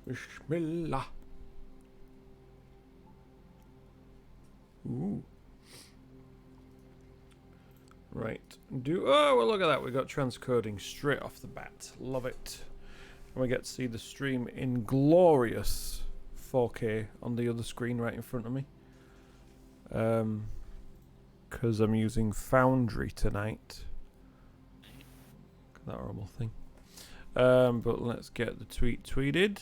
Bismillah. Ooh. Right. Oh, well, look at that. We got transcoding straight off the bat. Love it. And we get to see the stream in glorious 4K on the other screen right in front of me. Because I'm using Foundry tonight. That horrible thing. But let's get the tweet tweeted.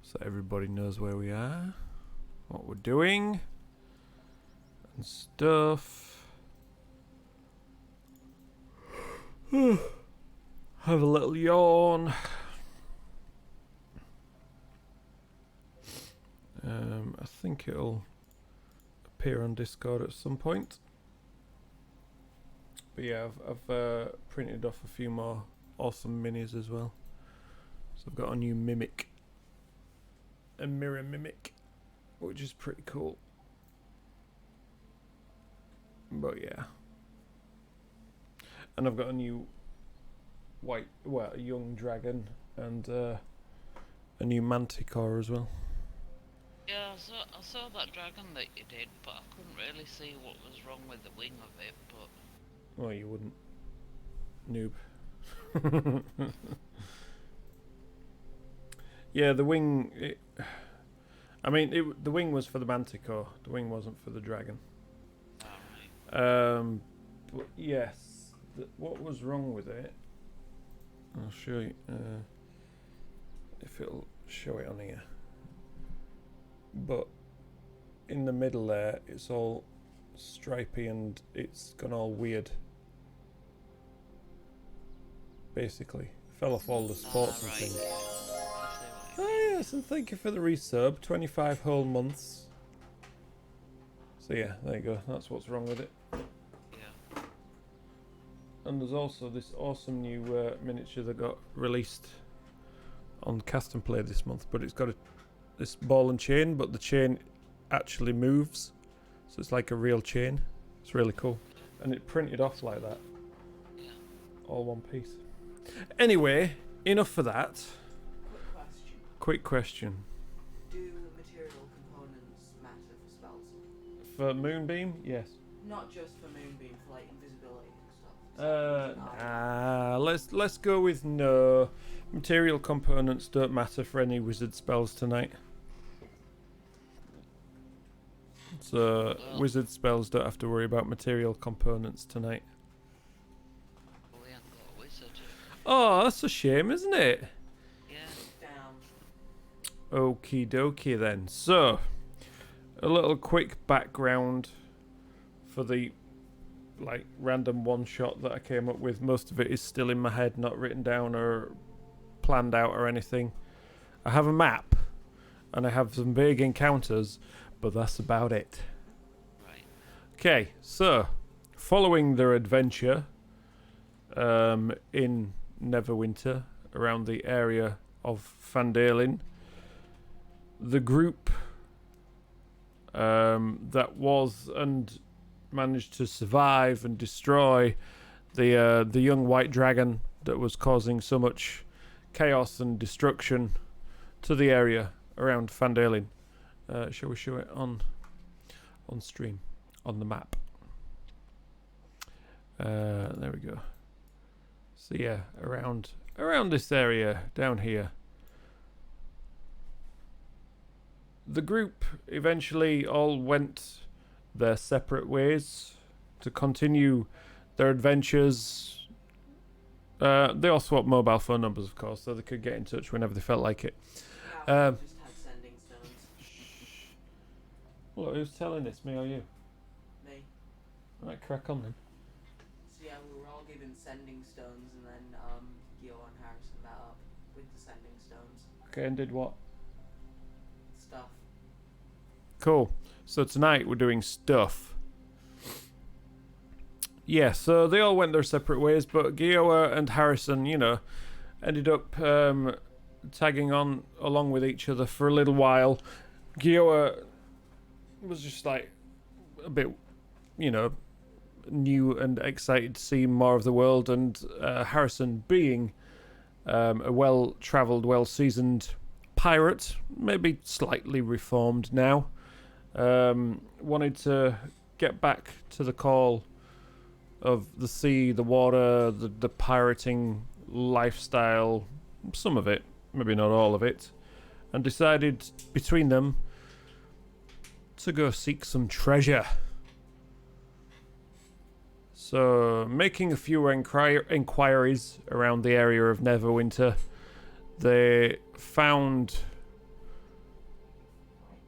So everybody knows where we are. What we're doing. And stuff. Have a little yawn. I think it'll appear on Discord at some point. But yeah, I've printed off a few more awesome minis as well. So I've got a new Mimic. A mirror Mimic. Which is pretty cool. But yeah. And I've got a new a young dragon and a new manticore as well. Yeah, I saw that dragon that you did, but I couldn't really see what was wrong with the wing of it, but... Well, you wouldn't. Noob. Yeah, the wing... the wing was for the manticore. The wing wasn't for the dragon. Alright. But yes, what was wrong with it? I'll show you if it'll show it on here. But in the middle there, it's all stripy and it's gone all weird. Basically, fell off all the spots and things. Oh yes, and thank you for the resub. 25 whole months. So yeah, there you go. That's what's wrong with it. Yeah. And there's also this awesome new miniature that got released on Cast and Play this month, but it's got this ball and chain, but the chain actually moves, so it's like a real chain. It's really cool, and it printed off like that. Yeah. All one piece. Anyway, enough for that. Quick question. Quick question. Do material components matter for spells? For Moonbeam, yes. Not just for Moonbeam, for like invisibility and stuff. Let's go with no. Material components don't matter for any wizard spells tonight. So wizard spells don't have to worry about material components tonight. We ain't got a wizard. Oh, that's a shame, isn't it? Yeah. Damn. Okie dokie then. So, a little quick background for the random one shot that I came up with. Most of it is still in my head, not written down or planned out or anything. I have a map and I have some big encounters, but that's about it. Right. Okay, so following their adventure in Neverwinter around the area of Fandalin, the group that was and managed to survive and destroy the young white dragon that was causing so much chaos and destruction to the area around Fandalin. Shall we show it on stream, on the map? There we go. So yeah, around this area down here. The group eventually all went their separate ways to continue their adventures. They all swapped mobile phone numbers, of course, so they could get in touch whenever they felt like it. Just had sending stones. Look, who's telling this, me or you? Me. Right, crack on then. So yeah, we were all given sending stones, and then Gioa and Harrison met up with the sending stones. Okay, and did what? Stuff. Cool. So tonight we're doing stuff. Yeah, so they all went their separate ways, but Gioa and Harrison, ended up tagging on along with each other for a little while. Gioa was just like a bit, new and excited to see more of the world, and Harrison, being a well-travelled, well-seasoned pirate, maybe slightly reformed now. Wanted to get back to the call of the sea, the water, the pirating lifestyle, some of it, maybe not all of it, and decided between them to go seek some treasure. So, making a few inquiries around the area of Neverwinter, they found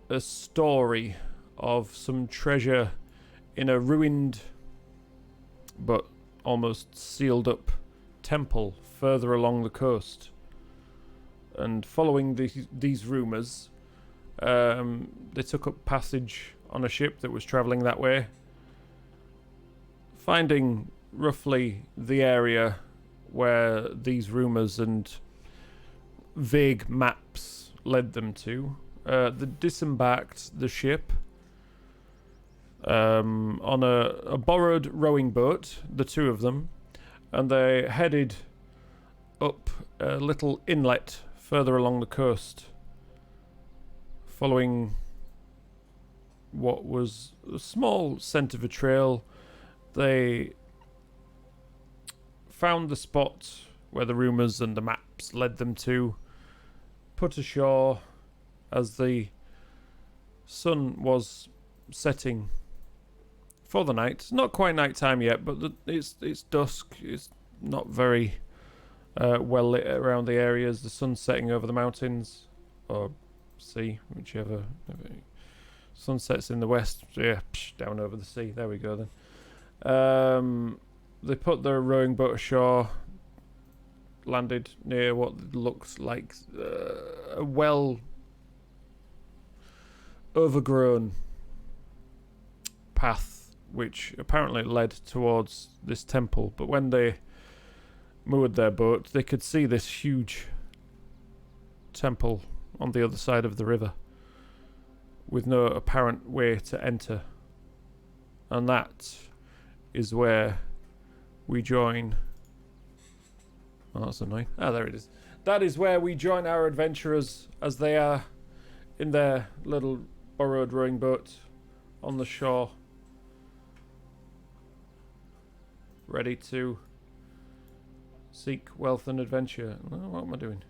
a story of some treasure in a ruined but almost sealed up temple further along the coast. And following these rumours, they took up passage on a ship that was travelling that way, finding roughly the area where these rumours and vague maps led them to. They disembarked the ship on a borrowed rowing boat, the two of them, and they headed up a little inlet further along the coast, following what was a small scent of a trail. They found the spot where the rumours and the maps led them to, put ashore as the sun was setting for the night. Not quite night time yet, but it's dusk. It's not very well lit around the areas. The sun's setting over the mountains, or sea, whichever. Sun sets in the west, so yeah, down over the sea. There we go then. They put their rowing boat ashore, landed near what looks like a well overgrown path, which apparently led towards this temple. But when they moored their boat, they could see this huge temple on the other side of the river with no apparent way to enter. And that is where we join. Oh, that's annoying. Ah, there it is. That is where we join our adventurers as they are in their little borrowed rowing boat on the shore, ready to seek wealth and adventure. Oh, what am I doing?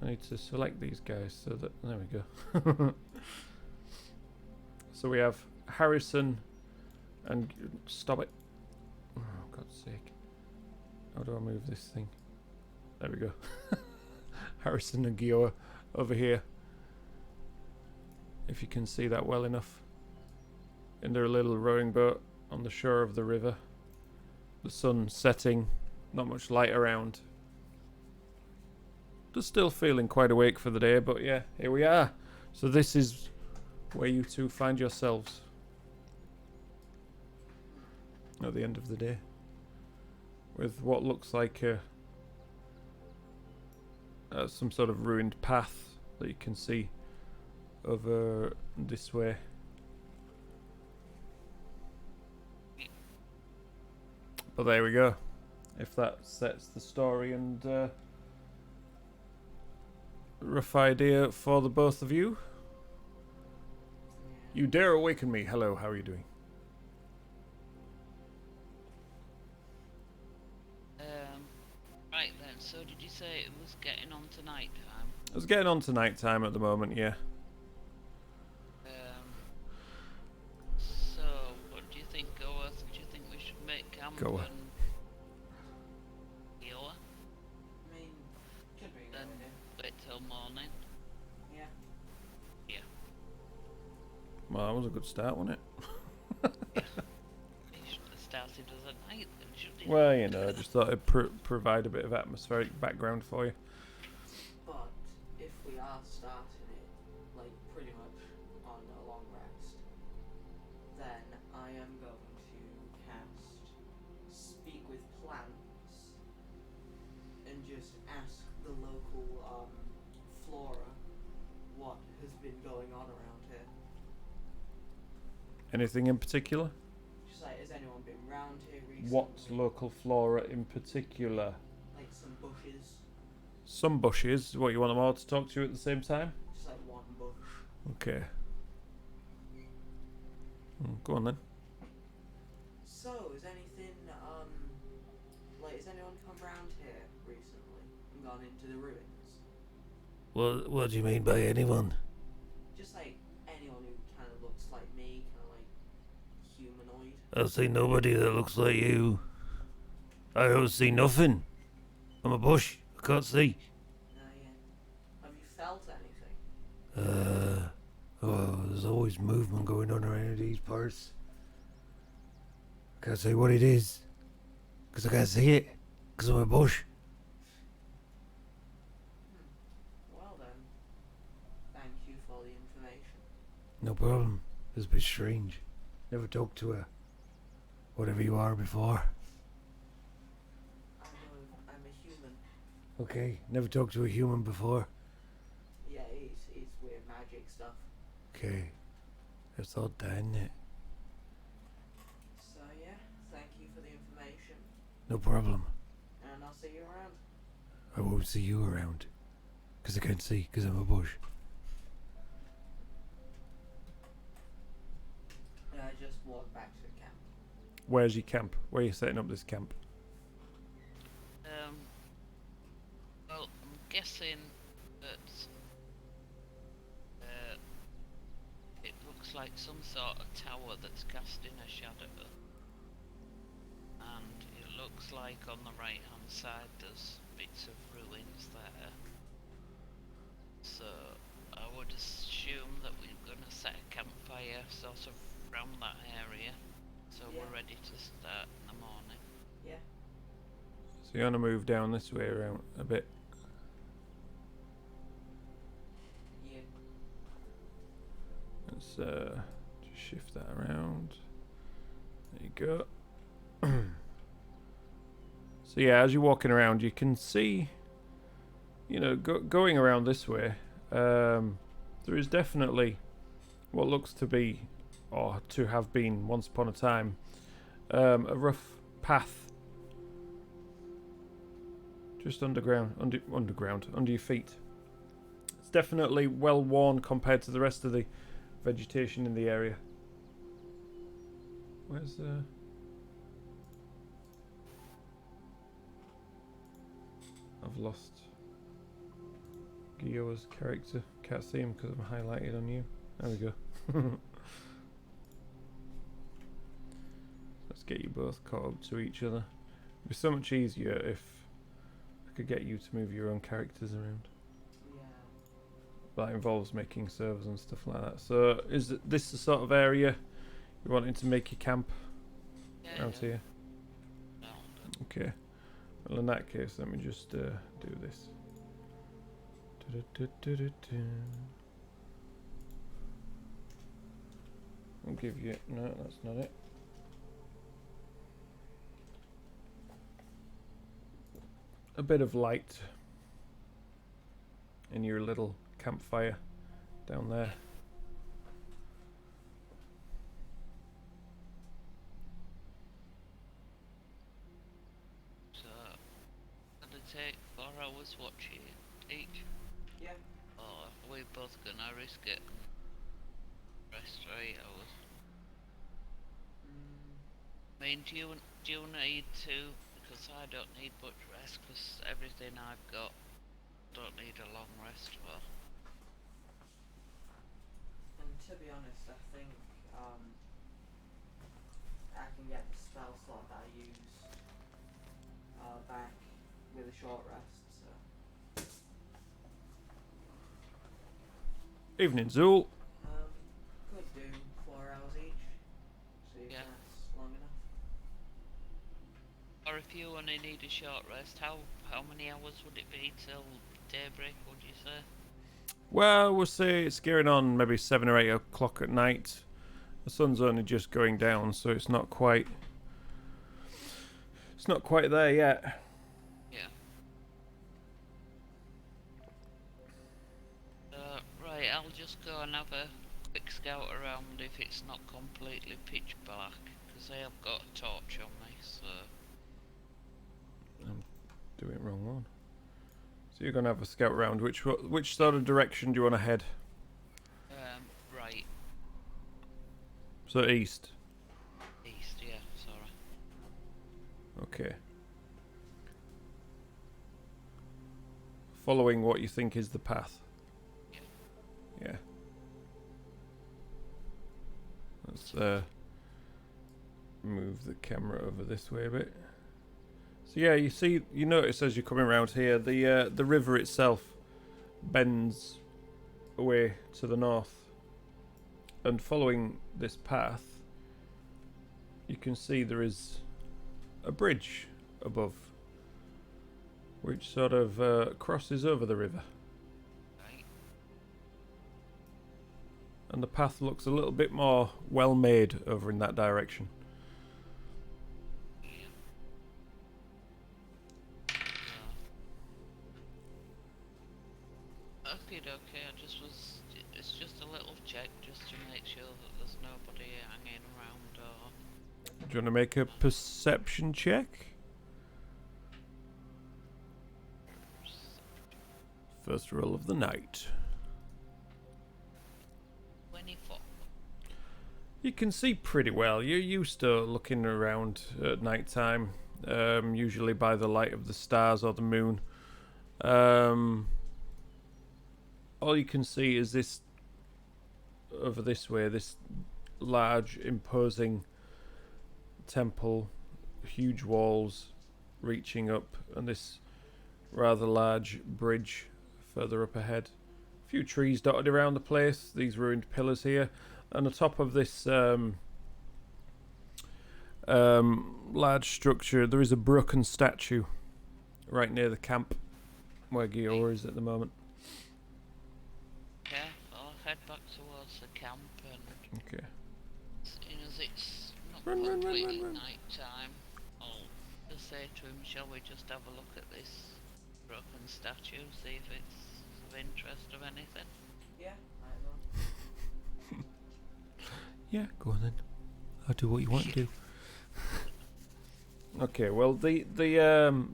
I need to select these guys so that... There we go. So we have Harrison and... Stop it. Oh, God's sake. How do I move this thing? There we go. Harrison and Gioa over here. If you can see that well enough. In their little rowing boat on the shore of the river. The sun setting. Not much light around. Just still feeling quite awake for the day, but yeah, here we are. So this is where you two find yourselves. At the end of the day. With what looks like some sort of ruined path that you can see over this way. But there we go. If that sets the story and rough idea for the both of you. You dare awaken me. Hello, how are you doing? Right then, so did you say it was getting on to night time? It's getting on to night time at the moment, yeah. So, what do you think, Goa? Do you think we should make camp Goa. and... Gioa? I mean, could be a good Then idea. wait till morning? Yeah. Well, that was a good start, wasn't it? You should have started as a night then, shouldn't you? Well, you know, I just thought it'd provide a bit of atmospheric background for you. But if we are starting it, like, pretty much on a long rest, then I am going to cast Speak with Plants and just ask the local flora what has been going on around here. Anything in particular? Just like, has anyone been round here recently? What local flora in particular? Like some bushes. some bushes. What, you want them all to talk to you at the same time? Just like one bush. Okay. Go on then. So, is anything, like, has anyone come round here recently and gone into the ruins? What do you mean by anyone? Just like anyone who kind of looks like me, kind of like humanoid. I see nobody that looks like you. I don't see nothing. I'm a bush. I can't see. Yeah. Have you felt anything? Oh, there's always movement going on around these parts. Can't say what it is. Because I can't see it. Because I'm a bush. Well then, thank you for the information. No problem. It's a bit strange. Never talked to a whatever you are before. I'm a human. Okay, never talked to a human before. Yeah, it's weird magic stuff. Okay. That's all done it. So yeah, thank you for the information, No problem. and I'll see you around. I won't see you around. Because I can't see, because I'm a bush. And I just walk back to the camp. Where's your camp? Where are you setting up this camp? Well, I'm guessing that it looks like some sort of tower that's casting a shadow. And it looks like on the right hand side there's bits of ruins there. So I would assume that we're gonna set a campfire sort of around that area. So Yeah. we're ready to start in the morning. Yeah. So you want to move down this way around a bit. Yeah. Let's just shift that around. There you go. So yeah, as you're walking around, you can see, you know, going around this way, there is definitely what looks to be, or to have been once upon a time, a rough path just under your feet. It's definitely well worn compared to the rest of the vegetation in the area. Where's I've lost Gioa's character. Can't see him because I'm highlighted on you. There we go. Let's get you both caught up to each other. It'd be so much easier if I could get you to move your own characters around. Yeah. That involves making servers and stuff like that. So is this the sort of area you're wanting to make your camp around here? Round. Okay. Well, in that case, let me just do this. I'll give you... No, that's not it. A bit of light in your little campfire down there. So, gonna take 4 hours watching each? Yeah. Or are we both gonna risk it and rest for 8 hours? I mean, do you need to? Because I don't need much rest, because everything I've got don't need a long rest for. And to be honest, I think I can get the spell slot that I use back with a short rest. So Evening, Zool. could do 4 hours each, so you Yeah. can rest long enough. Or if you only need a short rest, how many hours would it be till daybreak, would you say? Well, we'll say it's gearing on maybe 7 or 8 o'clock at night. The sun's only just going down, so it's not quite there yet. Yeah. Right, I'll just go and have a quick scout around if it's not completely pitch black, because I have got a torch on me, so... I'm doing it wrong one. So you're gonna have a scout round. Which sort of direction do you want to head? Right. So east. East, yeah, sorry. Okay. Following what you think is the path. Yeah. Yeah. Let's move the camera over this way a bit. So yeah, you notice as you're coming around here, the river itself bends away to the north, and following this path, you can see there is a bridge above, which sort of crosses over the river, Right. and the path looks a little bit more well made over in that direction. Yeah. Okay, it's just a little check just to make sure that there's nobody hanging around or... Do you want to make a perception check? First roll of the night. 24. You can see pretty well. You're used to looking around at night time, usually by the light of the stars or the moon. All you can see is this, over this way, this large, imposing temple, huge walls reaching up, and this rather large bridge further up ahead. A few trees dotted around the place, these ruined pillars here, and on top of this large structure there is a broken statue right near the camp where Gioa is at the moment. Yeah, I'll head back towards the camp and... Okay. Seeing as it's not Run. completely night time, I'll just say to him, shall we just have a look at this broken statue, see if it's of interest or anything? Yeah, might as well. Yeah, go on then. I'll do what you want to do. Okay, well the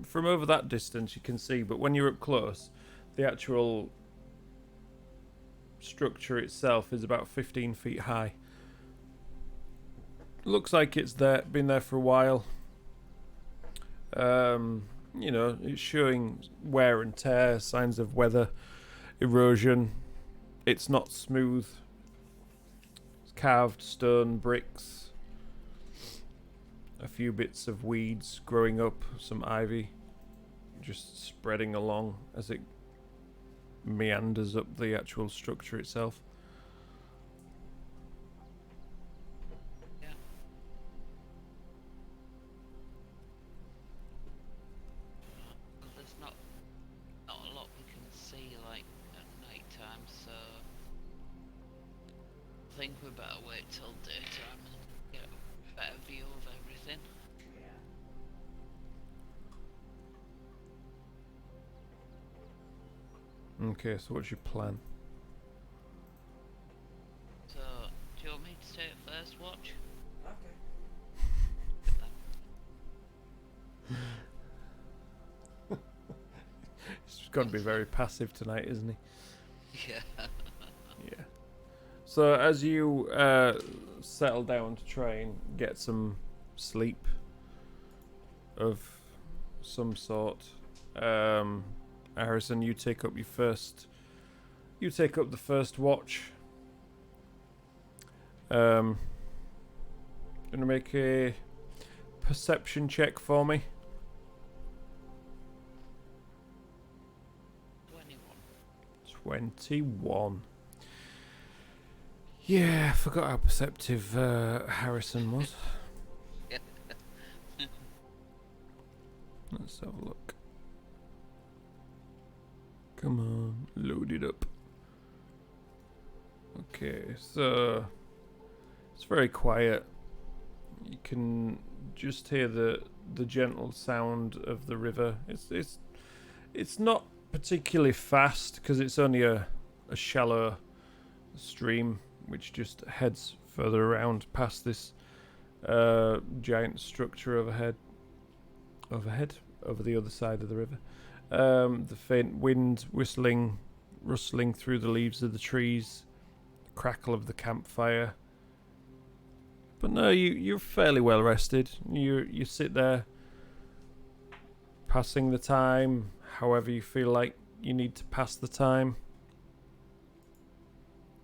from over that distance you can see, but when you're up close, the actual structure itself is about 15 feet high. Looks like it's been there for a while. You know, it's showing wear and tear, signs of weather, erosion. It's not smooth. It's carved stone, bricks, a few bits of weeds growing up, some ivy just spreading along as it meanders up the actual structure itself. Yeah. Well, there's not a lot we can see like at night time, so I think we better wait till daytime and get a better view of everything. Yeah. Okay, so what's your plan? So, do you want me to take first watch? Okay. He's got to be very passive tonight, isn't he? Yeah. Yeah. So as you settle down to try and get some sleep of some sort, Harrison, you take up the first watch. Gonna make a perception check for me. 21. 21. Yeah, I forgot how perceptive Harrison was. Let's have a look. Come on, load it up. Okay, so it's very quiet. You can just hear the gentle sound of the river. It's not particularly fast because it's only a shallow stream which just heads further around past this giant structure over the other side of the river. The faint wind whistling, rustling through the leaves of the trees, the crackle of the campfire. But no, you're fairly well rested. You sit there, passing the time, however you feel like you need to pass the time.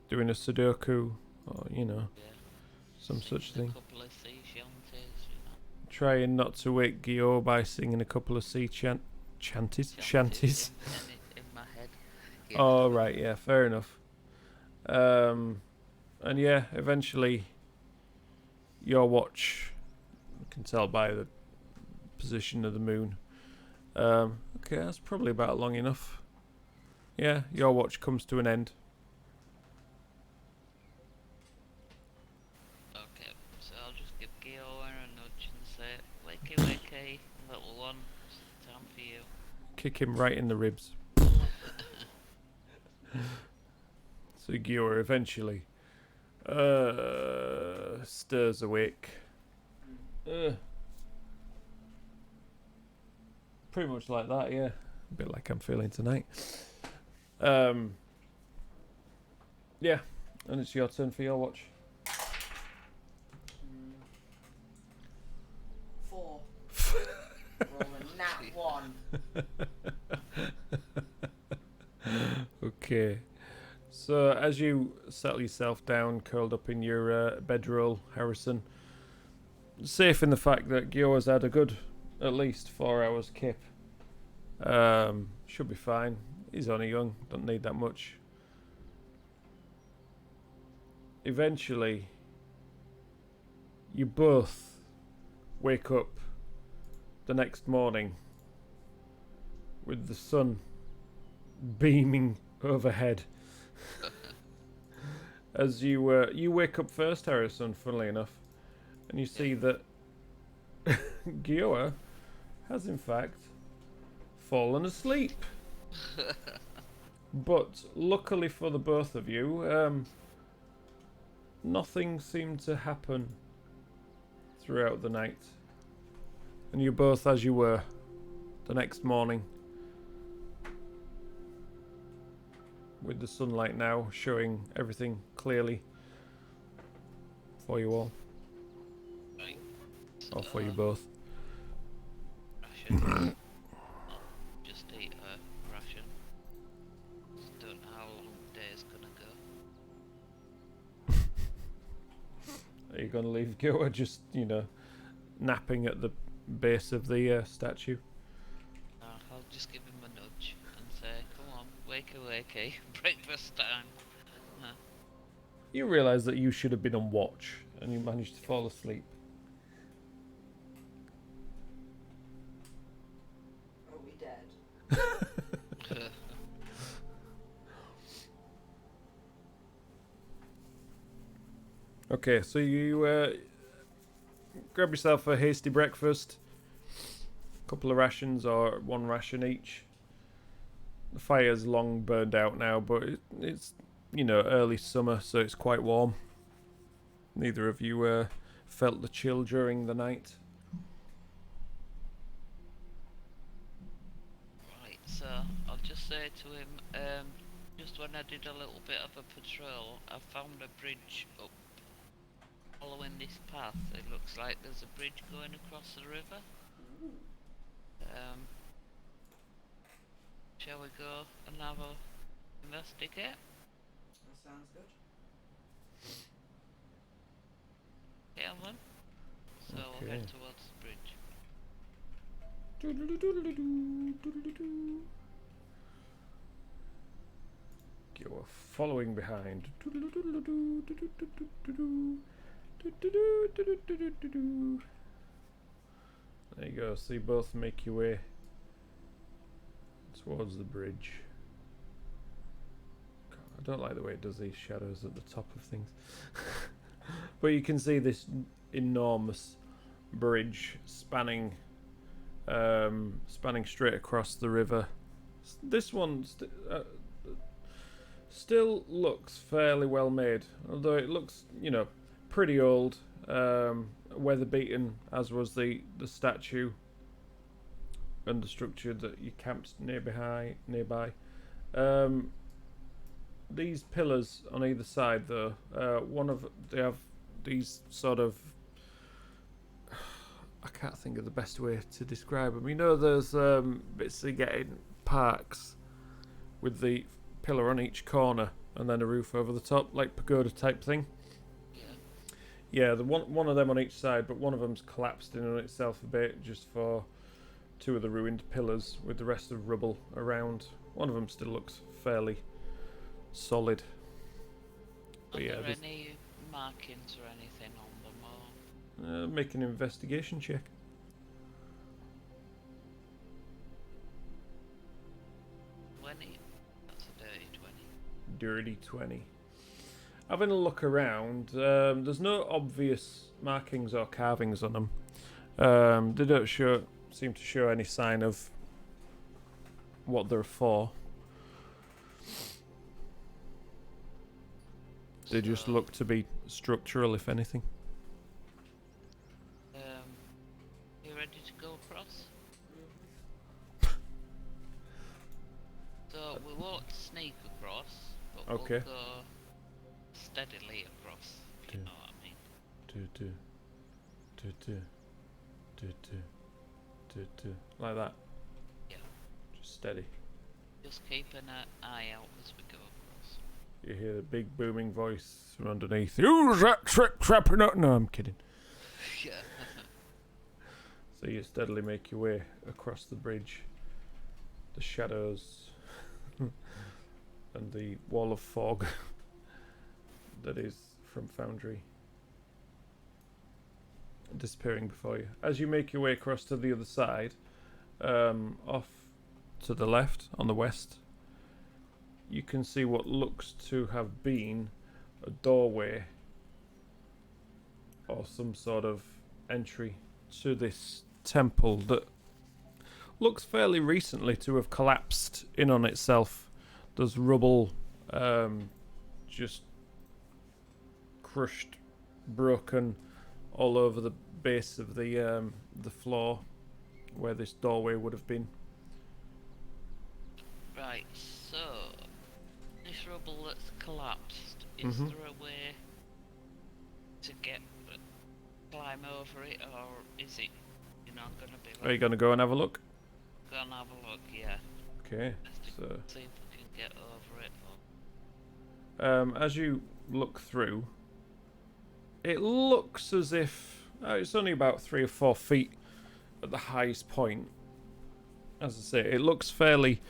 Doing a Sudoku, or Yeah. some such Singing thing. a couple of sea shanties, you know. Trying not to wake Gioa by singing a couple of shanties. Shanties in my head. Yeah. Oh right, yeah, fair enough. And yeah, eventually your watch, you can tell by the position of the moon. Okay, that's probably about long enough. Yeah, your watch comes to an end. Okay, so I'll just give Gioa a nudge and say, wakey wakey, little one, it's time for you. Kick him right in the ribs. So Gioa eventually stirs awake. Pretty much like that, yeah. A bit like I'm feeling tonight. Yeah, and it's your turn for your watch. 4. Rolling nat 1. Okay. So as you settle yourself down, curled up in your bedroll, Harrison, safe in the fact that Gioa's had a good, at least 4 hours kip. Should be fine. He's only young, don't need that much. Eventually, you both wake up the next morning with the sun beaming overhead. As you wake up first, Harrison, funnily enough, and you see that Gioa has in fact fallen asleep. But luckily for the both of you, nothing seemed to happen throughout the night. And you're both as you were the next morning. With the sunlight now showing everything clearly for you all. Right. Or for you both. Ration. Just eat a ration. Just don't know how long the day is gonna go. Are you going to leave Gioa just, napping at the base of the statue? I'll just give him a nudge and say, come on, wakey wakey, breakfast time. You realise that you should have been on watch and you managed to fall asleep. Are we dead? Okay, so you grab yourself a hasty breakfast, a couple of rations or one ration each. The fire's long burned out now, but it's early summer, so it's quite warm. Neither of you felt the chill during the night. Right, so I'll just say to him, just when I did a little bit of a patrol, I found a bridge up following this path. It looks like there's a bridge going across the river. Shall we go and have a investigate? That sounds good. Yeah, then. So we'll Okay. head towards the bridge. You're following behind. There you go. So you both make your way towards the bridge. God, I don't like the way it does these shadows at the top of things. But you can see this enormous bridge spanning straight across the river. This one still looks fairly well made, although it looks, pretty old, weather beaten, as was the statue. and the structure that you camped nearby. These pillars on either side, though, they have these sort of. I can't think of the best way to describe them. You know, there's bits you get in parks with the pillar on each corner and then a roof over the top, like pagoda type thing. Yeah, the one of them on each side, but one of them's collapsed in on itself a bit, just for two of the ruined pillars with the rest of rubble around. One of them still looks fairly solid. But Are yeah, there any markings or anything on them, or make an investigation check. that's a dirty 20. Dirty 20. Having a look around, there's no obvious markings or carvings on them. They don't seem to show any sign of what they're for. They just So, look to be structural, if anything. you ready to go across? So we won't sneak across, but Okay. we'll go steadily across, if you Yeah. know what I mean. Like that. Yeah. Just steady. Just keep an eye out as we go across. You hear the big booming voice from underneath. Who's that trapping up? No, I'm kidding. Yeah. So you steadily make your way across the bridge. The shadows and the wall of fog that is from Foundry disappearing before you. As you make your way across to the other side, off to the left on the west, you can see what looks to have been a doorway or some sort of entry to this temple that looks fairly recently to have collapsed in on itself. There's rubble, just crushed, broken all over the base of the floor where this doorway would have been. Right, so this rubble that's collapsed, is Mhm. there a way to climb over it, or is it, gonna be Are you like, going to go and have a look? go and have a look? Yeah, Okay. just to So, see if we can get over it. Or... as you look through, it looks as if it's only about 3 or 4 feet at the highest point. As I say, it looks fairly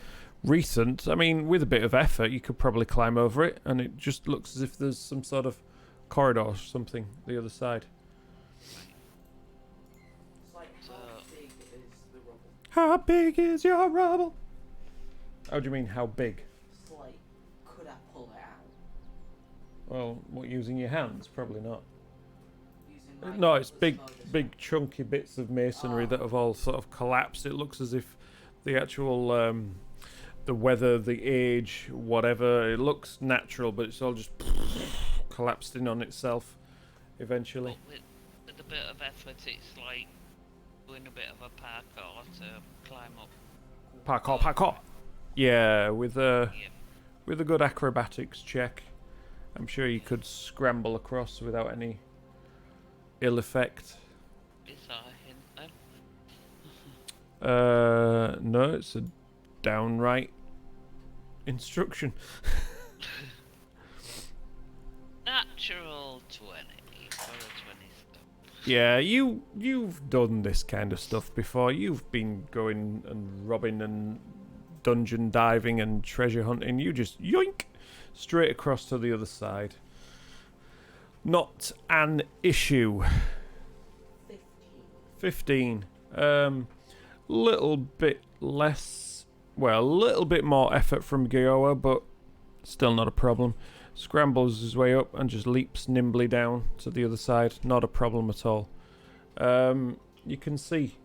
recent. I mean, with a bit of effort, you could probably climb over it, and it just looks as if there's some sort of corridor or something the other side. It's like, how big is the rubble? How big is your rubble? How do you mean, how big? It's like, could I pull it out? Well, what, using your hands? Probably not. Using like No, it's the big, smudges? big chunky bits of masonry Oh. that have all sort of collapsed. It looks as if the actual, the weather, the age, whatever, it looks natural, but it's all just collapsed in on itself eventually. But with a bit of effort, it's like doing a bit of a parkour to climb up. Parkour. Yeah, with a Yeah. good acrobatics check, I'm sure you could scramble across without any ill effect. Is that a hint then? No, it's a downright instruction. Natural 20 for a 20 stone. Yeah, you've done this kind of stuff before. You've been going and robbing and dungeon diving and treasure hunting. You just yoink straight across to the other side. Not an issue. 15. 15. Little bit less. Well, a little bit more effort from Gioa, but still not a problem. Scrambles his way up and just leaps nimbly down to the other side. Not a problem at all. You can see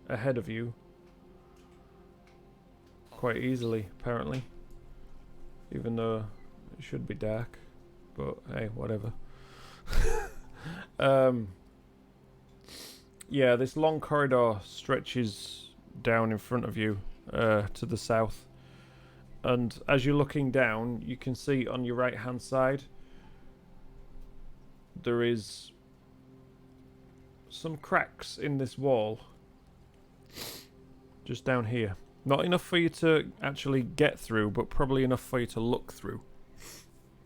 ahead of you quite easily, apparently. Even though it should be dark. But hey, whatever. Yeah, this long corridor stretches down in front of you to the south. And as you're looking down, you can see on your right hand side there is some cracks in this wall. Just down here. Not enough for you to actually get through, but probably enough for you to look through.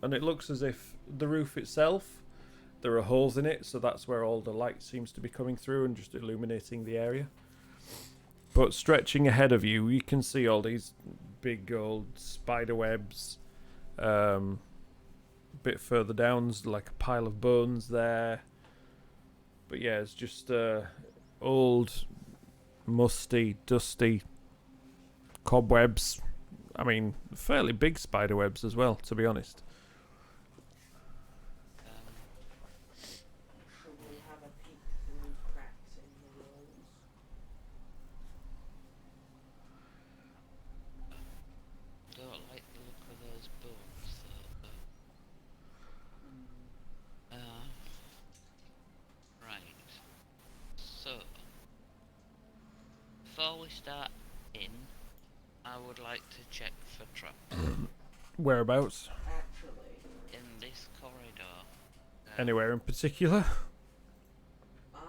And it looks as if the roof itself, there are holes in it, so that's where all the light seems to be coming through and just illuminating the area. But stretching ahead of you, you can see all these big old spider webs. A bit further down's like a pile of bones there. But yeah, it's just old, musty, dusty cobwebs. I mean, fairly big spider webs as well, to be honest. Should we have a peek through cracks in the walls? Don't like the look of those bones, though. Right. So, before we start in, I would like to check for traps Whereabouts? Actually, in this corridor. Anywhere in particular? I'm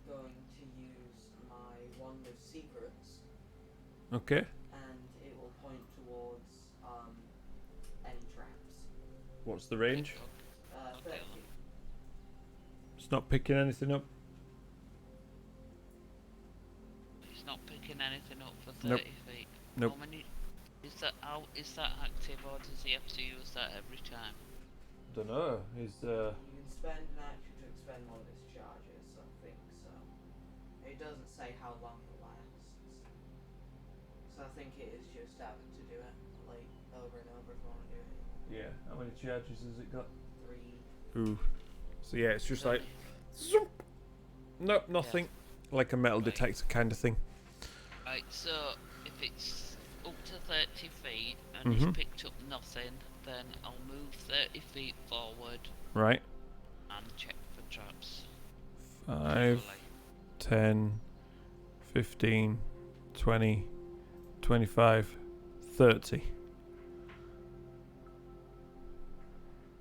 going to use my wand of secrets, Okay. and it will point towards any traps. What's the range? 30. It's not picking anything up. It's not picking anything up for 30 Nope. feet. Nope. How many? Is that active, or does he have to use that every time? Dunno. He's You can spend an action to expend one of his charges, I think so. It doesn't say how long it lasts. So I think it is just having to do it, like, over and over if you want to do it. yeah. How many charges has it got? 3. Ooh. So yeah, it's just Is like it- zoop. Nope, nothing. Like a metal Right. detector kind of thing. Right, so if it's up to 30 feet and Mhm. he's picked up nothing, then I'll move 30 feet forward Right. and check for traps. 5, Slowly. 10, 15, 20, 25, 30.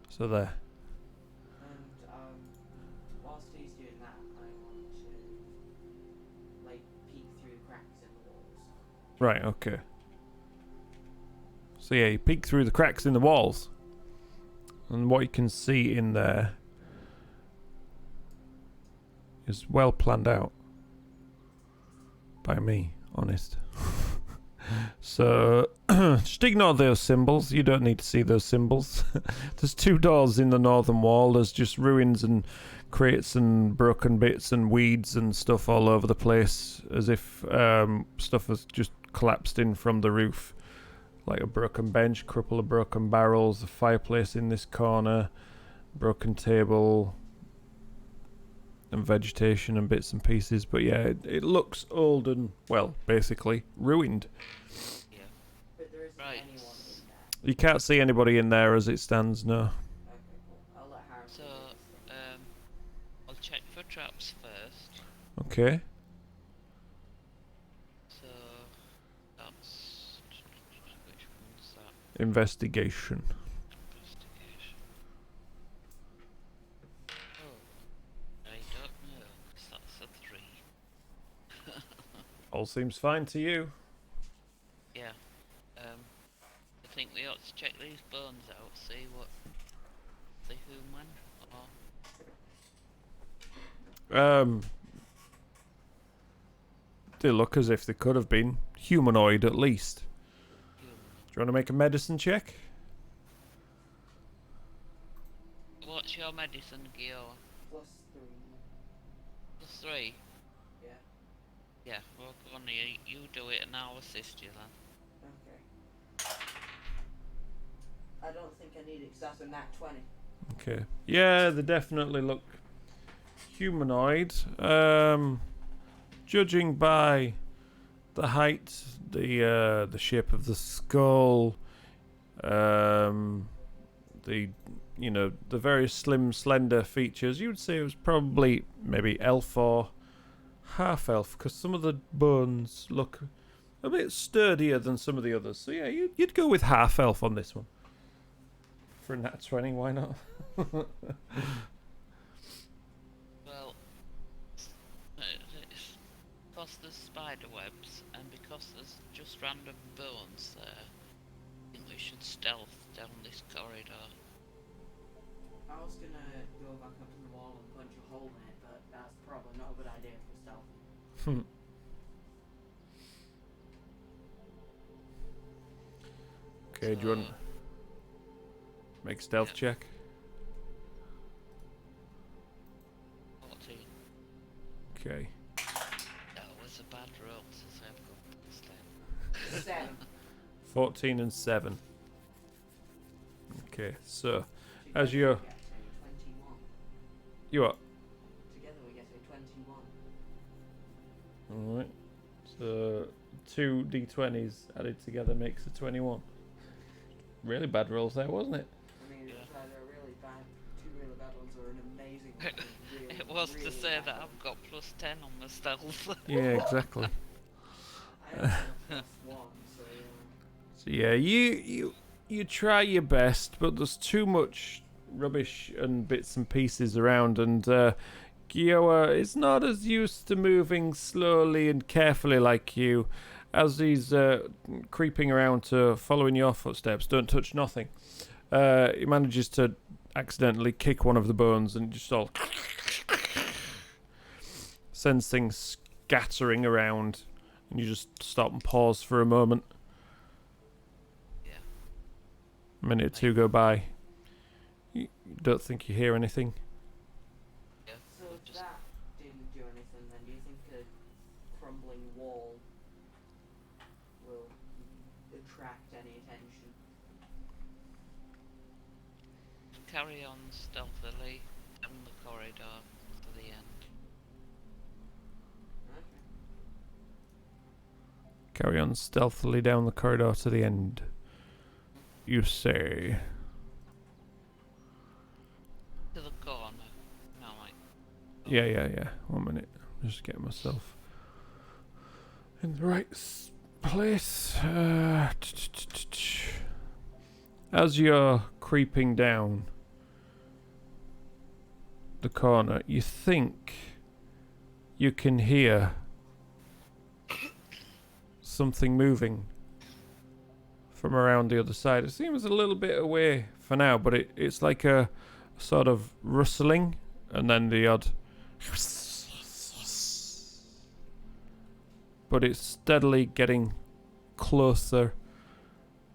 So there. And whilst he's doing that, I want to, like, peek through cracks in the walls. Right, okay. So yeah, you peek through the cracks in the walls. And what you can see in there is well planned out. By me, honest. So, just ignore those symbols. You don't need to see those symbols. There's 2 doors in the northern wall. There's just ruins and crates and broken bits and weeds and stuff all over the place, as if stuff has just collapsed in from the roof. Like a broken bench, a couple of broken barrels, a fireplace in this corner, broken table, and vegetation and bits and pieces. But yeah, it looks old and, well, basically ruined. Yeah. But there isn't Right. anyone in there. You can't see anybody in there as it stands, no. Okay, cool. I'll let Harry So, do this then. I'll check for traps first. Okay. So, that's... Which one's that? Investigation. Investigation. Oh, I don't know, 'cause that's a 3. All seems fine to you. Yeah. I think we ought to check these bones out, see what the human or They look as if they could have been humanoid at least. human. Do you want to make a medicine check? What's your medicine, Gioa? +3. +3? Yeah. Yeah, well, go on, you do it and I'll assist you then. Okay. I don't think I need it 'cause that's a nat 20. Okay. Yeah, they definitely look humanoid. Judging by the height, the shape of the skull, the the very slim, slender features, you would say it was probably maybe elf or half elf because some of the bones look a bit sturdier than some of the others. So yeah, you'd go with half elf on this one. For a nat 20, why not? Well, because there's spider webs and because there's just random bones there, I think we should stealth down this corridor. I was gonna go back up to the wall and punch a hole in it, but that's probably not a good idea for stealth. Okay, do you want make stealth check? 14. Okay. That was a bad roll since I've got plus 10. 7. 14 and 7. Okay, so Together as you're we get a 21. you what? Together we get a 21. Alright. So 2 d20s added together makes a 21. Really bad rolls there, wasn't it? I mean, Yeah. it's either a really bad, 2 really bad ones or an amazing one. with really, It was really to say bad that ones. I've got plus 10 on my stealth. Yeah, exactly. I have a +1, so yeah. So yeah, you try your best, but there's too much rubbish and bits and pieces around, and Gioa is not as used to moving slowly and carefully like you. As he's creeping around to follow in your footsteps, don't touch nothing. He manages to accidentally kick one of the bones and just all sends things scattering around, and you just stop and pause for a moment. Yeah. A minute or two go by. You don't think you hear anything. Yeah. So if Just that didn't do anything, then do you think a crumbling wall will attract any attention? carry on stealthily down the corridor to the end. Okay. Carry on stealthily down the corridor to the end. You say. To the corner. No, like. Yeah. 1 minute. Just get myself in the right place. As you're creeping down the corner, you think you can hear something moving from around the other side. It seems a little bit away for now, but it's like a sort of rustling and then the odd. But it's steadily getting closer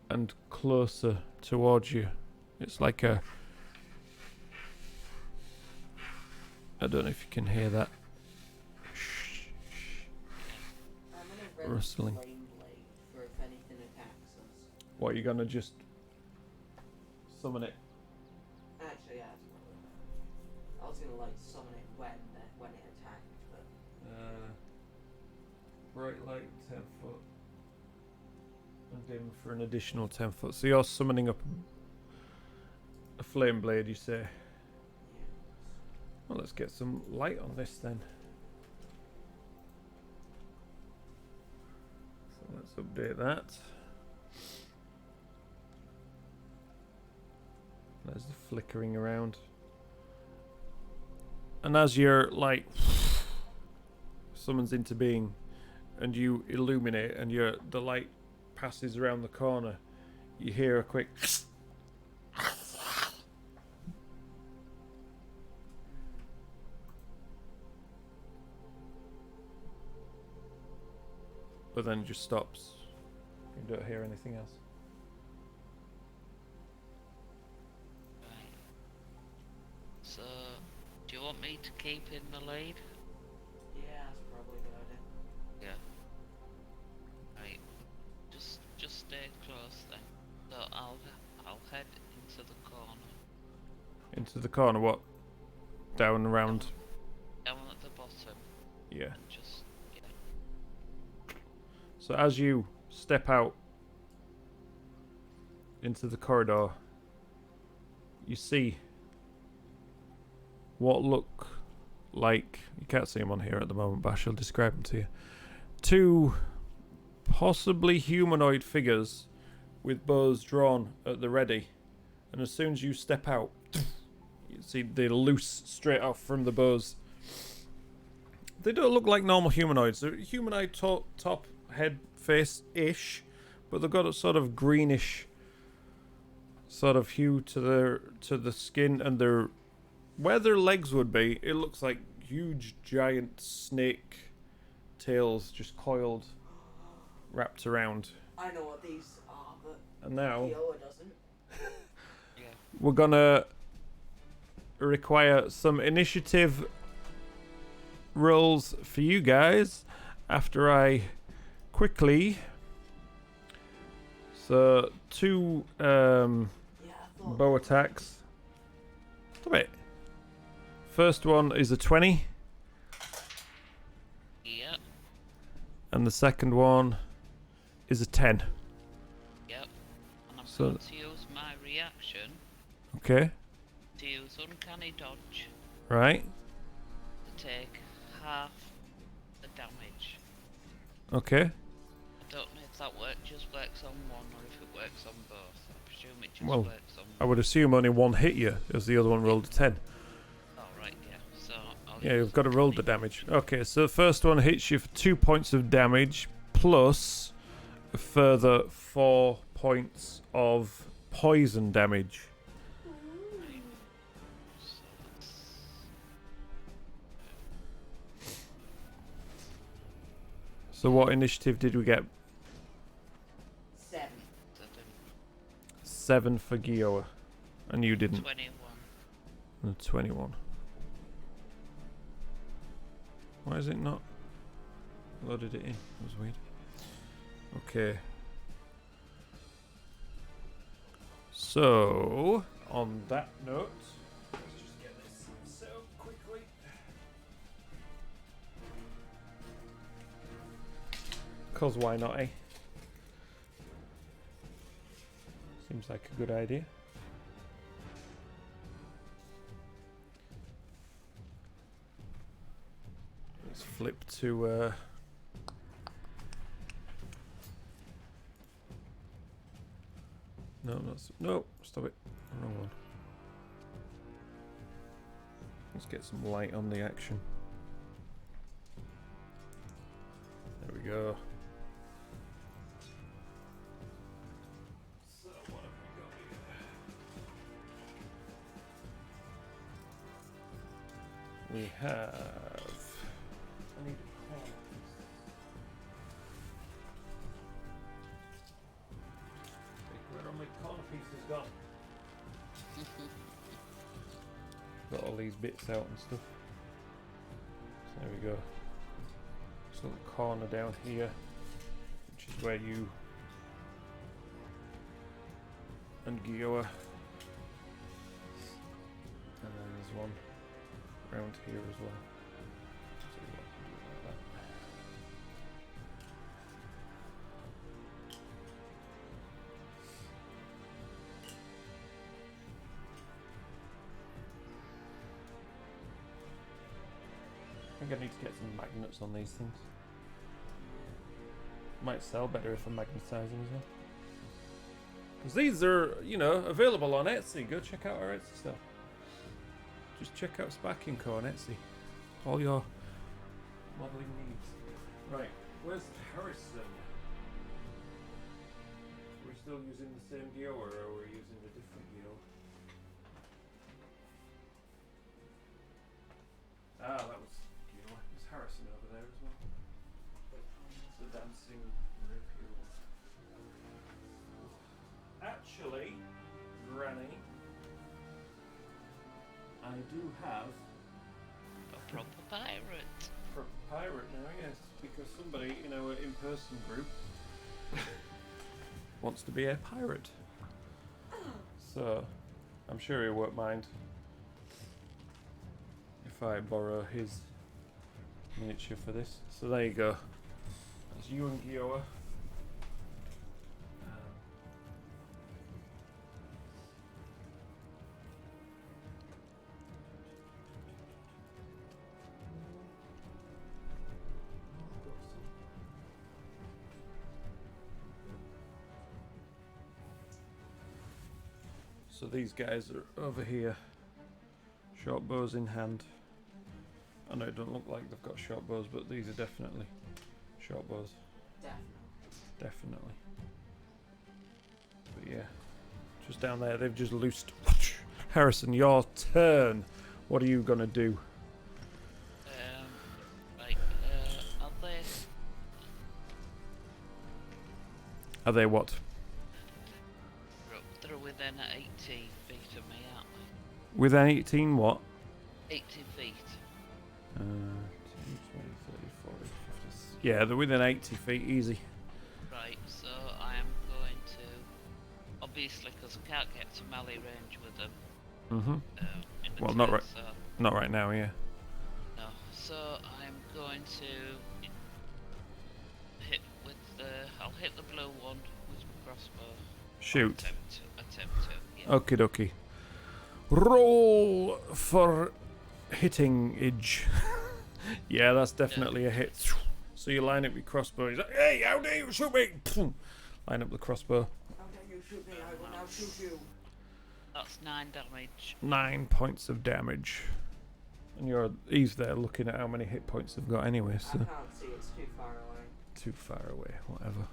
and closer towards you. It's like a. I don't know if you can hear that. I'm gonna Rustling. flame blade for if anything attacks us. What, you gonna just summon it? Actually, yeah, that's probably better. I was gonna like summon it when it attacked, but Bright light 10 foot. And dim for an additional 10 foot. So you're summoning up a flame blade, you say? yeah. Well, let's get some light on this then. So let's update that. There's the flickering around. And as your light summons into being and you illuminate and the light passes around the corner, you hear a quick but then it just stops. You don't hear anything else. Right. So, do you want me to keep in the lead? Yeah, that's probably a good idea. Yeah. Right. Just stay close then. So I'll head into the corner. Into the corner, what? Down around. Down at the bottom Yeah. and just So as you step out into the corridor, you see what look like, you can't see them on here at the moment, but I shall describe them to you. 2 possibly humanoid figures with bows drawn at the ready, and as soon as you step out, you see they loose straight off from the bows. They don't look like normal humanoids. They're humanoid top, head, face ish, but they've got a sort of greenish sort of hue to the skin, and where their legs would be, it looks like huge giant snake tails just coiled, wrapped around. I know what these are, but And now Gioa doesn't. Yeah. we're gonna require some initiative rolls for you guys after I quickly. So 2 Yeah, I thought. bow attacks. Stop it. First one is a 20, Yep. and the second one is a 10. Yep. And I'm So- going to use my reaction Okay, to use uncanny dodge right. to take half the damage. Okay. I don't know if that just works on one or if it works on both. I presume it just Well, works on I one. would assume only one hit you, as the other one rolled a 10. Alright, yeah. So I'll Yeah, use you've got to roll the uncanny damage. Okay, so the first one hits you for 2 points of damage, plus a further 4 points of poison damage. Right. So that's So what initiative did we get? 7. 7 for Gioa. And you didn't. 21. 21. Why is it not loaded it in? That was weird. Okay. So, on that note, let's just get this set up quickly. Cause why not, eh? Seems like a good idea. Let's flip to no, stop it. Wrong one. Let's get some light on the action. There we go. So what have we got here? We have. I need a pen. Where are my corner pieces gone? Got all these bits out and stuff. So there we go. This little corner down here, which is where you and Gioa. And then there's one around here as well. See what I can do about that. I think I need to get some magnets on these things. Might sell better if I'm magnetizing as well. Because these are, you know, available on Etsy. Go check out our Etsy stuff. Just check out SparkyandCo on Etsy. All your modelling needs. Right, where's Harrison? We're still using the same Gioa, or are we using a different Gioa? Ah, that was Gioa. There's Harrison over there as well. It's a dancing rapier. Actually, Granny, I do have A proper pirate. for pirate now, yes, because somebody in our in-person group wants to be a pirate. So, I'm sure he won't mind if I borrow his miniature for this. So there you go. That's you and Gioa. So these guys are over here. Short bows in hand. I know it don't look like they've got short bows, but these are definitely short bows. Definitely. But yeah, just down there, they've just loosed. Harrison, your turn. What are you gonna do? Right, are they... Are they what? They're within 80 feet of me, aren't they? Within 18 what? 80 feet. 10, 20, 30, 40, 50. Yeah, they're within 80 feet, easy. Right, so I am going to... Obviously, because I can't get to melee range with them. Mm-hmm. In the Well, turn, not right. So, Not right now, yeah. no, so I'm going to hit with the... I'll hit the blue one with my crossbow. Shoot. Attempt to, yeah. Okie dokie. Roll for hitting edge. Yeah, that's definitely a hit. So you line up your crossbow. He's like, hey, how dare you shoot me? Line up the crossbow. How dare you shoot me? I will now shoot you. That's 9 damage. 9 points of damage. And he's there looking at how many hit points they've got anyway, I so can't see, it's too far away. too far away, whatever.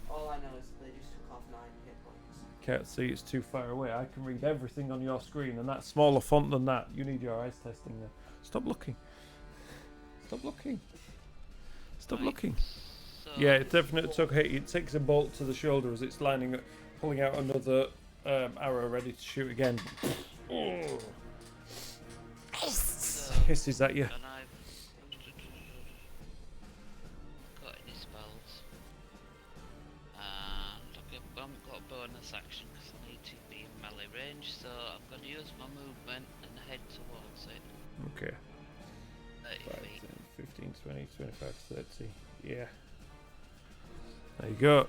All I know is that they just took off 9 hit points. Can't see, it's too far away. I can read everything on your screen, and that's smaller font than that. You need your eyes testing there. Stop looking. Stop looking. Stop Right, looking. So Yeah, it definitely took a hit. It takes a bolt to the shoulder as it's lining up, pulling out another arrow ready to shoot again. Oh. Hisses at you. And I've got any spells. And I haven't got a bonus action because I need to be in melee range, so I'm going to use my movement and head towards it. Okay. 30 5, feet. 10, 15, 20, 25, 30. Yeah. There you go.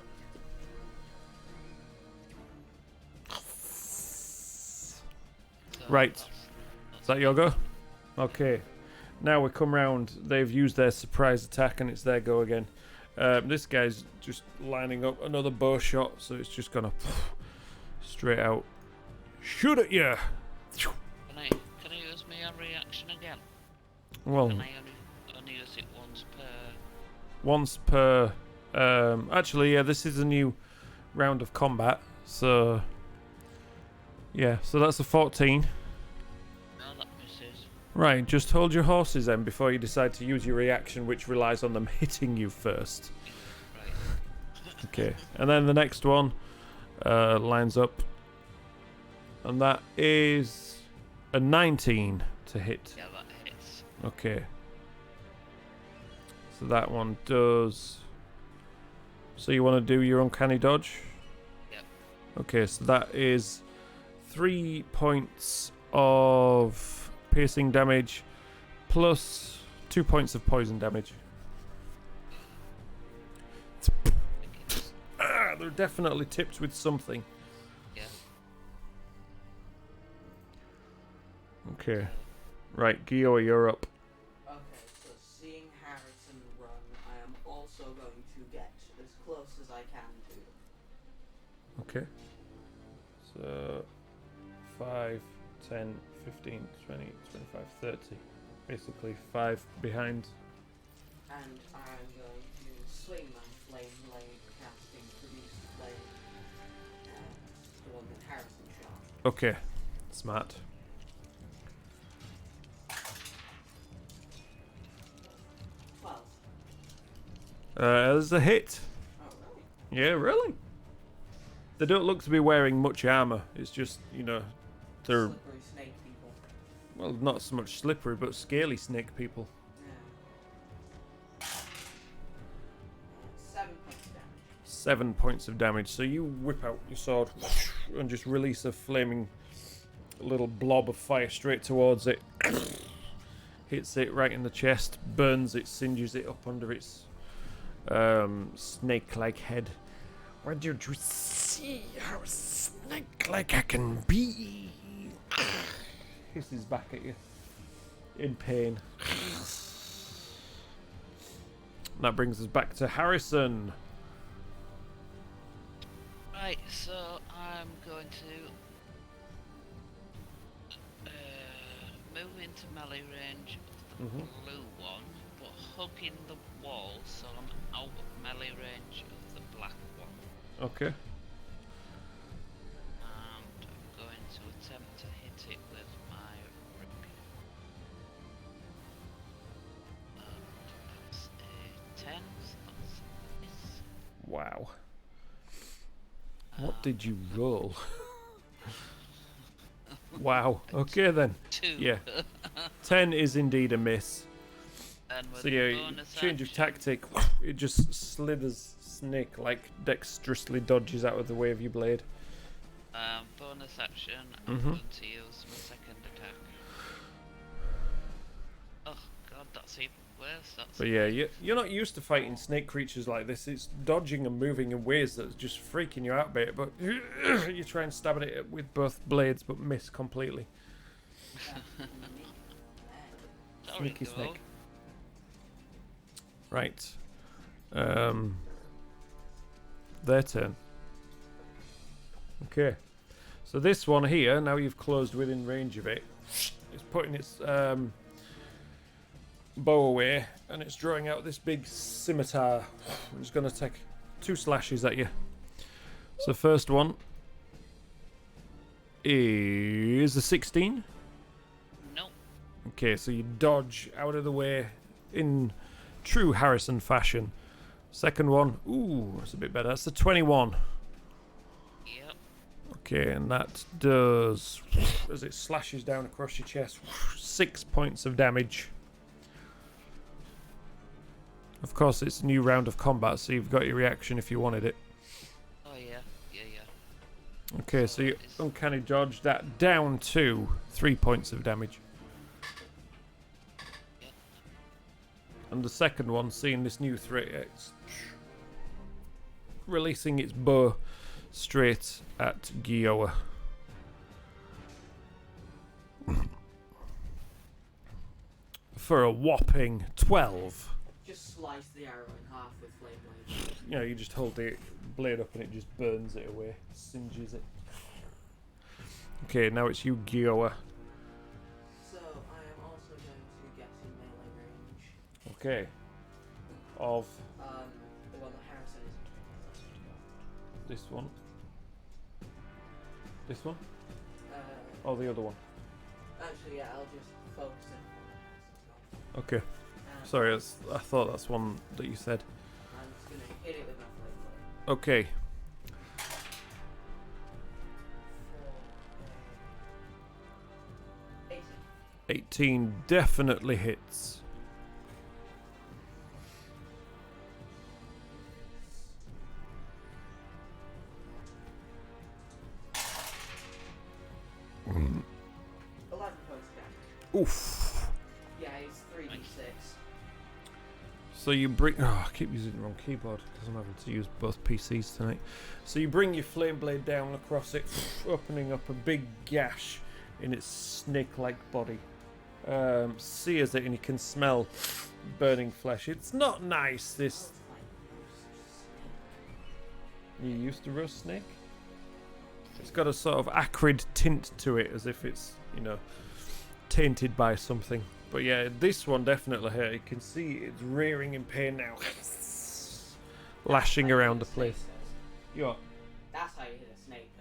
So Right. that's Is that your go? Okay. Now we come round. They've used their surprise attack and it's their go again. This guy's just lining up another bow shot, so it's just gonna straight out shoot at you. Can I use my reaction again? Well, Can I only use it once per. Actually, yeah, this is a new round of combat, so yeah, so that's a 14. No, that misses. Right, just hold your horses then before you decide to use your reaction, which relies on them hitting you first. Right. Okay, and then the next one lines up, and that is a 19 to hit. Yeah, that hits. Okay. So that one does. So you want to do your uncanny dodge? Yep. Okay, so that is 3 points of piercing damage plus 2 points of poison damage. Ah, they're definitely tipped with something. Yeah. Okay. Right, Gioa, you're up. Okay, so seeing Harrison run, I am also going to get as close as I can to him. Okay. So 5, 10, 15, 20, 25, 30. Basically 5 behind. And I'm going to swing my flame blade, casting produce flame, the one that Harrison shot. Okay. Smart. 12. There's a hit. Oh, really? Yeah, really? They don't look to be wearing much armor. It's just, they're, Slippery snake people. well, not so much slippery, but scaly snake people. Yeah. 7 points of damage. 7 points of damage. So you whip out your sword and just release a flaming little blob of fire straight towards it. Hits it right in the chest, burns it, singes it up under its snake-like head. Why don't you see how snake-like I can be? Hisses back at you in pain. That brings us back to Harrison. Right, Right, so I'm going to move into melee range of the blue one, but hugging the wall, so I'm out of melee range of the black one. Okay. And I'm going to attempt to hit it with my ring. And that's a 10, so that's this. Wow. What did you roll? Wow. Okay then. 2. Yeah. 10 is indeed a miss. And with So the yeah, bonus change of action, tactic. It just slithers snake like dexterously dodges out of the way of your blade. bonus action, I'm Mhm. going to use my second attack. Oh god, that's even worse. That's But yeah, you're not used to fighting snake creatures like this. It's dodging and moving in ways that's just freaking you out a bit. But you try and stab at it with both blades, but miss completely. Sorry, Sneaky Go. snake. Right. Their turn. Okay. So this one here, now you've closed within range of it, it's putting its bow away and it's drawing out this big scimitar. I'm just going to take 2 slashes at you. So first one is a 16. Nope. Okay, so you dodge out of the way in true Harrison fashion. Second one, ooh, that's a bit better. That's a 21. Yep. Okay, and that does, as it slashes down across your chest, 6 points of damage. Of course, it's a new round of combat, so you've got your reaction if you wanted it. Oh yeah. Yeah. Okay, so you uncanny dodge that down to 3 points of damage. Yep. And the second one, seeing this new threat, it's releasing its bow straight at Gioa. For a whopping 12. Just slice the arrow in half with flame blade. You know, you just hold the blade up and it just burns it away, singes it. Okay, now it's you, Gioa. So I am also going to get in melee range. Okay. Of The one that Harrison is. this one. This one? Uh, Or the other one? Actually, yeah, I'll just focus in on Harrison's Okay. one. Sorry, I thought that's one that you said. I'm just gonna hit it with my flame blade. Okay. For 18 definitely hits. Mm. 11 points of damage. Oof. Yeah, it's 3d6. So you bring... Oh, I keep using the wrong keyboard because I'm having to use both PCs tonight. So you bring your flame blade down across it, opening up a big gash in its snake-like body. Sears it and you can smell burning flesh. It's not nice, this... You used to roast snake? It's got a sort of acrid tint to it, as if it's, you know, tainted by something. But yeah, this one definitely hurt. You can see it's rearing in pain now. Lashing around the place. You are. That's how you hit a snake.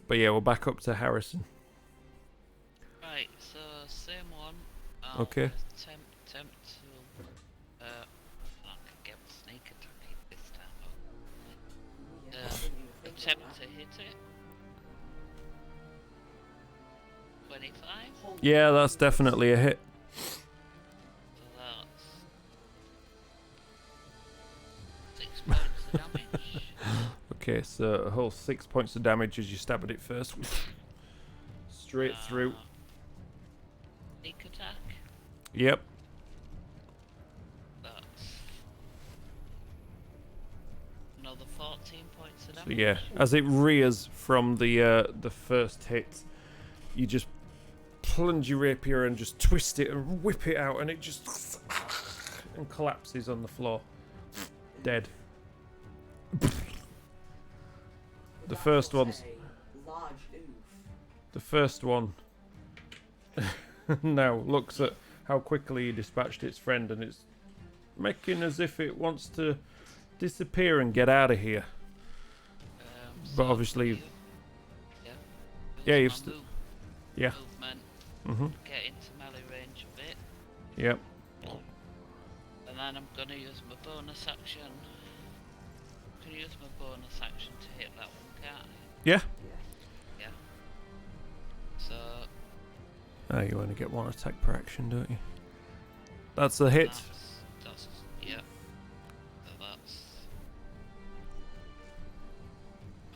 But yeah, we're back up to Harrison. Right, so same one. I'll Okay. Attempt to I can get sneak attack this time. Attempt to hit it. 25. Yeah, that's definitely a hit. So that's 6 points of damage. Okay, so a whole 6 points of damage as you stab at it first. Straight through. Sneak attack. Yep. That's another 14 points of So damage. yeah, as it rears from the first hit, you just plunge your rapier and just twist it and whip it out, and it just and collapses on the floor, dead. The first one's... Large oof. The first one now looks at how quickly he dispatched its friend, and it's making as if it wants to disappear and get out of here. But so obviously... you- Yeah, use you've my st- move- yeah. movement, Mm-hmm. get into melee range of it, Yep. and then I'm gonna use my bonus action. Can use my bonus action to hit that one, can't I? Yeah. Yeah. So Oh, you only get one attack per action, don't you? That's a hit. That's yeah. So that's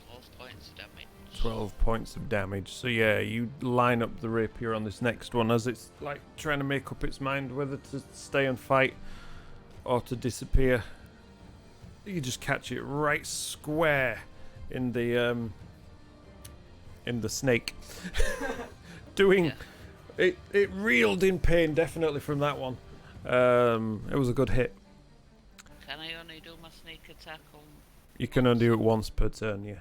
12 points of damage. 12 points of damage. So yeah, you line up the rapier on this next one as it's like trying to make up its mind whether to stay and fight or to disappear. You just catch it right square in the snake. Doing Yeah. it reeled in pain definitely from that one. It was a good hit. Can I only do my sneak attack on? You can only do it once per turn, yeah.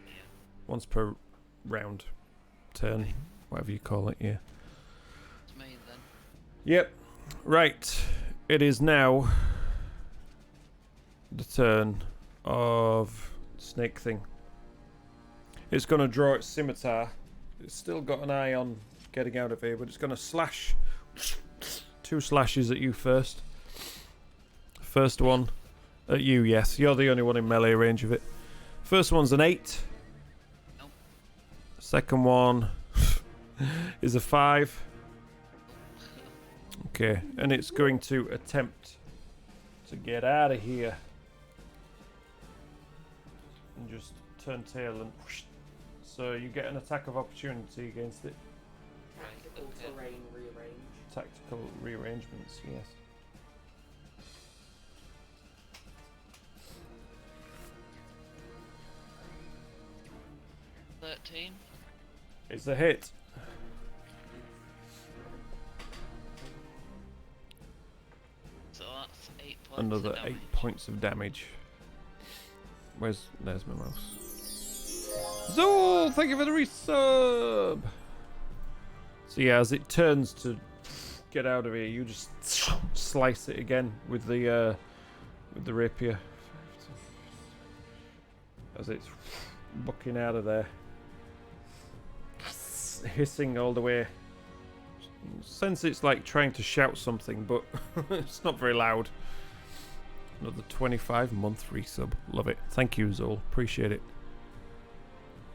Yeah. Once per round, turn, whatever you call it, yeah. It's me then. Yep. Right. It is now the turn of Snake Thing. It's going to draw its scimitar. It's still got an eye on getting out of here, but it's going to slash. 2 slashes at you first. First one at you, yes. You're the only one in melee range of it. First one's an 8. Nope. Second one is a 5. Okay, and it's going to attempt to get out of here. And just turn tail and whoosh. So you get an attack of opportunity against it. Right, Tactical okay. terrain rearrange. Tactical rearrangements, yes. It's a hit. So that's 8 points. Another of damage. 8 points of damage. There's my mouse. Zool, thank you for the resub. So yeah, as it turns to get out of here, you just slice it again with the rapier. As it's bucking out of there, hissing all the way. Sense it's like trying to shout something, but it's not very loud. Another 25-month resub. Love it. Thank you, Zol. Appreciate it.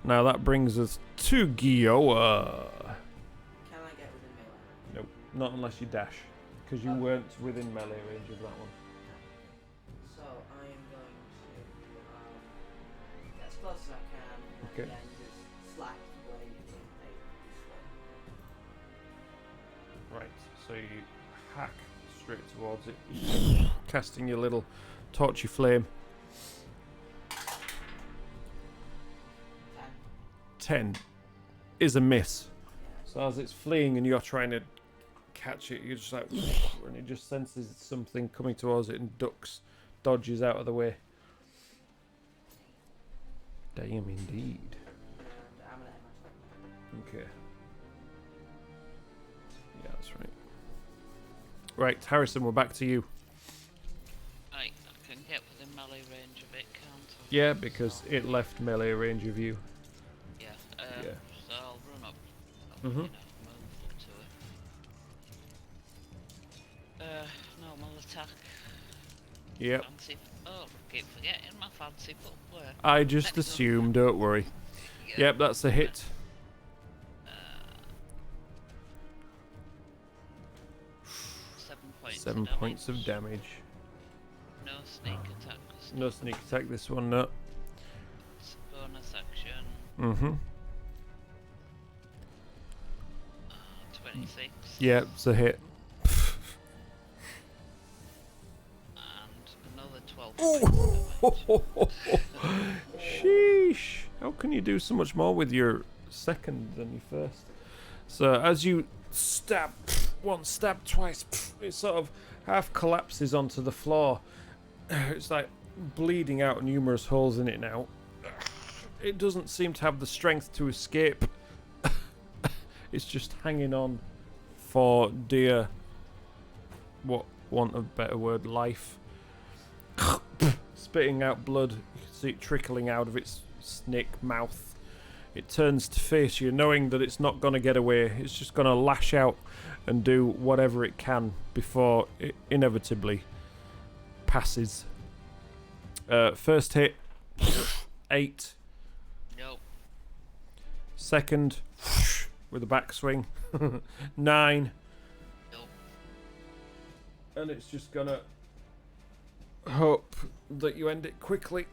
Now that brings us to Gioa. Can I get within melee? Nope, not unless you dash, because you Okay. weren't within melee range of that one. So I am going to get as close as I can and Okay. then just slap the blade in a swing. Right, so you hack straight towards it, casting your little torchy flame. 10 is a miss. So as it's fleeing and you're trying to catch it, you're just like, and it just senses something coming towards it and dodges out of the way. Damn indeed. And I'm gonna end my turn. Okay. Yeah, that's right. Right, Harrison, we're back to you. Right, I can get within melee range of it, can't I? Yeah, because it left melee range of you. Yeah, Yeah. so I'll run up, Mhm. move up to it. Normal attack. Yep. Fancy. Oh, keep forgetting my fancy footwear. I just Next up. assumed, don't worry. Yeah. Yep, that's a hit. 7 points. 7 points of damage. No sneak attack. No sneak attack this one, no. Bonus action. Mm-hmm. 26. Yep, it's a hit. And another 12 points of damage. Sheesh. How can you do so much more with your second than your first? So as you stab once, stab twice, it sort of half collapses onto the floor. It's like bleeding out numerous holes in it now. it doesn't seem to have the strength to escape. It's just hanging on for dear, what want of a better word, life. Spitting out blood. You can see it trickling out of its snake mouth. It turns to face you, knowing that it's not going to get away. It's just going to lash out and do whatever it can before it inevitably passes. First hit, 8. Nope. Second, with a backswing, 9. Nope. And it's just going to hope that you end it quickly.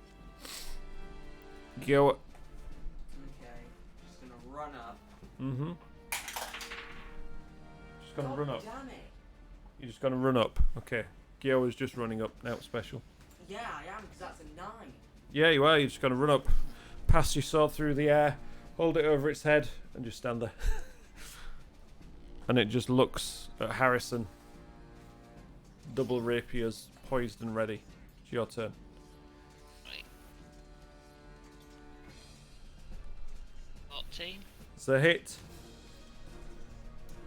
Gioa. Okay, just gonna run up. Mm-hmm. Just gonna run up. Damn it. You're just gonna run up. Okay. Gioa's just running up now. Special. Yeah, I am, because that's a 9. Yeah, you are. You're just gonna run up, pass your sword through the air, hold it over its head, and just stand there. And it just looks at Harrison. Double rapiers poised and ready. It's your turn. Right. 14. It's a hit.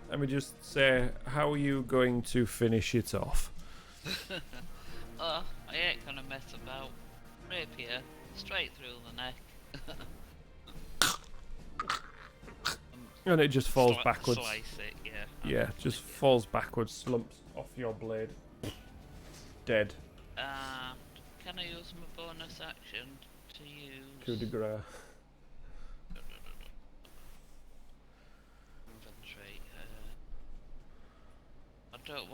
Let me just say, how are you going to finish it off? Oh, I ain't gonna mess about. Rapier, straight through the neck. And it just falls backwards. Slice it, yeah. Yeah, just falls backwards, slumps off your blade. Dead. Can I use my bonus action to use Coup de grace. inventory? I don't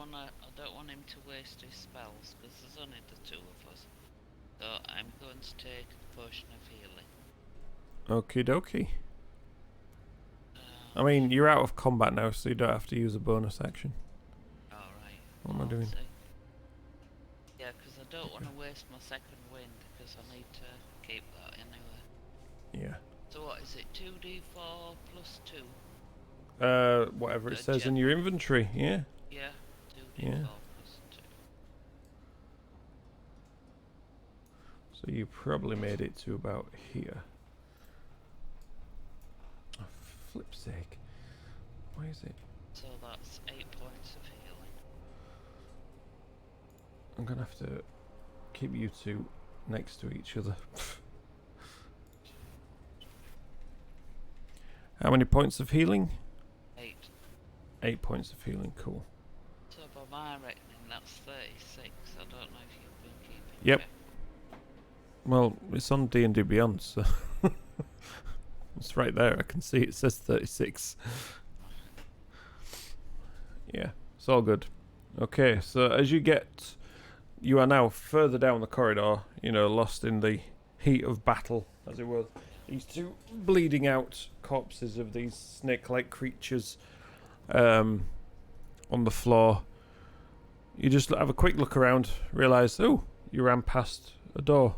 want him to waste his spells because there's only the 2 of us. So I'm going to take the potion of healing. Okie dokie. I mean, you're out of combat now, so you don't have to use a bonus action. Alright. What am I doing? Yeah, because I don't want to waste my second wind because I need to keep that anyway. Yeah. So what is it? 2d4 plus 2? Whatever it says in your inventory, yeah. Yeah, 2d4 Yeah. plus 2. So you probably made it to about here. Oh, flip's sake. Why is it? So that's 8 points of healing. I'm gonna have to keep you two next to each other. How many points of healing? 8. 8 points of healing, cool. So by my reckoning that's 36. I don't know if you've been keeping Yep. track. Well, it's on D&D Beyond, so it's right there. I can see it says 36. Yeah, it's all good. Okay, so as you are now further down the corridor, lost in the heat of battle, as it were. These two bleeding out corpses of these snake-like creatures on the floor. You just have a quick look around, realise, you ran past a door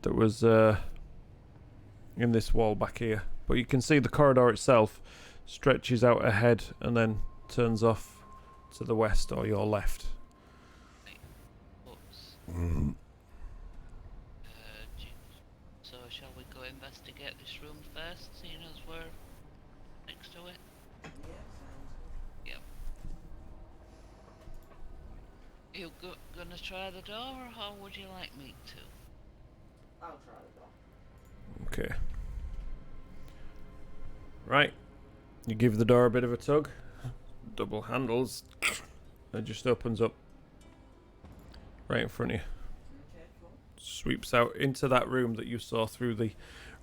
that was in this wall back here. But you can see the corridor itself stretches out ahead and then turns off to the west or your left. Oops. Mm. So shall we go investigate this room first, seeing as we're next to it? Yeah, sounds You gonna try the door, or how would you like me to? good. I'll try the door. Okay. Right. You give the door a bit of a tug. Double handles. It just opens up right in front of you. Okay, cool. Sweeps out into that room that you saw through the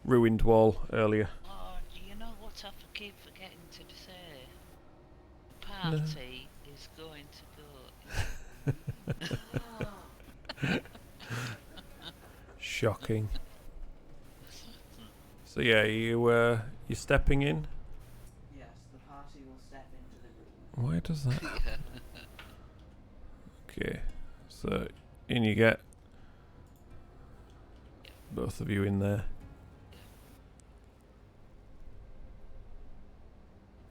ruined wall earlier. Oh, do you know what I keep forgetting to say? The party is going to go. Shocking. So yeah, you're stepping in. Yes, the party will step into the room. Why does that? Yeah. Okay, so in you get. Both of you in there.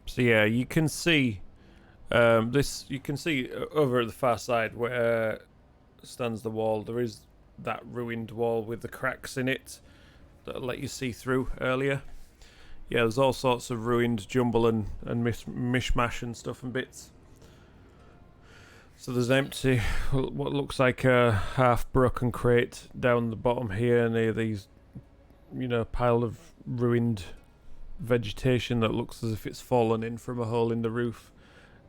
So yeah, you can see this. You can see over at the far side where stands the wall. There is that ruined wall with the cracks in it. that I let you see through earlier. Yeah, there's all sorts of ruined jumble and mishmash and stuff and bits. So there's an empty, what looks like a half-broken crate down the bottom here near these, you know, pile of ruined vegetation that looks as if it's fallen in from a hole in the roof.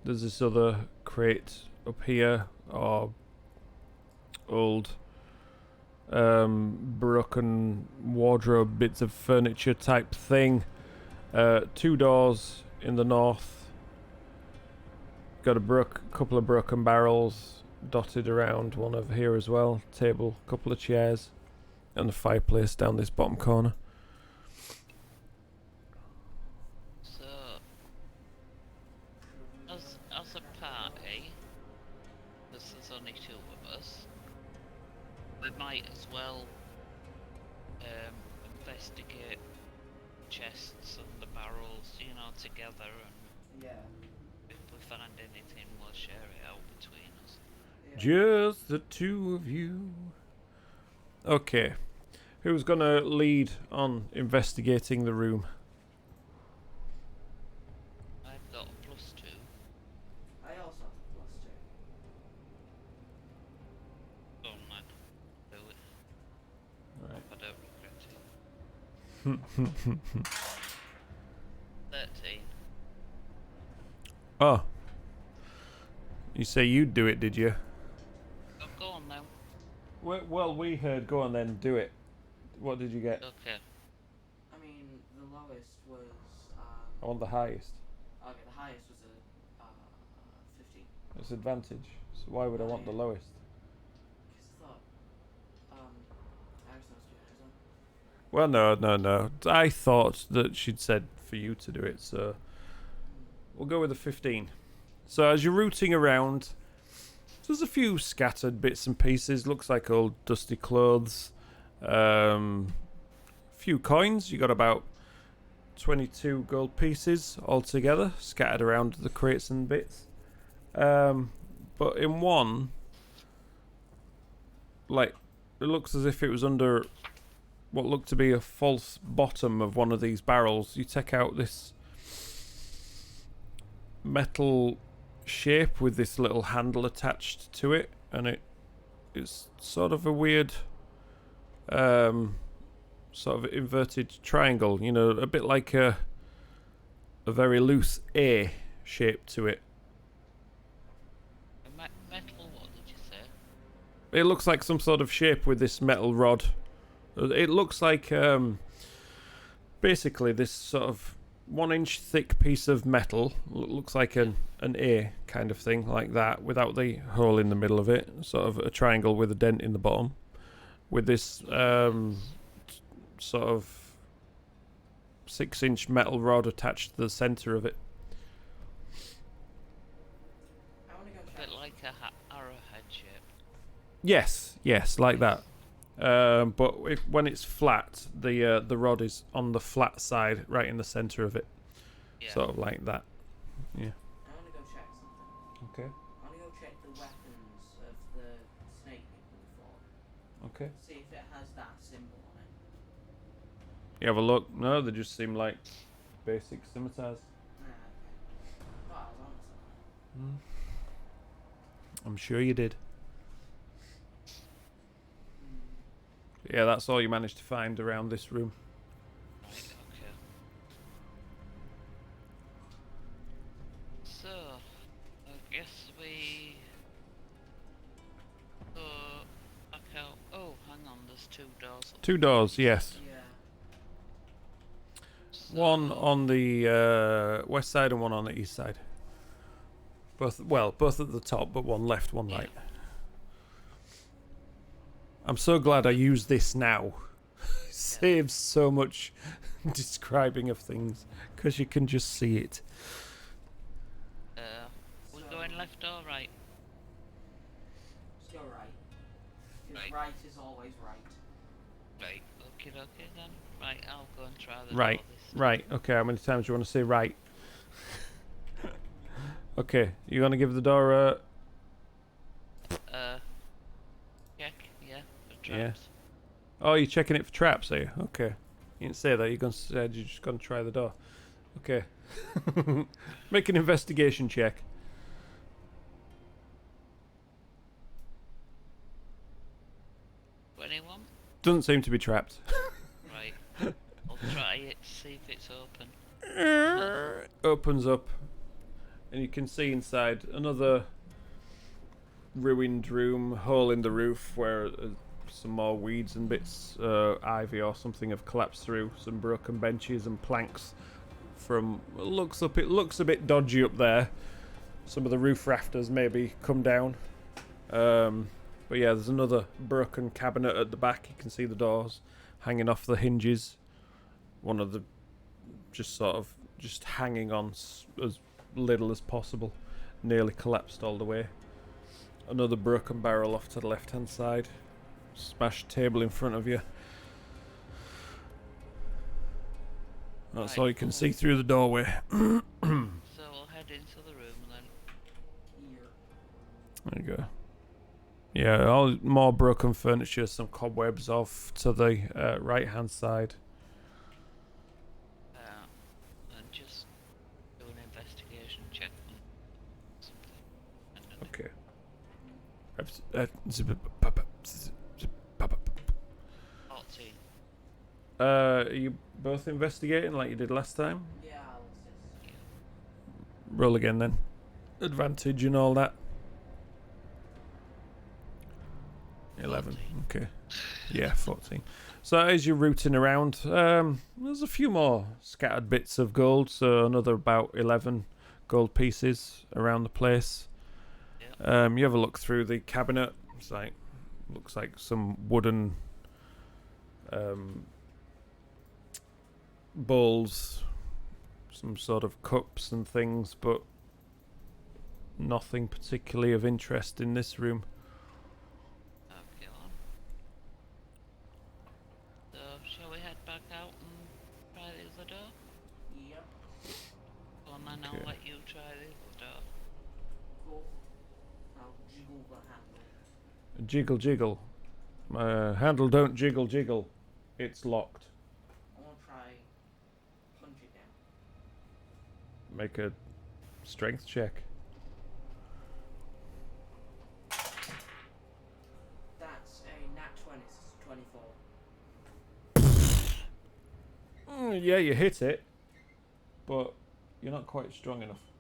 There's this other crate up here, or old broken wardrobe, bits of furniture type thing. 2 doors in the north. Got a couple of broken barrels dotted around, one over here as well. Table, couple of chairs, and a fireplace down this bottom corner. So, as a party, because there's only 2 of us, we might as well investigate chests and the barrels, you know, together, and Yeah. if we find anything, we'll share it out between us. Just the 2 of you. Okay. Who's gonna lead on investigating the room? I've got a +2. I also have a +2. Go on, man. Do it. Right. I don't regret it. 13. Oh. You say you'd do it, did you? Oh, go on now. Well, we heard. Go on then, do it. What did you get? Okay. I mean, the lowest was, I want the highest. okay, the highest was a 15. It's advantage. So why would I want the lowest? Because I thought, Alex knows to do it. Well, no. I thought that she'd said for you to do it, so we'll go with the 15. So as you're rooting around, there's a few scattered bits and pieces. Looks like old dusty clothes. Few coins. You got about 22 gold pieces altogether, scattered around the crates and bits. But in one, like, it looks as if it was under what looked to be a false bottom of one of these barrels. You take out this metal shape with this little handle attached to it, and it's sort of a weird sort of inverted triangle, you know, a bit like a very loose A shape to it. Metal, what did you say? It looks like some sort of shape with this metal rod. It looks like basically this sort of 1-inch thick piece of metal. Looks like an A kind of thing, like that, without the hole in the middle of it. Sort of a triangle with a dent in the bottom, with this sort of 6-inch metal rod attached to the center of it. I want to go A check. bit like a arrowhead shape. Yes, like that. But when it's flat, the rod is on the flat side, right in the center of it, Yeah. sort of like that. Yeah. I want to go check something. Okay. I want to go check the weapons of the snake people before. Okay. See if it has that symbol on it. You have a look. No, they just seem like basic scimitars. Okay. Thought I was on something. I'm sure you did. Hmm. Yeah, that's all you managed to find around this room. Right, okay. So, I guess we go back out. Oh, hang on, there's 2 doors. 2 doors, yes. Yeah. One on the west side and one on the east side. Both at the top, but one left, one right. I'm so glad I use this now. Saves so much describing of things, because you can just see it. We're So- going left or right? Just go right. Because Right. right is always right. Right, okay then. Right, I'll go and try the Right. door this time. Right, okay, how many times do you want to say right? Okay, you want to give the door a... Check, yeah, for Yeah. traps. Oh, you're checking it for traps, are you? Okay. You didn't say that. You're just going to try the door. Okay. Make an investigation check. Anyone? Doesn't seem to be trapped. Right. I'll try it, see if it's open. Opens up, and you can see inside another ruined room, hole in the roof where some more weeds and bits, ivy or something have collapsed through. Some broken benches and planks. From it looks a bit dodgy up there. Some of the roof rafters maybe come down. But yeah, there's another broken cabinet at the back. You can see the doors hanging off the hinges. One of the just hanging on as little as possible. Nearly collapsed all the way. Another broken barrel off to the left hand side. Smashed table in front of you. That's Right, all you can see through the doorway. So we'll head into the room and then. Here. There you go. Yeah, all more broken furniture, some cobwebs off to the right hand side. And just do an investigation check on something. And then Okay. 14. Are you both investigating like you did last time? Yeah, let's just. Roll again then. Advantage and all that. 11. 14. Okay. Yeah, 14. So as you're rooting around, there's a few more scattered bits of gold. So another about 11 gold pieces around the place. Yep. You have a look through the cabinet. It's like looks like some wooden bowls, some sort of cups and things, but nothing particularly of interest in this room. Okay, on. So, shall we head back out and try the other door? Yep. Go on then, Okay. I'll let you try the other door. Cool. I'll jiggle the handle. Jiggle, jiggle. Handle don't jiggle, jiggle. It's locked. I want to try punch it down. Make a strength check. That's a nat 20, so it's 24. Yeah, you hit it, but you're not quite strong enough.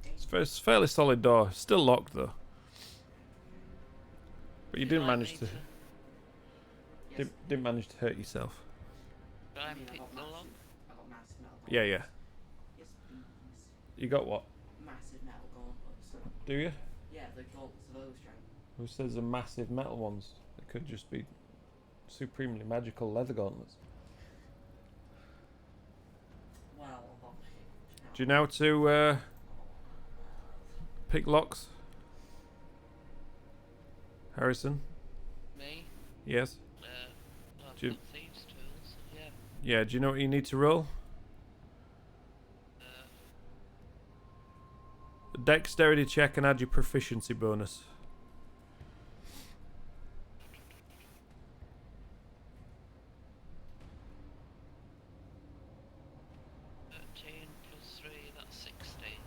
It's a fairly solid door. Still locked though. But you Would didn't like manage me to. Yes. Didn't manage to hurt yourself. try I and mean, pick the lock? I got massive metal gauntlets. Yeah, yeah. Yes, please. You got what? Massive metal gauntlets. Do you? Yeah, the gauntlets of overstrength. Who says the massive metal ones? They could just be supremely magical leather gauntlets. Well, I'll Do you know how to pick locks? Harrison? Me? Yes? I've Do you- got thieves' tools, yeah. Yeah, do you know what you need to roll? A dexterity check and add your proficiency bonus. +3, that's 16.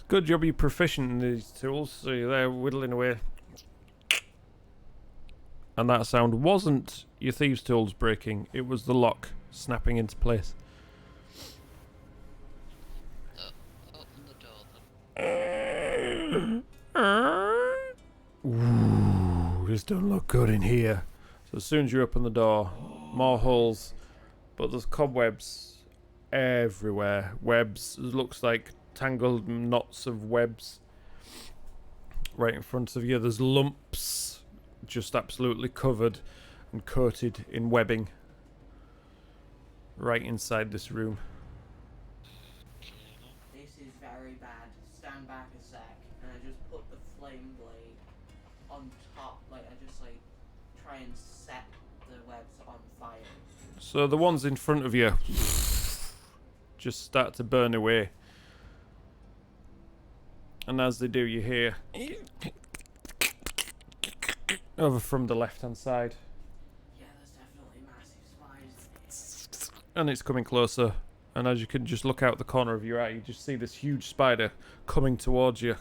Good job you're proficient in these tools, so you're there whittling away. And that sound wasn't your thieves' tools breaking, it was the lock snapping into place. Open the door then. Ooh, this don't look good in here. So as soon as you open the door, more holes, but there's cobwebs everywhere. Webs, it looks like tangled knots of webs right in front of you. There's lumps just absolutely covered and coated in webbing right inside this room. This is very bad. Stand back a sec, and I just put the flame blade on top. Like, I just, like, try and set the webs on fire. So the ones in front of you just start to burn away. And as they do, you hear over from the left hand side. Yeah, there's definitely massive spiders. and it's coming closer. And as you can just look out the corner of your eye, you just see this huge spider coming towards you,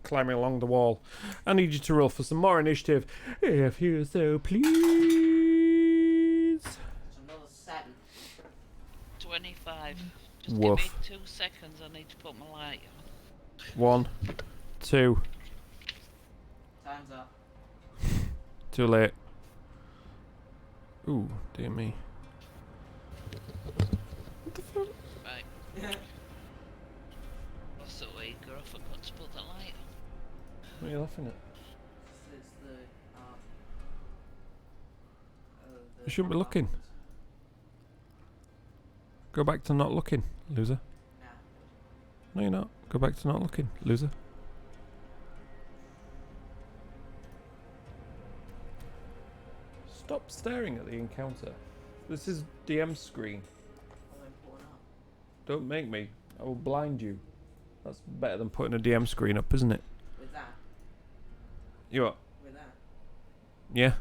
climbing along the wall. I need you to roll for some more initiative, if you so please. It's another 7. 25. Just Woof. give me 2 seconds, I need to put my light on. 1, 2, Time's up. too late. Ooh, dear me. What the fuck? Right. I'm so eager, I forgot to put the light on. What are you laughing at? It's the You shouldn't be looking. Go back to not looking, loser. Nah. No, you're not. Go back to not looking, loser. Stop staring at the encounter. This is DM screen. What am I pulling up? Don't make me. I will blind you. That's better than putting a DM screen up, isn't it? With that. You what? With that. Yeah.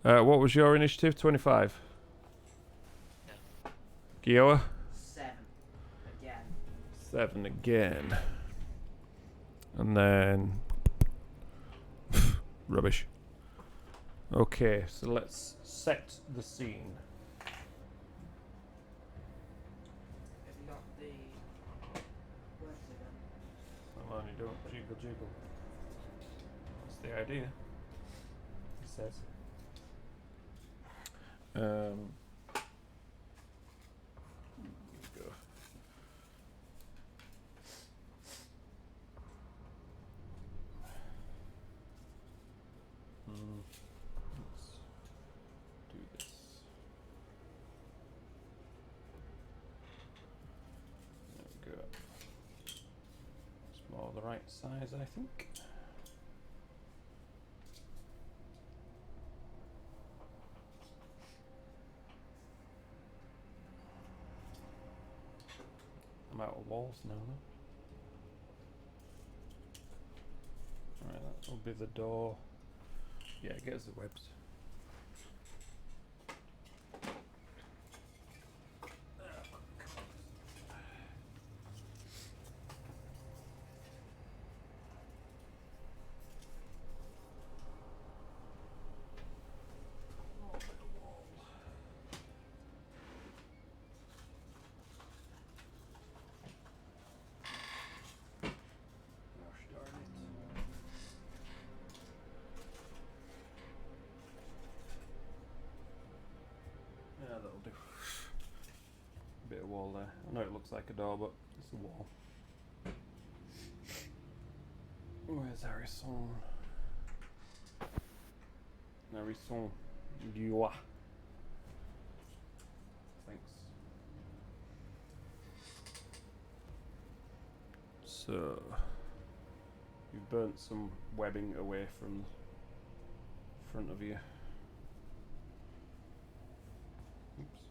What was your initiative? 25. Yeah. Gioa? 7. Again. 7 again. And then... rubbish. Okay, so let's set the scene. Have you got the words again? Come on, you don't jiggle jiggle. That's the idea. He says. Here we go. Let's do this. There we go. It's more the right size, I think. I'm out of walls now, though. Alright, that will be the door. Yeah, get us the webs. Gosh darn it. Yeah, that'll do. Bit of wall there. I know it looks like a door, but it's a wall. Where's Harrison? Harrison. Gioa. Thanks. So, you've burnt some webbing away from the front of you. Oops.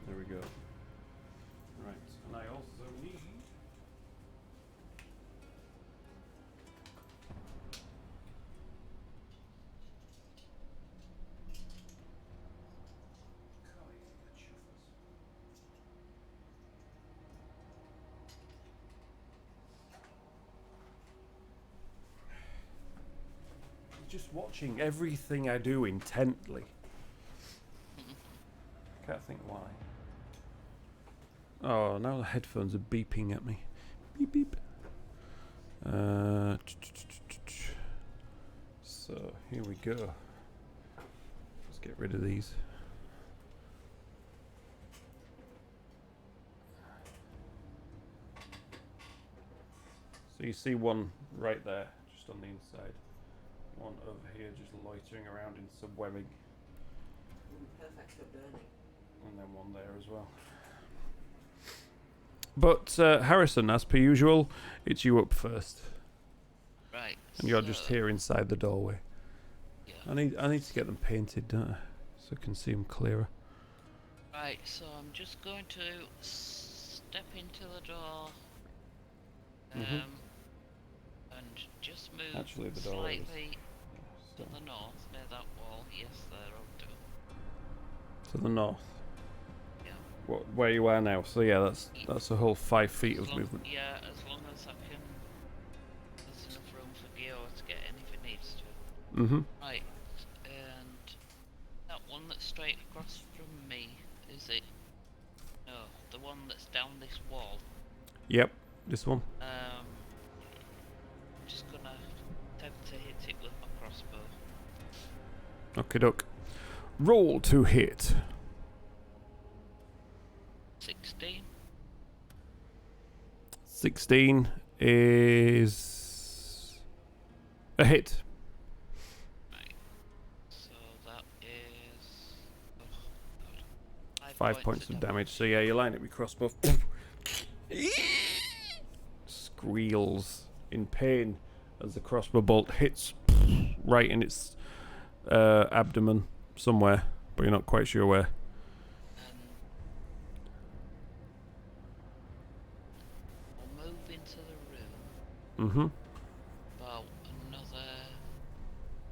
There we go. Right, and I also need just watching everything I do intently. Can't think why. Oh, now the headphones are beeping at me. Beep beep. So here we go. Let's get rid of these. So you see one right there, just on the inside. One over here, just loitering around in some webbing. will be perfect for burning. And then one there as well. But Harrison, as per usual, it's you up first. Right. And you're just here inside the doorway. Yeah. I need to get them painted, don't I? So I can see them clearer. Right, so I'm just going to step into the door. Mhm. And just move Actually, the door is- slightly So, to the north near that wall. Yes, there, I'll do. to the north. Yeah. Where you are now. So yeah, that's a whole 5 feet As of long- movement. Yeah, as long as I can. There's enough room for Gioa to get in if it needs to. Mm-hmm. Right, and that one that's straight across from me, is it? No, the one that's down this wall. Yep. This one. I'm just gonna attempt to hit it with my crossbow. Okay, doke. Roll to hit. 16. 16 is a hit. Right. So that is. Oh, God. 5 points of damage. So yeah, you line it with crossbow. Squeals in pain as the crossbow bolt hits right in its abdomen somewhere, but you're not quite sure where. We'll move into the room Mm-hmm. about another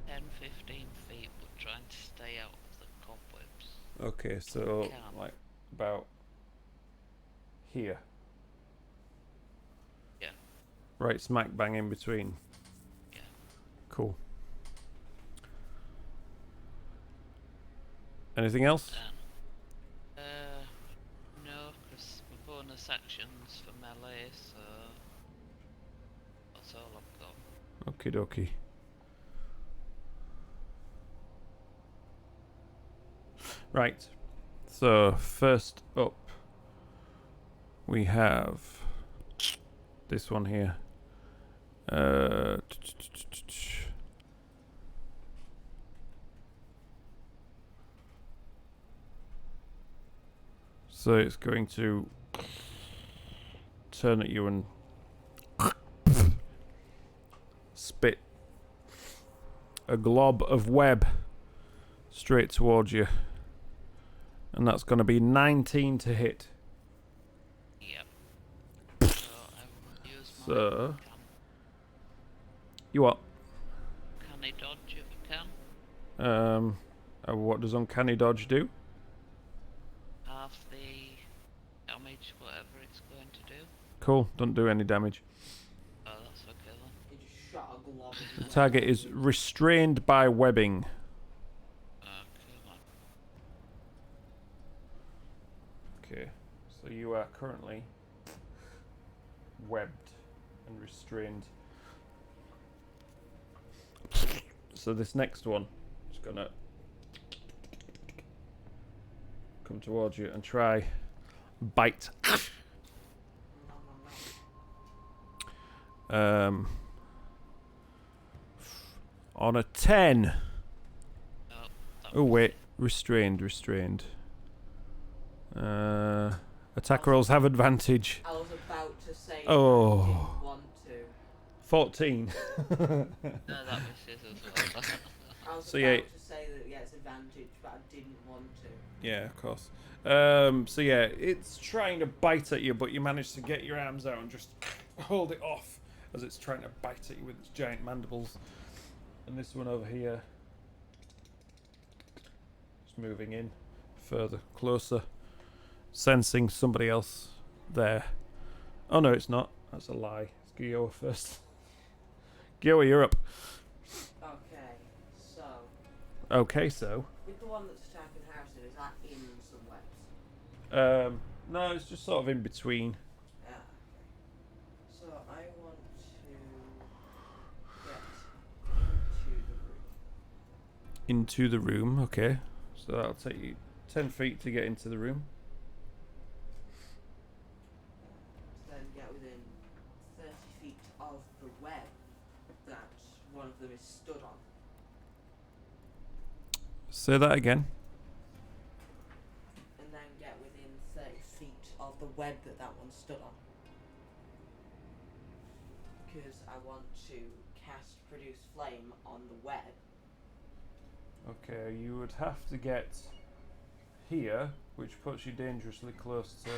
10-15 feet, but trying to stay out of the cobwebs. Okay, so Can. like about here. Yeah. Right smack bang in between. Yeah. Cool. Anything else? No, because my bonus actions for melee, so that's all I've got. Okie dokie. Right. So first up we have this one here. So it's going to turn at you and spit a glob of web straight towards you. And that's going to be 19 to hit. Yep. So I will use my So, you what? canny dodge if I can. What does uncanny dodge do? Half the damage, whatever it's going to do. Cool, don't do any damage. Oh, that's okay then. He just shot a glob of The web target at is you. restrained by webbing. Cool. Okay, so you are currently webbed and restrained. So this next one is gonna come towards you and try bite. On a 10. No, that Oh was wait, restrained. Attack rolls have advantage. I was about to say Oh. I didn't want to. 14. No, that misses as well. I was So, about yeah. to say that it gets advantage, but I didn't want to. Yeah, of course. So yeah, it's trying to bite at you, but you manage to get your arms out and just hold it off as it's trying to bite at you with its giant mandibles. And this one over here, just moving in further, closer, sensing somebody else there. Oh no, it's not. That's a lie. It's Gioa first. Gioa, you're up. Okay, so Okay, so. with the one that's attacking Harrison, is that in some webs? No, it's just sort of in between. Yeah. Okay. So I want to get into the room. Into the room, okay. So that'll take you 10 feet to get into the room. Then get within 30 feet of the web that one of them is stood on. Say that again. web that one stood on. Because I want to cast Produce Flame on the web. Okay, you would have to get here, which puts you dangerously close to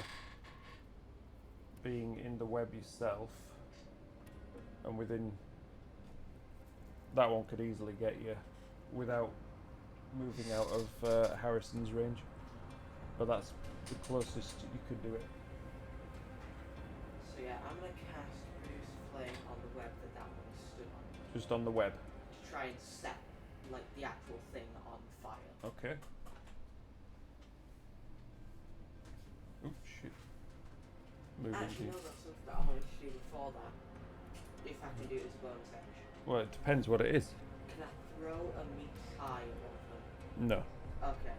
being in the web yourself. And within... That one could easily get you without moving out of Harrison's range. But that's the closest you could do it. So yeah, I'm going to cast Produce Flame on the web that one stood on. Just on the web. To try and set, like, the actual thing on fire. Okay. Oops, shit. Moving Actually, to... no, that's something that I wanted to do before that. If I can do it as a bonus action. Well, it depends what it is. Can I throw a meat pie at one of them? No. Okay.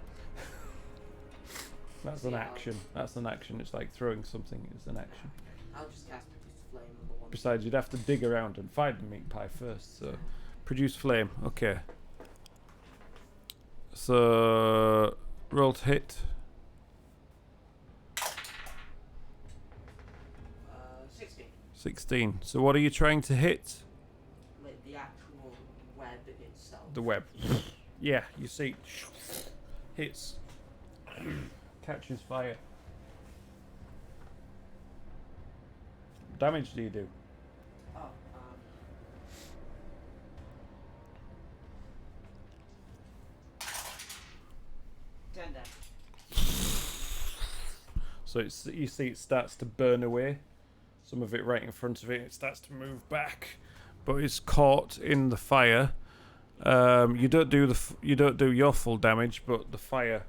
That's See, an action. That's an action. It's like throwing something is an action. I'll just cast Produce Flame on the one. Besides, you'd have to dig around and find the meat pie first. So, produce flame. Okay. So, roll to hit. 16. 16. So, what are you trying to hit? Like the actual web itself. The web. Yeah, you see, hits, catches fire. Damage do you do? Oh, 10 damage. So it's, you see it starts to burn away. Some of it right in front of it. It starts to move back, but it's caught in the fire. You don't do your full damage, but the fire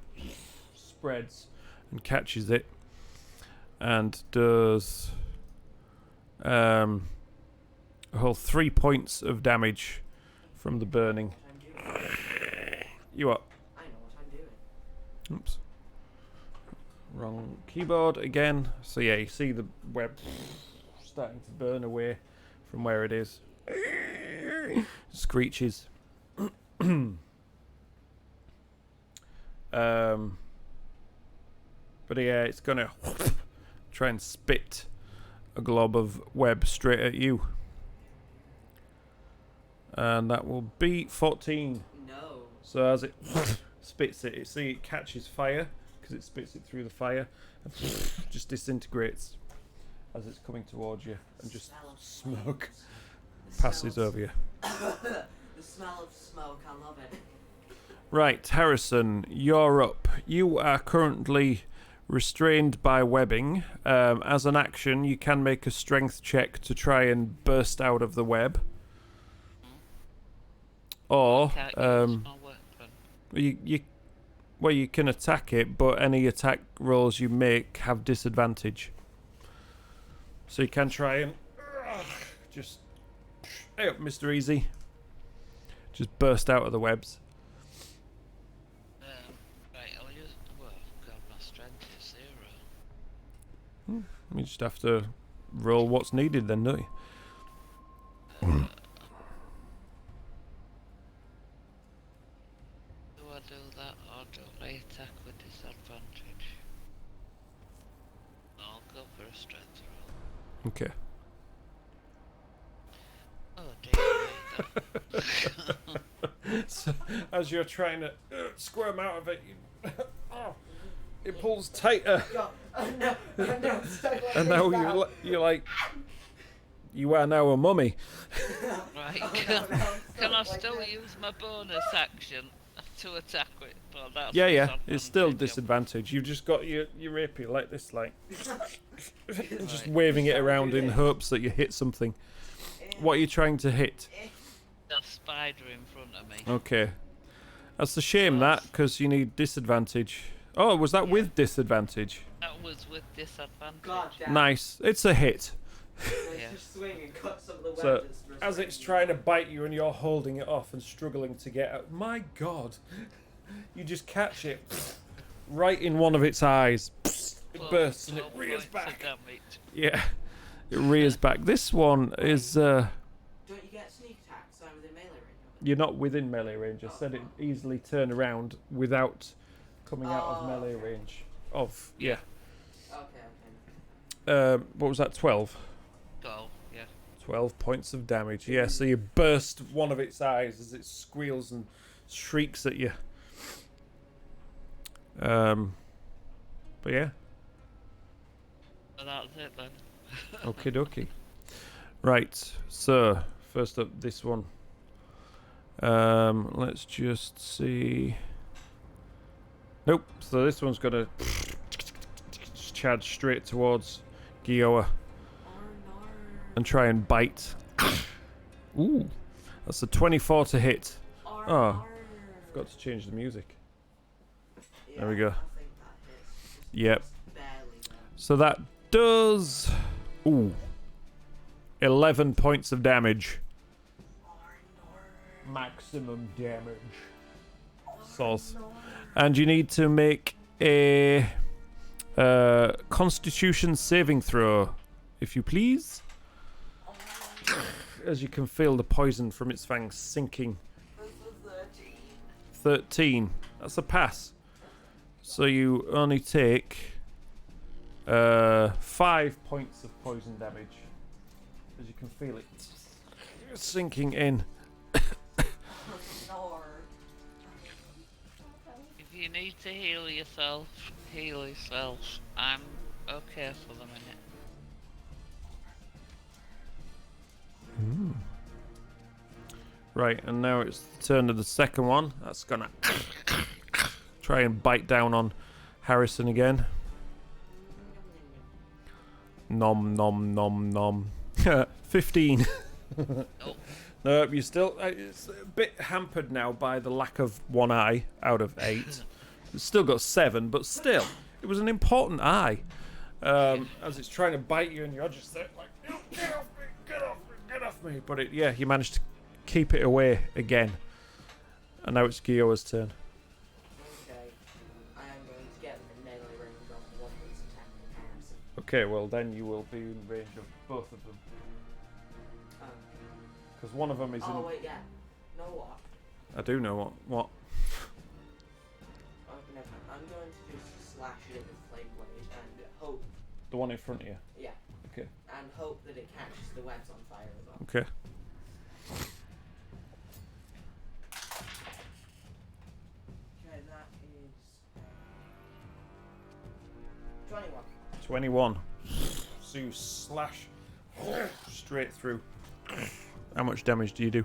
spreads and catches it, and does a whole 3 points of damage from the burning. You what? I know what I'm doing. Oops. Wrong keyboard again. So yeah, you see the web starting to burn away from where it is. Screeches. But yeah, it's gonna try and spit a glob of web straight at you. And that will be 14. No. So as it spits it, it catches fire because it spits it through the fire and just disintegrates as it's coming towards you, and just smoke passes over you. The smell of smoke, I love it. Right, Harrison, you're up. You are currently restrained by webbing. As an action, you can make a strength check to try and burst out of the web. Or you can attack it, but any attack rolls you make have disadvantage. So you can try and just, hey up, Mr. Easy. Just burst out of the webs. Right, I'll use. Well, God, my strength is 0. You just have to roll what's needed then, don't you? Do I do that or do I attack with disadvantage? I'll go for a strength roll. Okay. Oh dear, So, as you're trying to squirm out of it, it pulls tighter. God, no, And now you're like, you are now a mummy. Right, Oh, can I still use my bonus action to attack with? Well, that's Yeah, it's still disadvantage. disadvantage. You've just got your rapier like this, like just waving it around in hopes that you hit something. What are you trying to hit? That spider in front of me. Okay, that's a shame that, because you need disadvantage. Oh, was that with disadvantage? That was with disadvantage. God damn. Nice, it's a hit. Let's just swing and cut some of the web So, that's as it's restraining trying to bite you and you're holding it off and struggling to get out, my God, you just catch it right in one of its eyes. It bursts and it 12 rears points of back. damage. Yeah, it rears back. This one is, Don't you get sneak attacks? I'm within melee range. you're not within melee range. I said it easily turn around without coming out of Oh, melee okay. range. Of, yeah. Okay. What was that? 12. Go, yeah. 12 points of damage. Yeah, so you burst one of its eyes as it squeals and shrieks at you. But yeah. So that's it then. Okie dokie. Right, so first up this one. Let's just see. Nope, so this one's gonna charge straight towards Gioa and try and bite. Ooh, that's a 24 to hit. Oh, forgot to change the music. There we go. I think that hits. Just Yep. barely though. So that does 11 points of damage. Maximum damage. Sauce. And you need to make a Constitution saving throw, if you please. As you can feel the poison from its fangs sinking. 13. That's a pass. So you only take 5 points of poison damage. As you can feel it sinking in. If you need to heal yourself, heal yourself. I'm okay for the minute. Right, and now it's the turn of the second one. That's gonna try and bite down on Harrison again. Nom nom nom nom. 15. Oh, No, you still. It's a bit hampered now by the lack of one eye out of 8. It's still got 7, but still, it was an important eye. As it's trying to bite you, and you're just there, like, "No, get off me, get off me, get off me." But it, yeah, you managed to keep it away again. And now it's Gioa's turn. Okay. I am going to get the melee range on the one that's attacking Harrison. Okay, well then you will be in range of both of them. Because one of them is Oh in. wait, yeah. Know what? I do know what. Oh, never mind. I'm going to just slash it with flame blade and hope. The one in front of you. Yeah. Okay. And hope that it catches the webs on fire as well. Okay. Okay, that is 21. 21. So you slash straight through. How much damage do you do?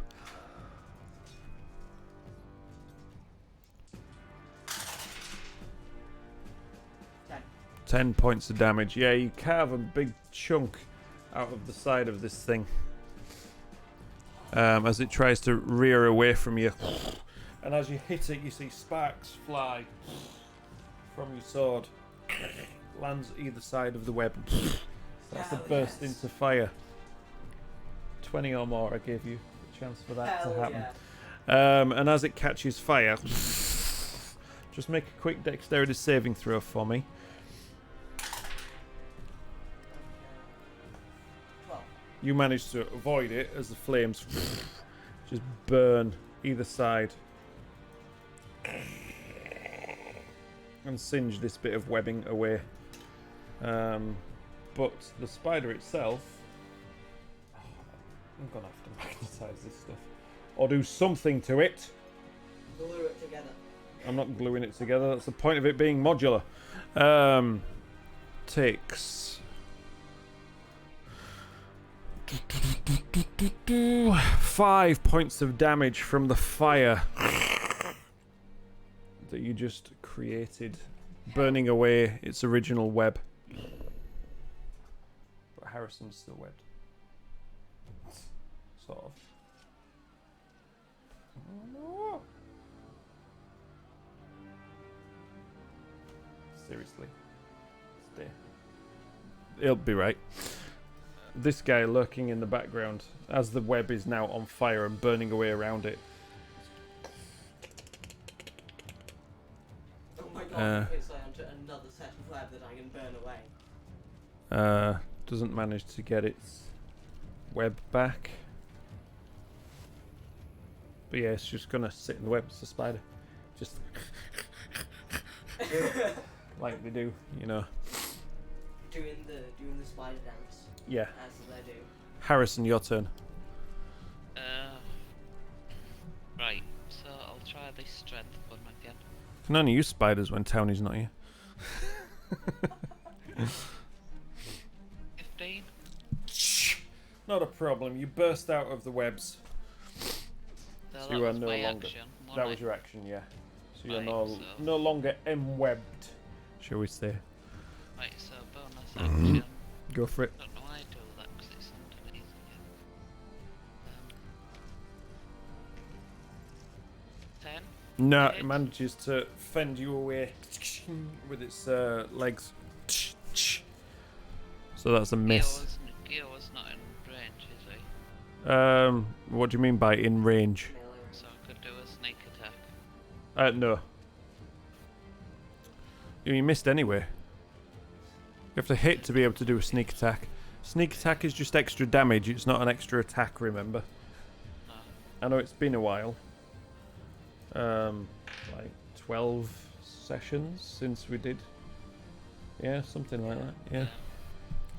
10 points of damage. Yeah, you carve a big chunk out of the side of this thing. As it tries to rear away from you. And as you hit it, you see sparks fly from your sword. Lands either side of the web. That's a Hell burst yes. into fire. 20 or more, I gave you a chance for that Hell to happen. yeah. And as it catches fire, just make a quick dexterity saving throw for me. 12. You manage to avoid it as the flames just burn either side and singe this bit of webbing away. But the spider itself, I'm gonna have to magnetize this stuff or do something to it. Glue it together. I'm not gluing it together. That's the point of it being modular. Takes 5 points of damage from the fire that you just created, burning away its original web. But Harrison's still webbed. Sort of. Seriously. Stay. It'll be right. This guy lurking in the background as the web is now on fire and burning away around it. Oh my god, it's like onto another set of web that I can burn away. Doesn't manage to get its web back. But yeah, it's just gonna sit in the web. It's a spider. Just like they do, you know. doing the spider dance Yeah. as they do. Harrison, your turn. Right, so I'll try the strength one again. Can only use spiders when Townie's not here. 15. Not a problem. You burst out of the webs. So So that you are was no my longer. action. That was your action, yeah. So you're Right, no so- no longer M-webbed, shall we say? Right, so bonus action. Go for it. Don't know why I do that because it's underneath again. 10. No, Hit. it manages to fend you away with its legs. So that's a miss. Gioa's not in range, is he? What do you mean by in range? Melee range. So I could do a sneak attack. No. You missed anyway. You have to hit to be able to do a sneak attack. Sneak attack is just extra damage, it's not an extra attack, remember? No. I know it's been a while. Like 12 sessions since we did. Yeah, something like that, yeah.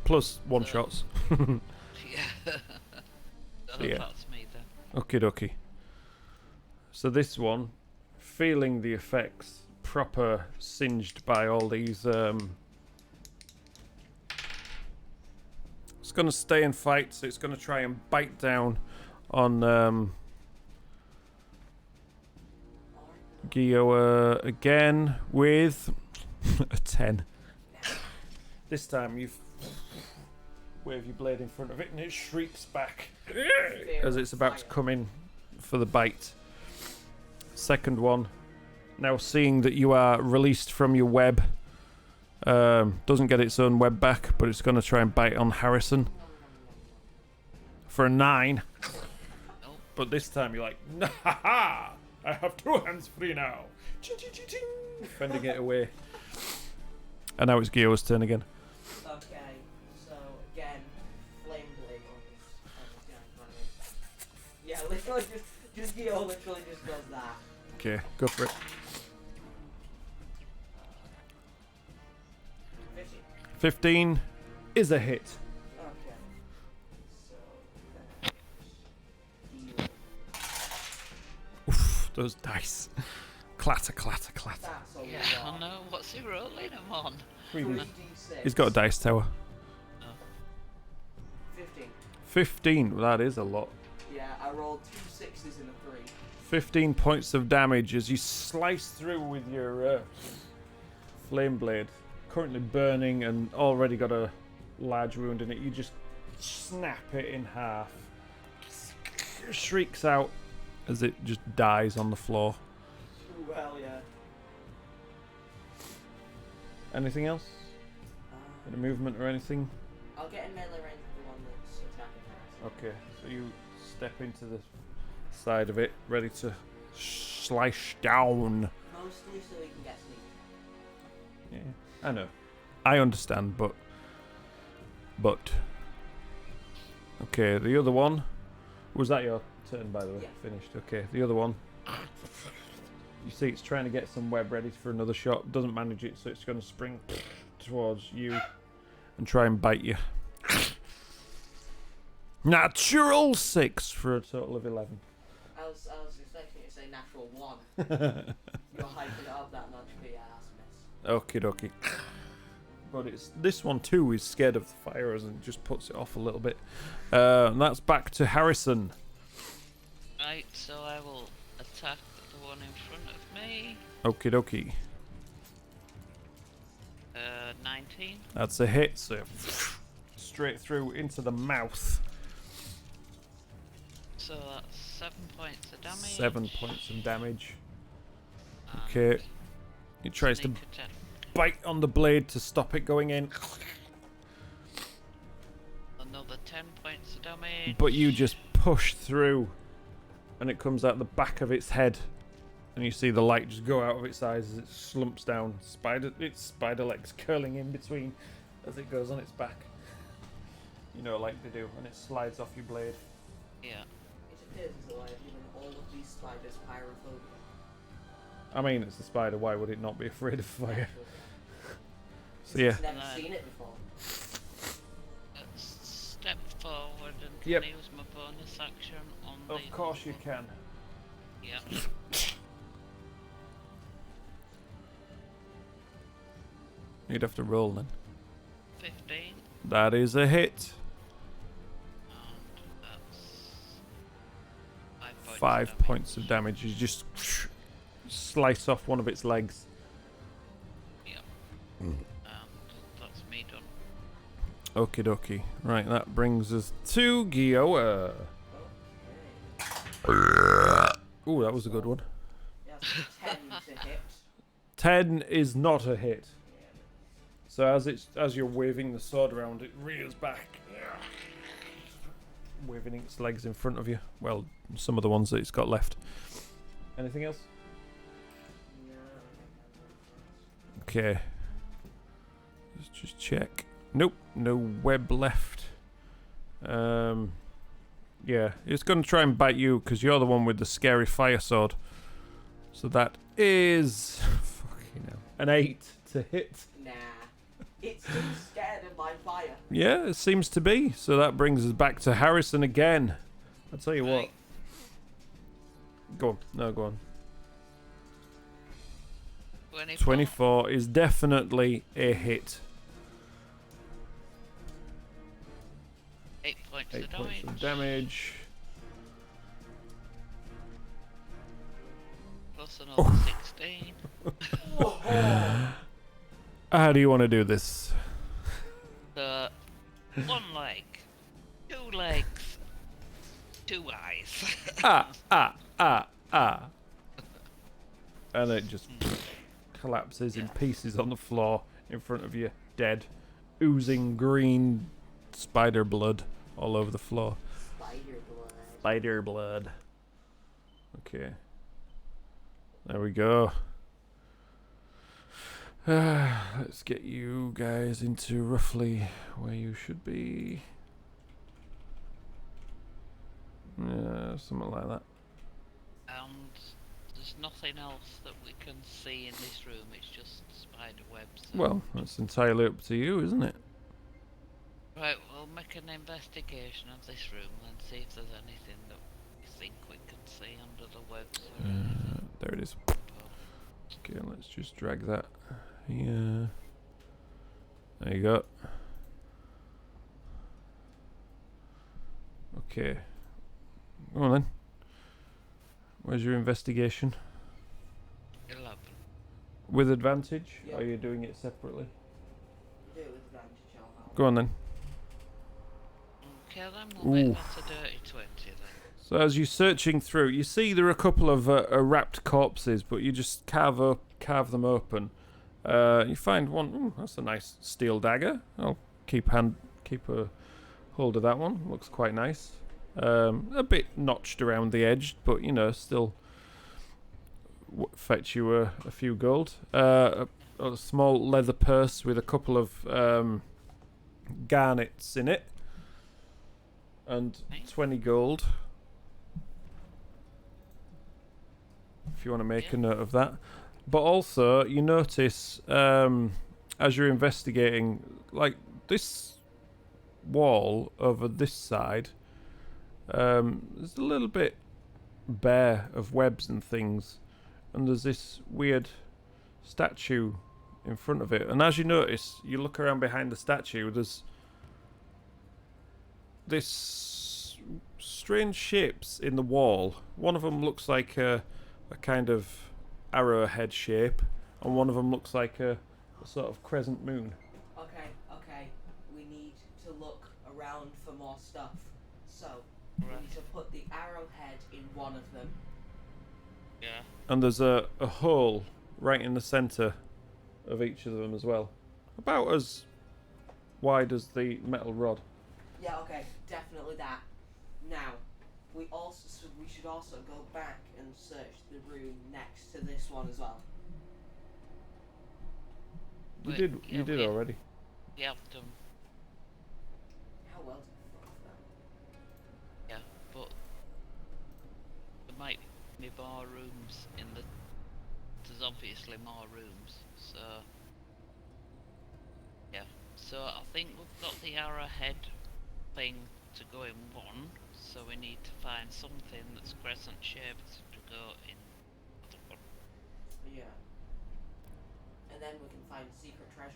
Plus one shots. Yeah. So Yeah. that's me then. Okie dokie. So this one, feeling the effects, proper singed by all these. It's gonna stay and fight, so it's gonna try and bite down on Gioa again with a 10. This time you've wave your blade in front of it and it shrieks back as it's about to come in for the bite. Second one, now seeing that you are released from your web, doesn't get its own web back, but it's going to try and bite on Harrison for a 9. Nope. But this time you're like, nah, ha, ha, I have 2 hands free now. Ching, ching, ching, ching. Fending it away. And now it's Gio's turn again. Okay, so again, flame blade on this guy in front of me. Yeah, literally just Gio literally just does that. Okay, go for it. 50. 15 is a hit. Okay. So then Oof, those dice. Clatter, clatter, clatter. that's a Yeah, lot. I know. What's he rolling them on? 3d6. He's got a dice tower. 15. 15, that is a lot. Yeah, I rolled 2 6s and a 3. 15 points of damage as you slice through with your flame blade. Currently burning and already got a large wound in it. You just snap it in half. Shrieks out as it just dies on the floor. Well, yeah. Anything else? Any movement or anything? I'll get in melee range with the one that's attacking Harrison. Okay, so you step into the side of it, ready to slice down. Mostly so he can get sneak. Yeah, I know. I understand, but... Okay, the other one... Was that your turn, by the way? Yeah. Finished. Okay, the other one... You see it's trying to get some web ready for another shot. Doesn't manage it, so it's going to spring towards you and try and bite you. Natural 6 for a total of 11. I was expecting you to say natural 1. You're hyping it up that much, but yeah, that's a miss. Okie dokie. But it's this one too is scared of the fire and just puts it off a little bit. And that's back to Harrison. Right, so I will attack the one in front of me. Okie dokie. 19. That's a hit, so straight through into the mouth. So that's 7 points of damage. 7 points of damage. and Okay. He tries to sneak attack. bite on the blade to stop it going in. Another 10 points of damage. But you just push through and it comes out the back of its head. And you see the light just go out of its eyes as it slumps down. Its spider legs curling in between as it goes on its back. You know, like they do, and it slides off your blade. Yeah. It appears as though I have given all of these spiders pyrophobia. I mean, it's a spider, why would it not be afraid of fire? Actually. So yeah. Never Right. seen it before. Let's step forward and Yep. use my bonus action on the. Of course you can. Yeah. You'd have to roll then. 15. That is a hit. And that's 5 points of damage. You just slice off one of its legs. Yeah. And that's me done. Okie dokie. Right, that brings us to Gioa. Ooh, that was a good one. Yeah, so 10 to hit. 10 is not a hit. So as you're waving the sword around, it rears back, waving its legs in front of you. Well, some of the ones that it's got left. Anything else? Okay. Let's just check. Nope, no web left. Yeah, it's going to try and bite you because you're the one with the scary fire sword. So that is fucking hell, an 8 to hit. Nah. It's too scared of my fire. Yeah, it seems to be. So that brings us back to Harrison again. I'll tell you what. Right. Go on. No, go on. 24. 24 is definitely a hit. 8 points 8 of points damage. of damage. Plus another 16. How do you want to do this? So, 1 leg, 2 legs, 2 eyes. And it just collapses in pieces on the floor in front of you, dead, oozing green spider blood all over the floor. Spider blood. Spider blood. Okay. There we go. Let's get you guys into roughly where you should be. Yeah, something like that. And there's nothing else that we can see in this room, it's just spider webs. Well, that's entirely up to you, isn't it? Right, we'll make an investigation of this room and see if there's anything that we think we can see under the webs. Or anything. There it is. Okay, let's just drag that here. There you go. Okay. Go on then. Where's your investigation? 11. With advantage? Yeah. Or are you doing it separately? Do it with advantage, I'll help. Go on then. Okay then, we'll Ooh. make that a dirty 20 then. So as you're searching through, you see there are a couple of wrapped corpses, but you just carve them open. You find one. Ooh, that's a nice steel dagger. I'll keep a hold of that one. Looks quite nice. A bit notched around the edge, but you know, still fetch you a few gold. A small leather purse with a couple of garnets in it, and 20 gold. If you want to make a note of that. But also, you notice as you're investigating, like this wall over this side, there's a little bit bare of webs and things, and there's this weird statue in front of it. And as you notice, you look around behind the statue, there's this strange shapes in the wall. One of them looks like a kind of arrowhead shape, and one of them looks like a sort of crescent moon. Okay. We need to look around for more stuff. So, we Right. need to put the arrowhead in one of them. Yeah. And there's a hole right in the centre of each of them as well. About as wide as the metal rod. Yeah, okay, definitely that. Now, we should also go back and search the room next to this one as well. You Wait, did yeah, you did already. We have them, How well did we both know? yeah, but there might be more rooms in the... There's obviously more rooms, so... So I think we've got the arrowhead thing to go in one, so we need to find something that's crescent shaped to go in the other one. Yeah. And then we can find secret treasure.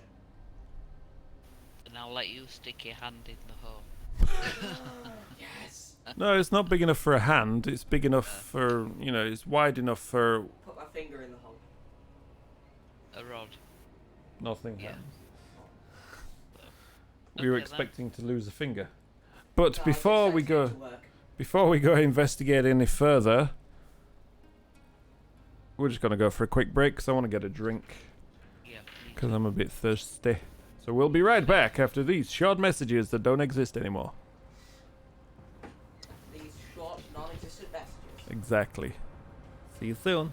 And I'll let you stick your hand in the hole. Yes! No, it's not big enough for a hand. It's big enough for, you know, it's wide enough for Put my finger in the hole. A rod. nothing. Yeah. We were Okay, then. expecting to lose a finger. But No, I before just we expect go, it to work. before we go investigate any further, we're just gonna go for a quick break because I want to get a drink Yeah. because I'm a bit thirsty. So we'll be right back after these short messages that don't exist anymore. These short, non-existent messages. Exactly. See you soon.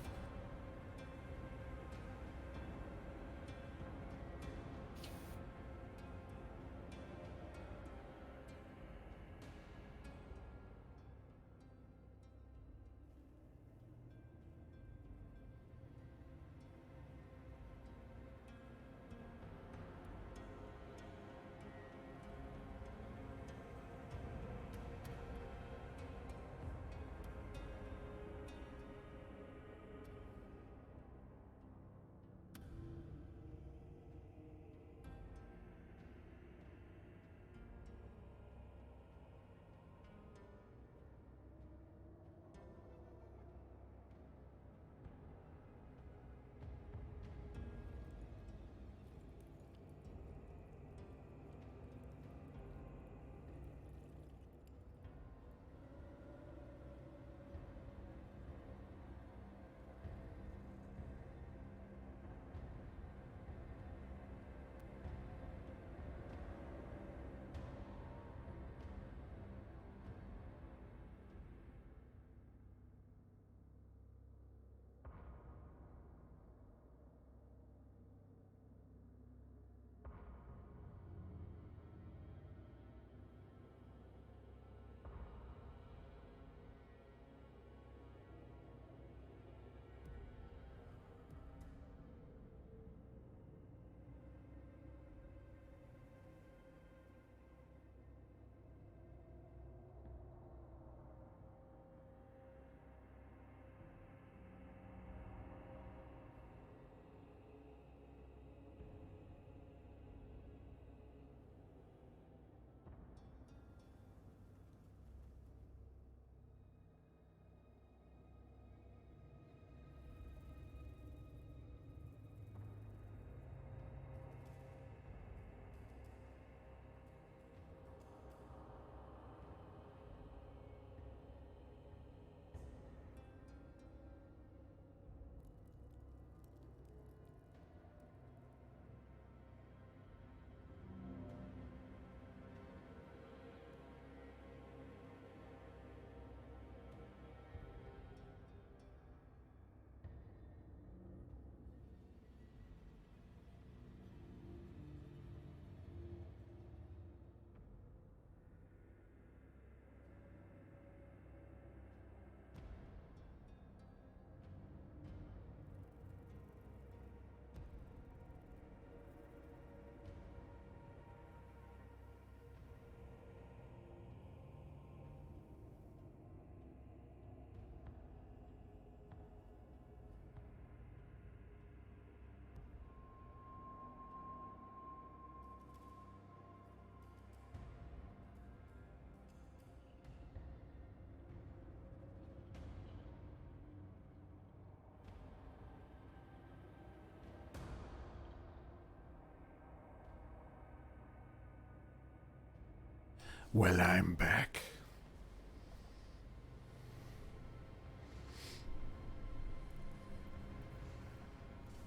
Well, I'm back.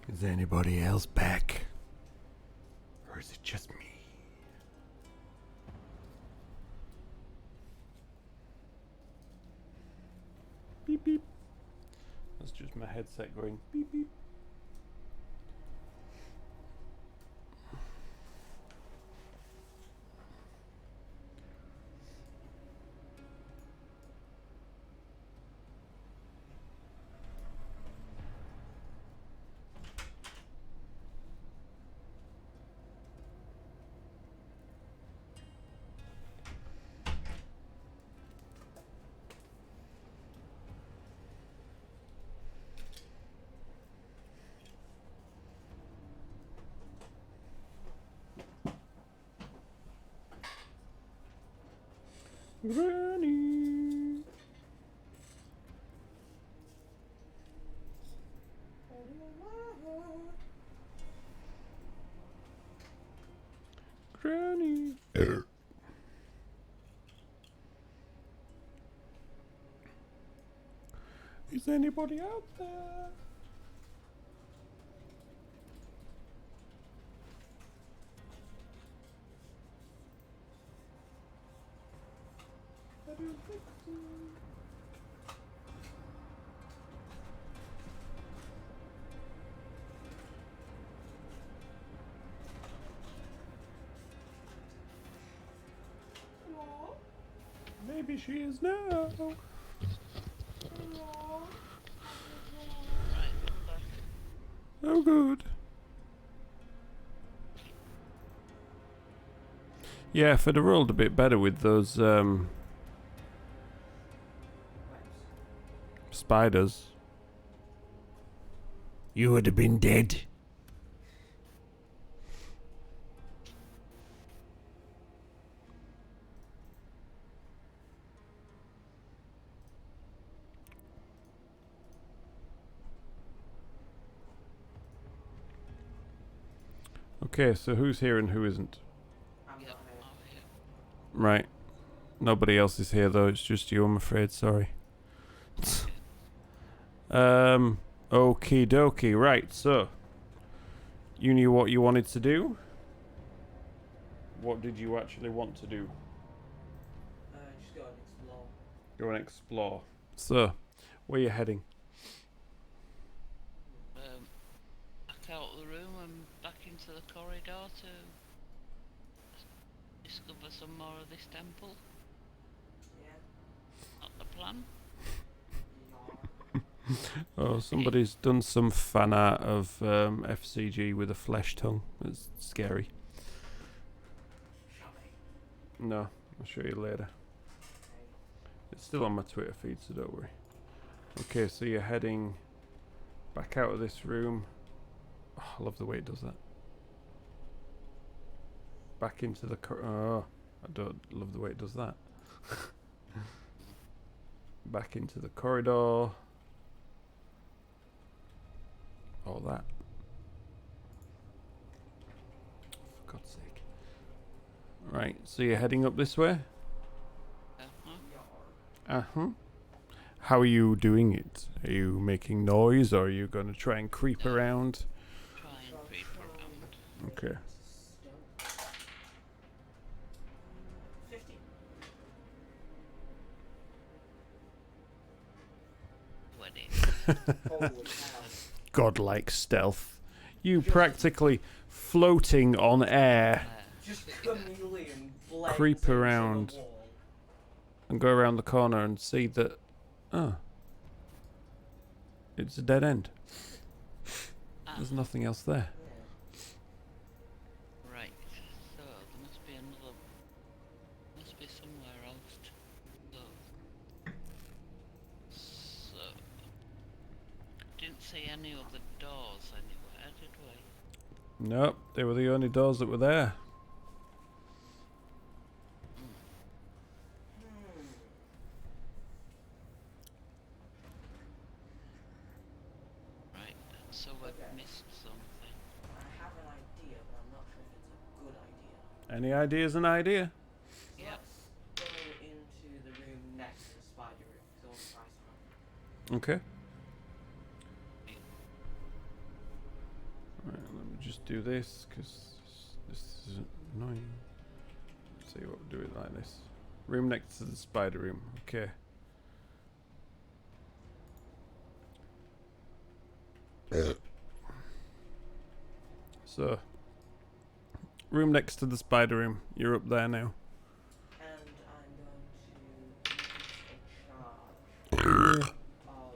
Is anybody else back? Or is it just me? Beep beep. That's just my headset going beep beep. Granny. Granny. Is anybody out there? I don't think so. Maybe she is now. Right, I'm back. Oh, good. Yeah, if I'd have rolled a bit better with those spiders. You would have been dead. Okay, so who's here and who isn't? I'm Yep, not here. I'm here. Right. Nobody else is here though, it's just you, I'm afraid, sorry. Okie dokie, right, so you knew what you wanted to do? What did you actually want to do? Just go and explore. Go and explore. So, where you heading? Back out of the room and back into the corridor to discover some more of this temple. Yeah. Not the plan. Oh, somebody's done some fan art of FCG with a flesh tongue. It's scary. Show me. No, I'll show you later. It's still on my Twitter feed, so don't worry. Okay, so you're heading back out of this room. Oh, I love the way it does that. Back into the oh, I don't love the way it does that. Back into the corridor. All that. For God's sake. Right, so you're heading up this way? Uh-huh. How are you doing it? Are you making noise or are you going to try and creep around? Try and creep around. Okay. 50. Wedding. Holy cow. Godlike stealth. You practically floating on air Just chameleon blends Creep into the around. wall. and go around the corner and see that, oh, it's a dead end. There's nothing else there. Right, so there must be another. Must be somewhere else to go. So. Didn't see any other doors anywhere, did we? Nope, they were the only doors that were there. Right, so we've Okay. missed something. I have an idea, but I'm not sure if it's a good idea. Any idea's an idea. Yep. Let's go into the room next to the spider room, because I want to try something. Okay. Right, let me just do this, because this is annoying. Let's see what we'll do it like this. Room next to the spider room. Okay. So, room next to the spider room. You're up there now. And I'm going to use a charge of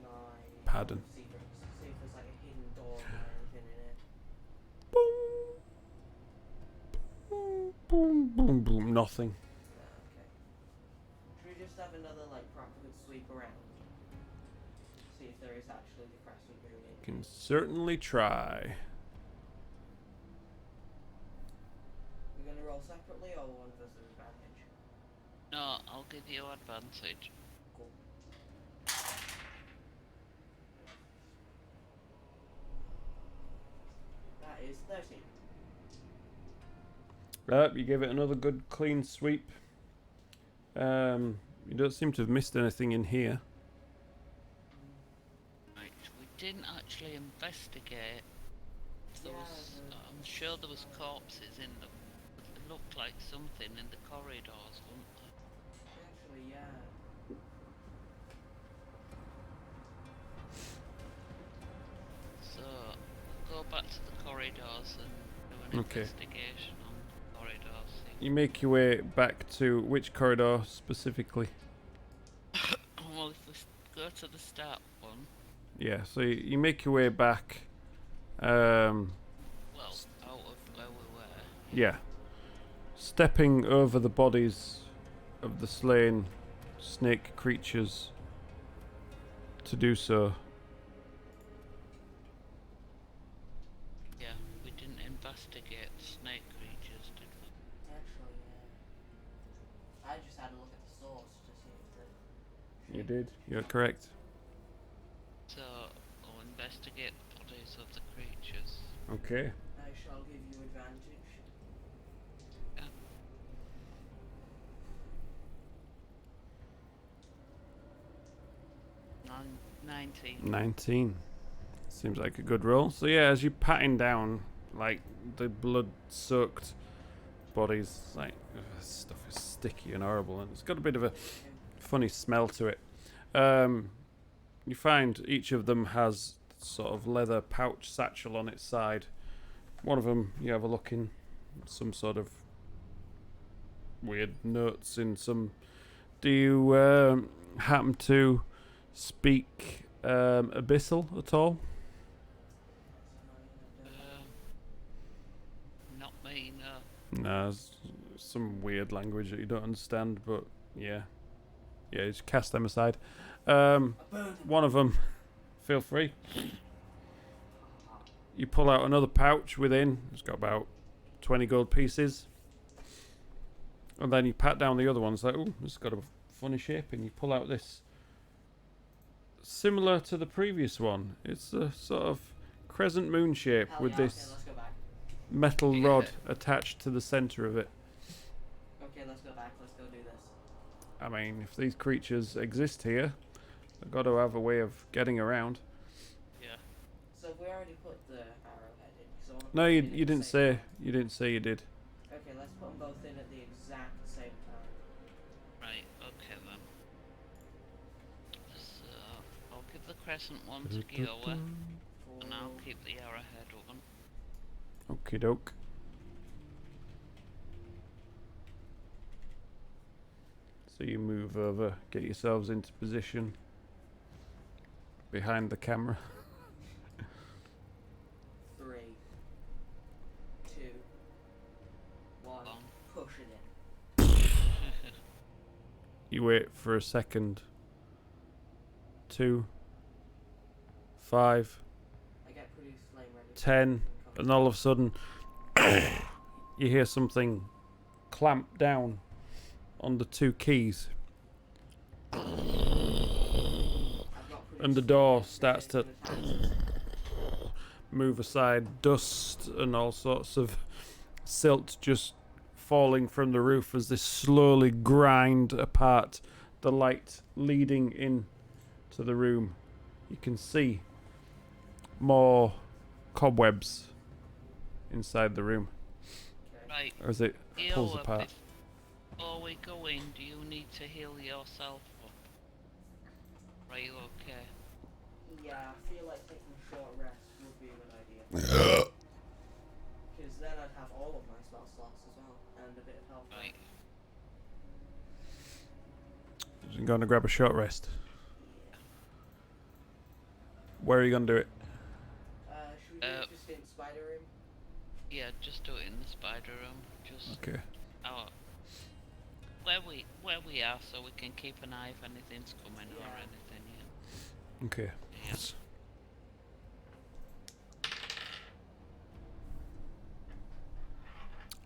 my Pardon. secrets. See if there's like a hidden door or anything in it. Boom, boom, boom, boom. Nothing. Okay. Should we just have another like proper good sweep around? See if there is actually the crescent moon in. Can certainly try. We're gonna roll separately or one versus advantage? No, I'll give you advantage. Cool. That is 13. You gave it another good clean sweep. You don't seem to have missed anything in here. Right, we didn't actually investigate. There was, I'm sure there was corpses in them. It looked like something in the corridors, wasn't there? Actually, yeah. So, we'll go back to the corridors and do an Okay. investigation on the corridors. See. You make your way back to which corridor specifically? Well, if we go to the start one, Yeah, so you make your way back. well, out of where we were. Yeah. Stepping over the bodies of the slain snake creatures to do so. Yeah, we didn't investigate snake creatures, did we? Actually, yeah. I just had to look at the source to see if the. You did. You're correct. So, we'll investigate the bodies of the creatures. Okay. I shall give you advantage. Yeah. Nine, 19. 19. Seems like a good roll. So yeah, as you're patting down, like, the blood-soaked bodies, like, this stuff is sticky and horrible, and it's got a bit of a funny smell to it. You find each of them has sort of leather pouch satchel on its side. One of them, you have a look in, some sort of weird notes in some. Do you happen to speak Abyssal at all? Not me, no. No, it's some weird language that you don't understand, but yeah. Yeah, just cast them aside. One of them, feel free. You pull out another pouch within. It's got about 20 gold pieces. And then you pat down the other one. It's like, oh, it's got a funny shape. And you pull out this. Similar to the previous one. It's a sort of crescent moon shape Hell with yeah, this Okay, let's go back. metal Yeah. rod attached to the center of it. Okay, let's go back. Let's go do this. I mean, if these creatures exist here, they've got to have a way of getting around. Yeah. So if we already put the arrowhead in, 'cause I wanna No, put you it in at didn't the same say. You didn't say you did. time. Okay, let's put them both in at the exact same time. Right, okay then. So, I'll give the crescent one to Gioa, and I'll keep the arrowhead one. Okie doke. So you move over, get yourselves into position behind the camera. 3, 2, 1. One. Push it in. You wait for a second. 2, 5, I get produce flame ready. 10, and all of a sudden you hear something clamp down on the two keys, I've got and the produce door flame starts to ready attack. move aside. Dust and all sorts of silt just falling from the roof as they slowly grind apart the light leading in to the room. You can see more cobwebs inside the room Okay. Right, as it pulls Gioa, apart. before we go in, do you need to heal yourself up? Are you okay? Yeah, I feel like taking a short rest would be a good idea. Because then I'd have all of my spell slots as well, and a bit of health. Right. I'm going to grab a short rest. Where are you going to do it? Should we do it just in spider room? Yeah, just do it in the spider room. Just Okay. our where we are, so we can keep an eye if anything's coming or Yeah. anything. Yeah. Okay. Yeah.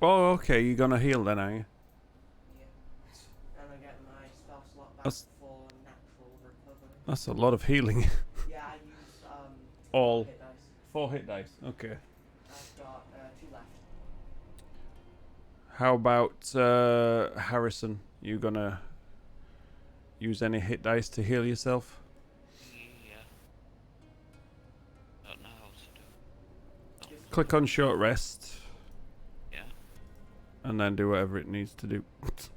Oh, okay. You're going to heal then, are you? Yeah. And I get my That's- for natural recovery. That's a lot of healing. Yeah, I used All 4 hit dice. 4 hit dice. Okay. I've got 2 left. How about Harrison? You gonna use any hit dice to heal yourself? Yeah. Don't know how to do. Click on short rest Yeah. and then do whatever it needs to do. Like Just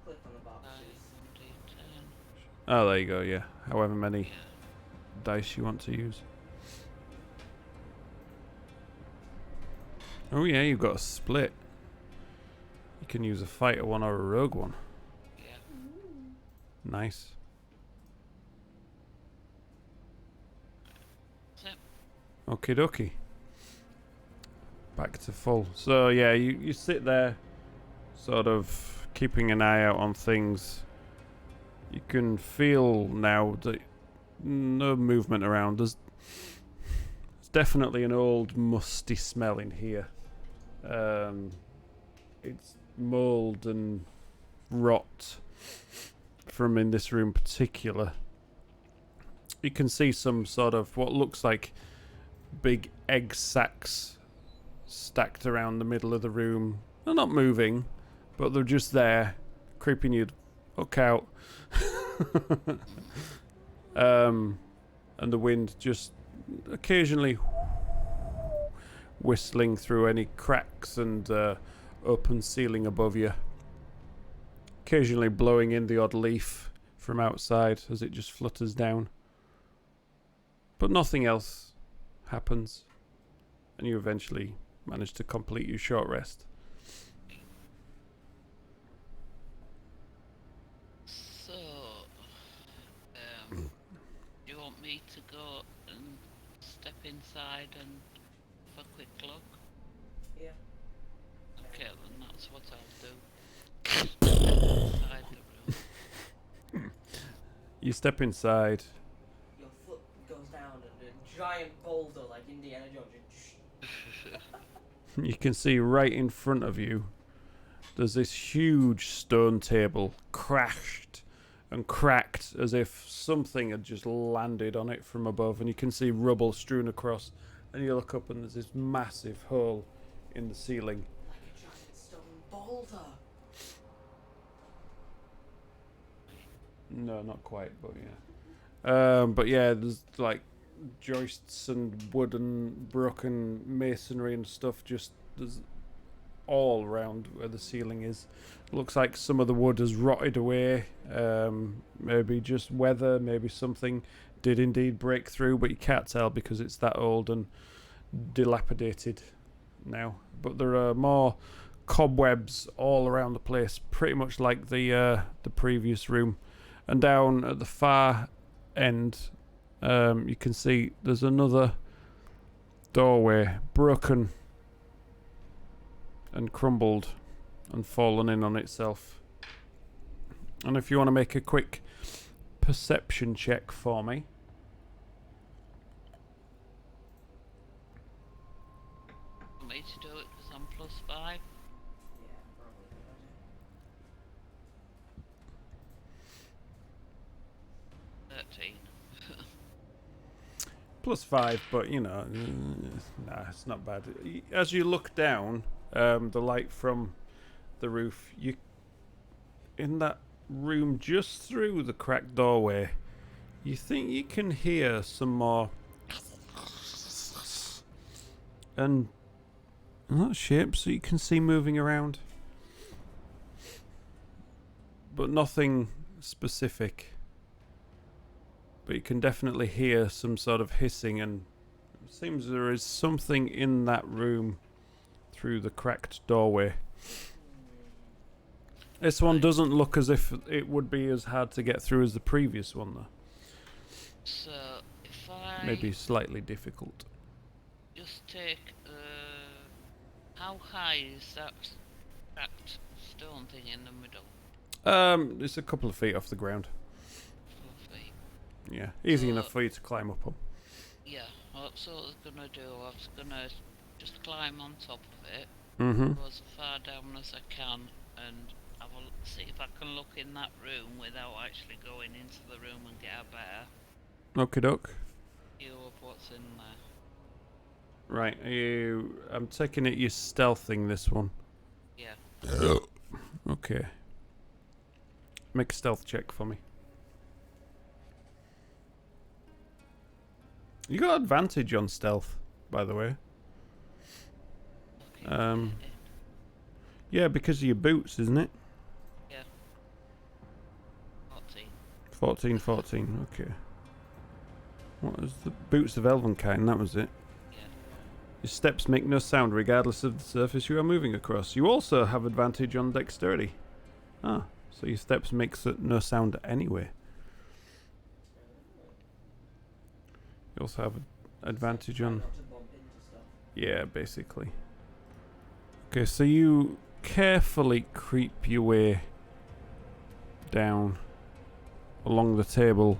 click on the 5 boxes. and D10. Oh, there you go. Yeah. However many Yeah. dice you want to use. Oh yeah, you've got a split. You can use a fighter one or a rogue one. Yeah. Nice. That's it. Okie dokie. Back to full. So yeah, you sit there, sort of keeping an eye out on things. You can feel now that no movement around. There's definitely an old musty smell in here. It's mold and rot from in this room in particular. You can see some sort of what looks like big egg sacks stacked around the middle of the room. They're not moving, but they're just there, creeping you the fuck out. And the wind just occasionally whistling through any cracks and open ceiling above you. Occasionally blowing in the odd leaf from outside as it just flutters down. But nothing else happens, and you eventually manage to complete your short rest. So, do you want me to go and step inside and have a quick look? Yeah. Okay, then that's what I'll do. Inside the room. You step inside. Your foot goes down and a giant boulder like Indiana Jones. You can see right in front of you there's this huge stone table crashed and cracked as if something had just landed on it from above, and you can see rubble strewn across, and you look up and there's this massive hole in the ceiling. Like a giant stone boulder. No, not quite, but yeah. But yeah, there's like joists and wooden broken masonry and stuff just there's all around where the ceiling is. Looks like some of the wood has rotted away. Maybe just weather, maybe something did indeed break through, but you can't tell because it's that old and dilapidated now. But there are more cobwebs all around the place, pretty much like the previous room. And down at the far end, you can see there's another doorway, broken and crumbled and fallen in on itself. And if you want to make a quick perception check for me. Want me to do it because I'm +5? Yeah, probably a good idea. 13. +5, but you know, nah, it's not bad. As you look down, the light from the roof, you in that room just through the cracked doorway, you think you can hear some more and that shapes that you can see moving around, but nothing specific. But you can definitely hear some sort of hissing, and it seems there is something in that room through the cracked doorway. This one doesn't look as if it would be as hard to get through as the previous one, though. So, if I Maybe slightly difficult. just take, how high is that cracked stone thing in the middle? It's a couple of feet off the ground. 4 feet. Yeah, easy enough for you to climb up on. Yeah, well, that's what I was gonna do. I was gonna just climb on top of it, Mm-hmm. go as far down as I can, and I have a look, see if I can look in that room without actually going into the room and get a better Okie doke. view of what's in there. Right, are you... I'm taking it you're stealthing this one. Yeah. Okay. Make a stealth check for me. You got advantage on stealth, by the way. Okay, Yeah, because of your boots, isn't it? yeah. 14, 14. 14, okay. What was the boots of Elvenkind? That was it. Yeah. Your steps make no sound regardless of the surface you are moving across. You also have advantage on dexterity. Ah, so your steps make no sound anyway. You also have advantage on... Not to bump into stuff. Yeah, basically. Okay, so you carefully creep your way down along the table,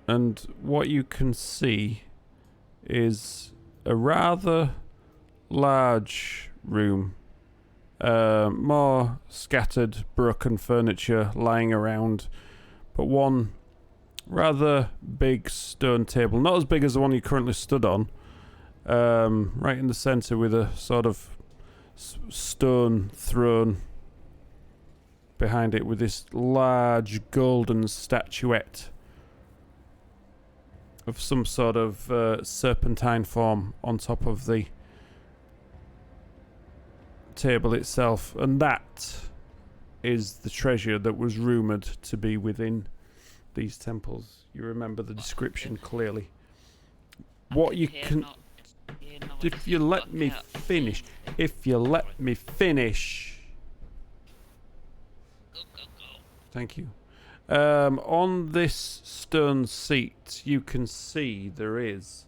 and what you can see is a rather large room. More scattered, broken furniture lying around, but one rather big stone table, not as big as the one you currently stood on, right in the centre with a sort of stone throne behind it with this large golden statuette of some sort of serpentine form on top of the table itself, and that is the treasure that was rumoured to be within these temples. You remember the description clearly. What you can... If you let me finish. If you let me finish. Go, go, go. Thank you. On this stone seat, you can see there is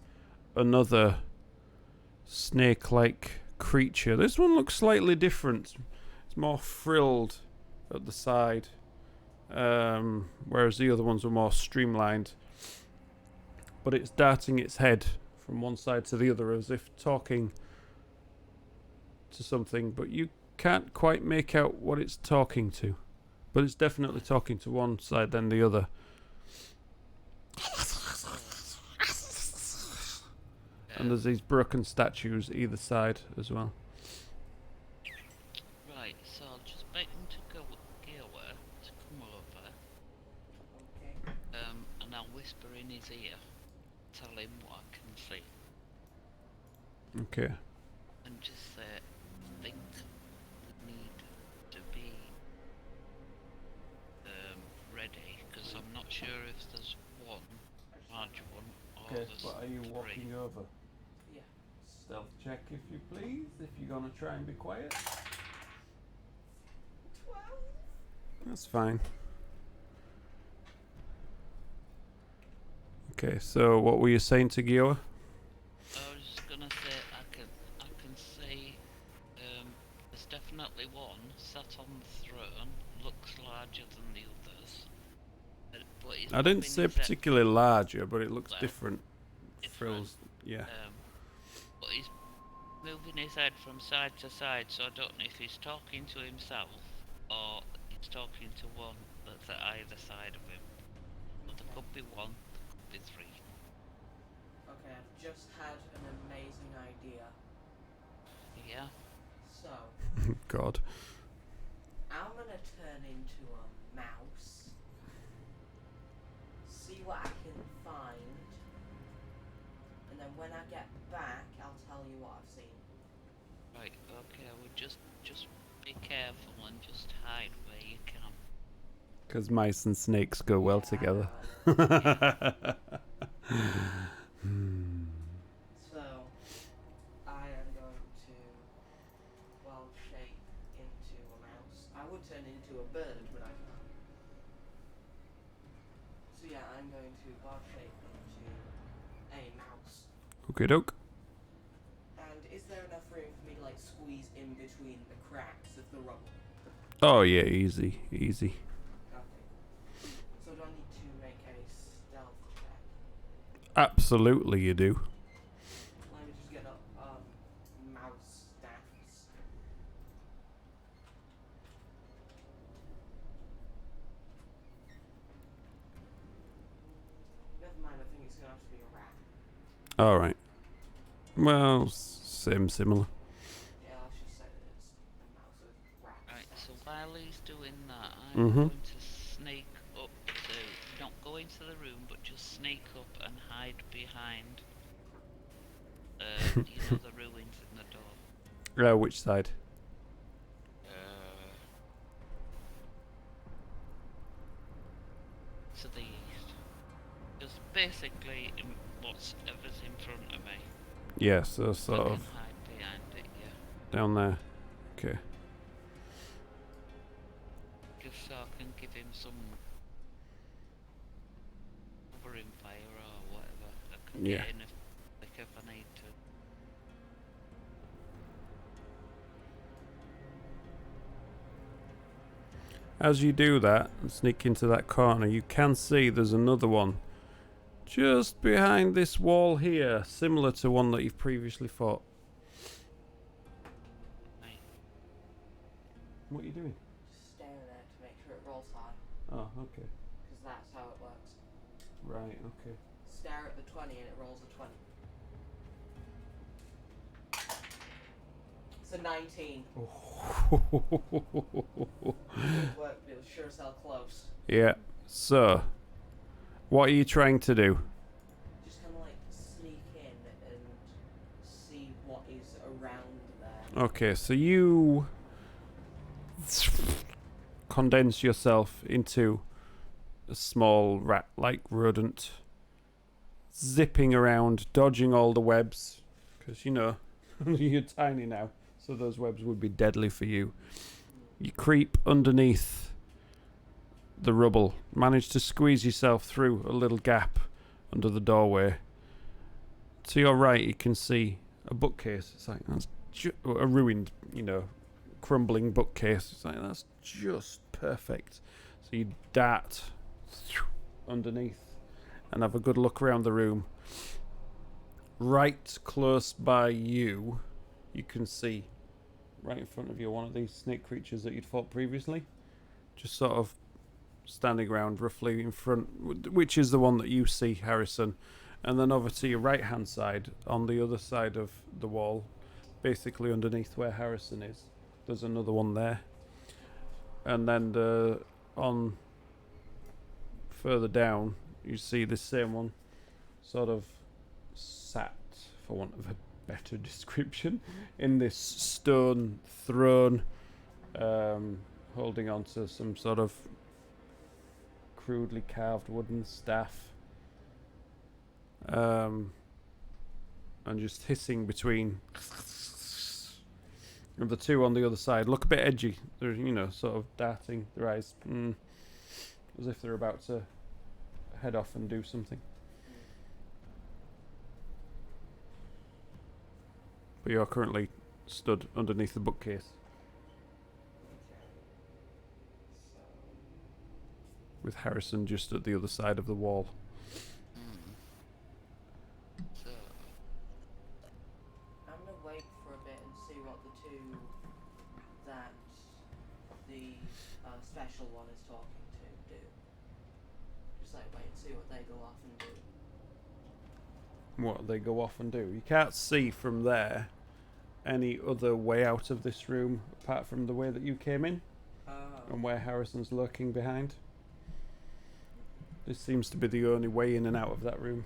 another snake-like creature. This one looks slightly different. It's more frilled at the side, whereas the other ones were more streamlined. But it's darting its head from one side to the other as if talking to something, but you can't quite make out what it's talking to. But it's definitely talking to one side then the other. And there's these broken statues either side as well. Right, so I'll just beg him to go with Gioa to come over, Okay. and I'll whisper in his ear, tell him what I can see, Okay. and just say, I think we need to be ready, because I'm not sure if there's one large one or there's three. over? Yeah. Stealth check if you please, if you're gonna try and be quiet. 12. That's fine. Okay, so what were you saying to Gioa? I was just gonna say I can see there's definitely one sat on the throne, looks larger than the others. But he's I didn't moving say his head- particularly larger, but it looks Well, different. different. Frills, yeah. But he's moving his head from side to side, so I don't know if he's talking to himself or he's talking to one that's at either side of him. But there could be one, there could be three. Okay, I've just had an amazing idea. Yeah. So, God. I'm gonna turn into a mouse. See what I can find. And then when I get back, I'll tell you what I've seen. Right, okay, I would just be careful and just hide where you can. Because mice and snakes go well Yeah, I together. know. So, I am going to, well, shape into a mouse. I would turn into a bird, but I can't. So yeah, I'm going to wild shape into a mouse. Okay, doke. And is there enough room for me to like squeeze in between the cracks of the rubble? Oh yeah, easy, easy. Okay. So do I need to make a stealth check? Absolutely, you do. Let me just get up mouse stats. All right. Well, similar. Yeah, let's just say that it's a mouse of rats. Right, so while he's doing that, I'm Mhm. going to sneak up to, not go into the room, but just sneak up and hide behind, you know, the ruins in the door. Which side? To the east. Just basically in whatever's in front of me. Yeah, so I sort can of hide behind it, yeah. down there. Okay. Just so I can give him some covering fire or whatever. I can Yeah. get in if I need to. As you do that and sneak into that corner, you can see there's another one just behind this wall here, similar to one that you've previously fought. Right. What are you doing? Just stare there to make sure it rolls high, Oh, okay. because that's how it works. Right, okay. Stare at the 20 and it rolls a 20. It's a 19. Good work, but it was sure as hell close. Yeah, so, what are you trying to do? Just kind of like sneak in and see what is around there. Okay, so you condense yourself into a small rat-like rodent, zipping around, dodging all the webs, because, you know, you're tiny now, so those webs would be deadly for you. You creep underneath the rubble, manage to squeeze yourself through a little gap under the doorway. To your right, you can see a bookcase. It's like, that's a ruined, you know, crumbling bookcase. It's like, that's just perfect. So you dart underneath and have a good look around the room. Right close by you, you can see, right in front of you, one of these snake creatures that you'd fought previously. Just sort of standing around roughly in front, which is the one that you see, Harrison. And then over to your right hand side, on the other side of the wall, basically underneath where Harrison is, there's another one there. And then on further down, you see this same one sort of sat, for want of a better description, in this stone throne, holding on to some sort of crudely carved wooden staff, and just hissing between. And the two on the other side look a bit edgy. They're, you know, sort of darting their eyes, as if they're about to head off and do something. But you're currently stood underneath the bookcase Okay. So. with Harrison just at the other side of the wall. So, I'm gonna wait for a bit and see what the two that the special one is talking to do. Just like wait and see what they go off and do. What they go off and do. You can't see from there any other way out of this room apart from the way that you came in and where Harrison's lurking behind. This seems to be the only way in and out of that room.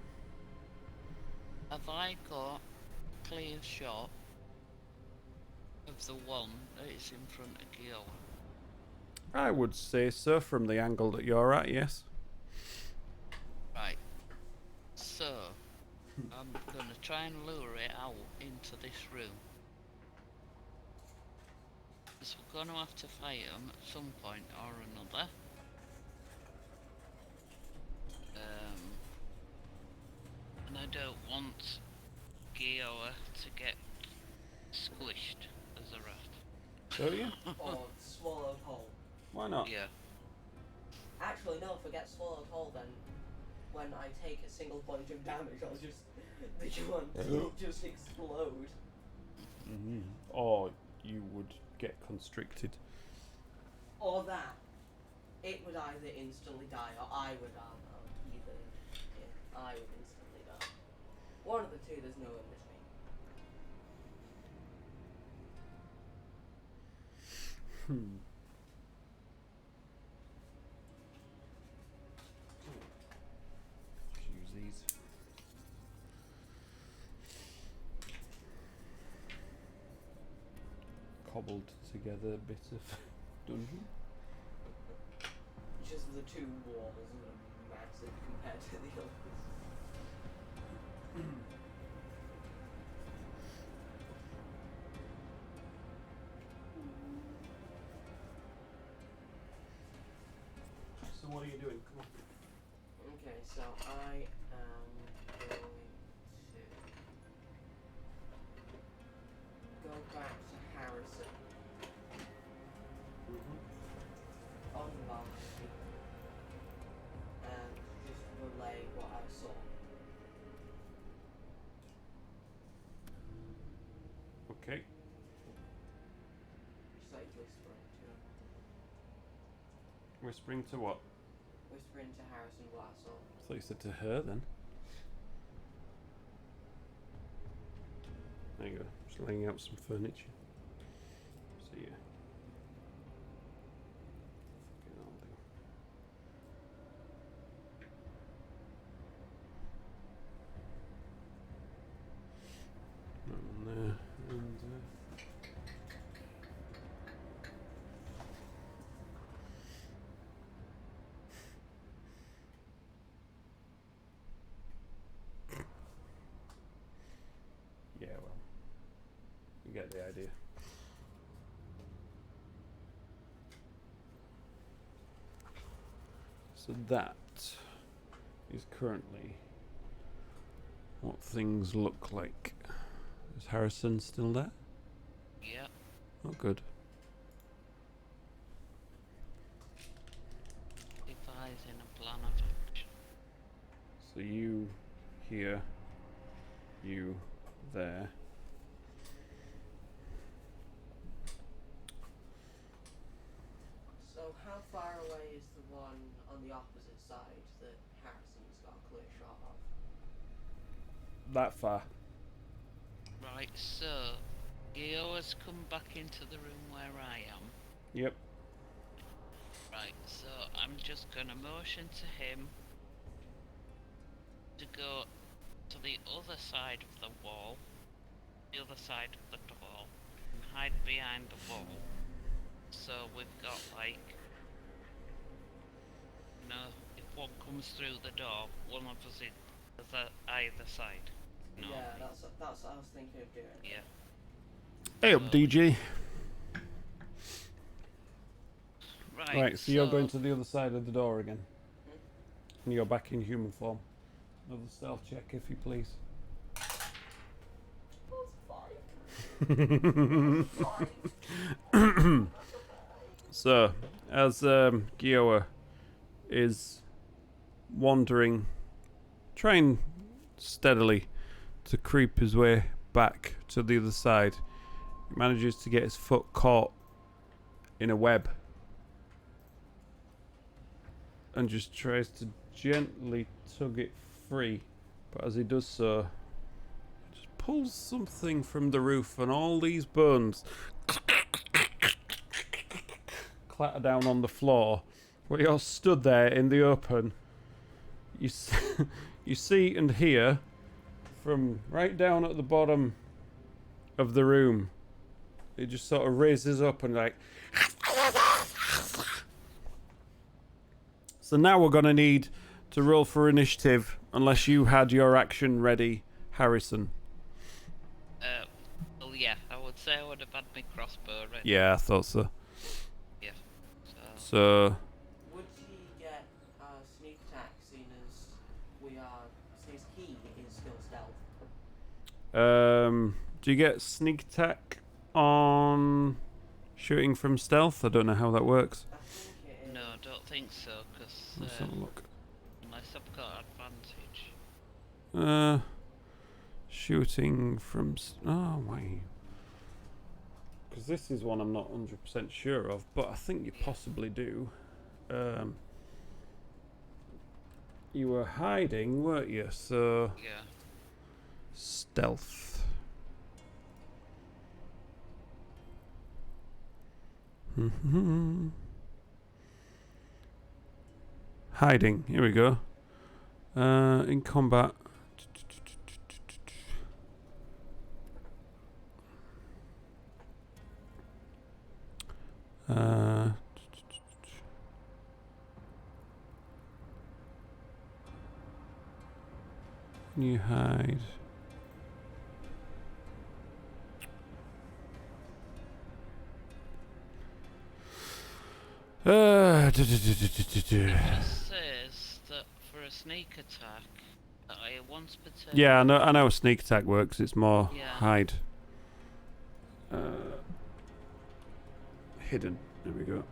have I got a clear shot of the one that is in front of Gioa? I would say so from the angle that you're at, yes. Right. So, I'm gonna try and lure it out into this room. Because we're gonna have to fight him at some point or another. And I don't want Gioa to get squished as a rat. Don't you? Or swallowed whole. Why not? Yeah. Actually, no, forget swallowed whole then. When I take a single point of damage, I'll just. The yuan'ti will just explode. Mm-hmm. Or you would get constricted. Or that. It would either instantly die or I would either. Yeah, I would instantly die. One of the two, there's no in between. Just use these. Cobbled together bit of dungeon. Just the two walls are massive compared to the others. So what are you doing? Come on. Okay, so I am going to go back to Harrison on Marcy and just relay what I saw. Okay. Just like whispering to him. Whispering to what? Whispering to Harrison what I saw. I thought you said to her then. There you go. Just laying out some furniture. See ya. Fucking hell, dude. And there, and yeah, well, you get the idea. So that is currently what things look like. Is Harrison still there? Yep. Oh, good. Devising a plan of action. So you here, you there. So how far away is the one on the opposite side that Harrison's got a clear shot of? That far. Right, so Gioa's come back into the room where I am. Yep. Right, so I'm just gonna motion to him to go to the other side of the wall, the other side of the door, and hide behind the wall. So we've got like, you know, if one comes through the door, one of us is either side. No. Yeah, that's what I was thinking of doing. Yeah. Hey up, DJ. Right. Right, so you're going to the other side of the door again. And you're back in human form. Another stealth check, if you please. So, as Gioa is wandering, trying steadily to creep his way back to the other side, he manages to get his foot caught in a web and just tries to gently tug it free. But as he does so, he just pulls something from the roof, and all these bones clatter down on the floor. Where you're stood there in the open, you see and hear from right down at the bottom of the room. It just sort of raises up and like. So now we're going to need to roll for initiative, unless you had your action ready, Harrison. Well, yeah, I would say I would have had my crossbow ready. Yeah, I thought so. Yeah. So Would he get sneak attack, seeing as he is still stealth? do you get sneak attack on shooting from stealth? I don't know how that works. I think it is. No, I don't think so, Let's because have a look. unless I've got advantage. Shooting from... Oh, wait. Because this is one I'm not 100% sure of, but I think you possibly do. You were hiding, weren't you? So... Yeah. Stealth. Hiding. Here we go. In combat. You hide. It just says that for a sneak attack, that I once per turn. Yeah, I know a sneak attack works. It's more Yeah. hide. Hidden. There we go.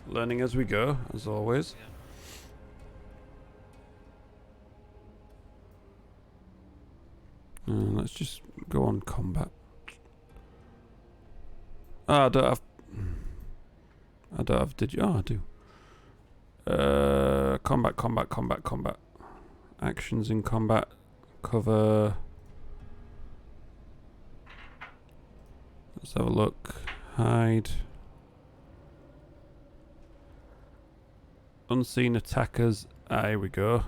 Learning as we go, as always. Yeah. Let's just go on combat. Oh, I don't have. Did you? Oh, I do. Combat. Actions in combat. Cover. Let's have a look. Hide. Unseen attackers. Ah, here we go.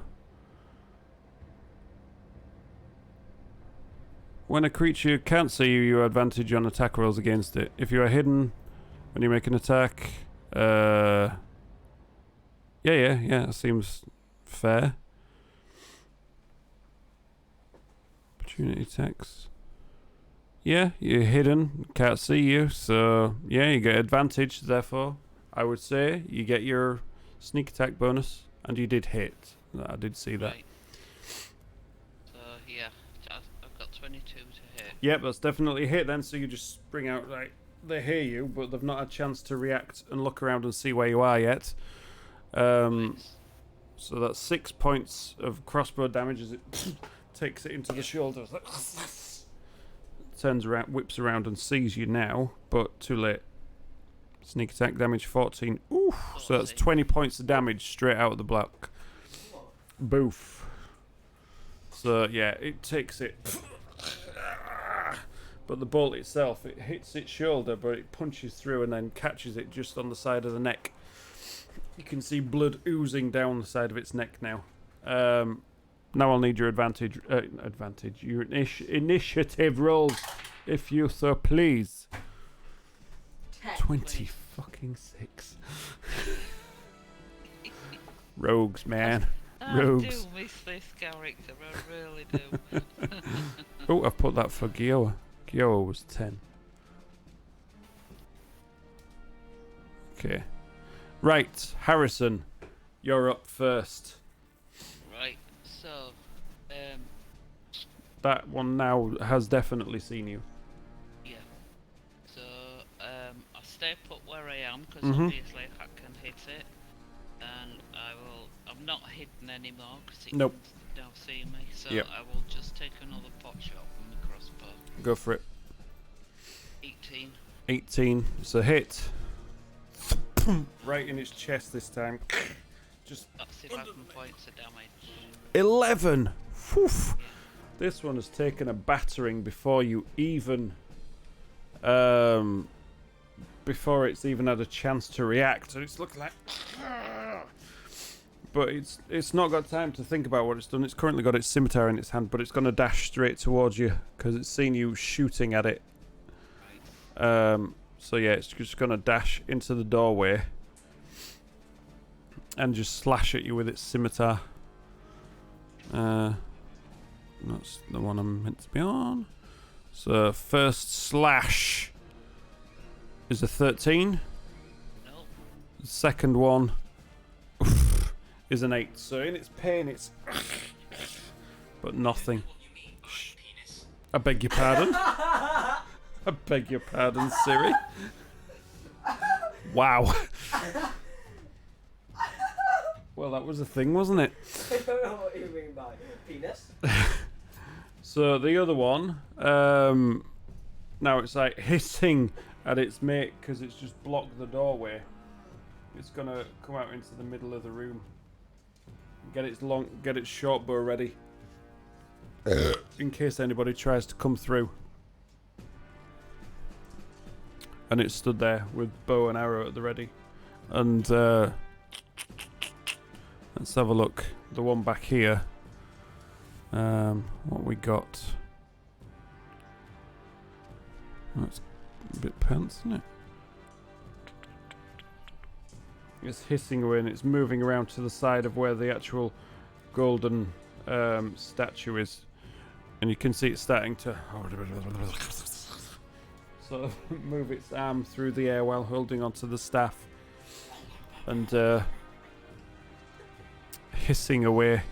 When a creature can't see you, you have advantage on attack rolls against it. If you are hidden when you make an attack, yeah, that seems fair. Opportunity attacks. Yeah, you're hidden, can't see you, so yeah, you get advantage. Therefore, I would say you get your sneak attack bonus, and you did hit. I did see that. Right. So yeah, I've got 22 to hit. Yep, that's definitely a hit then, so you just spring out, like, they hear you, but they've not had a chance to react and look around and see where you are yet. Nice. So that's 6 points of crossbow damage as it takes it into the shoulder. Like, turns around, whips around and sees you now, but too late. Sneak attack damage 14. Oof, so that's 20 points of damage straight out of the block. Boof. So yeah, it takes it. But the bolt itself, it hits its shoulder, but it punches through and then catches it just on the side of the neck. You can see blood oozing down the side of its neck now. Now I'll need your your initiative rolls, if you so please. 20 fucking 6. Rogues, man. Rogues. I do miss this character, I really do. Oh, I've put that for Gioa. Gioa was 10. Okay. Right, Harrison, you're up first. Right, so, That one now has definitely seen you. yeah. So, I stay put where I am, because Mhm. obviously I can hit it. And I'm not hidden anymore, because it Nope. can now see me. So Yep. I will just take another pot shot from the crossbow. Go for it. 18. 18. It's a hit. Right in its chest this time. Just That's 11 points of damage. 11. Whew. Yeah. This one has taken a battering before you even before it's even had a chance to react. And it's looking like, but it's not got time to think about what it's done. It's currently got its scimitar in its hand, but it's going to dash straight towards you because it's seen you shooting at it. So yeah, it's just going to dash into the doorway and just slash at you with its scimitar. That's the one I'm meant to be on. So first slash is a 13. Nope. The second one is an 8. So in its pain, it's but nothing. I beg your pardon. I beg your pardon, Siri. Wow. Well, that was a thing, wasn't it? I don't know what you mean by penis. So the other one, now it's like hissing at its mate because it's just blocked the doorway. It's gonna come out into the middle of the room. Get its short bow ready. in case anybody tries to come through. And it stood there with bow and arrow at the ready. And let's have a look. The one back here. What we got? That's a bit pants, isn't it? It's hissing away and it's moving around to the side of where the actual golden statue is. And you can see it starting to sort of move its arm through the air while holding onto the staff. And hissing away.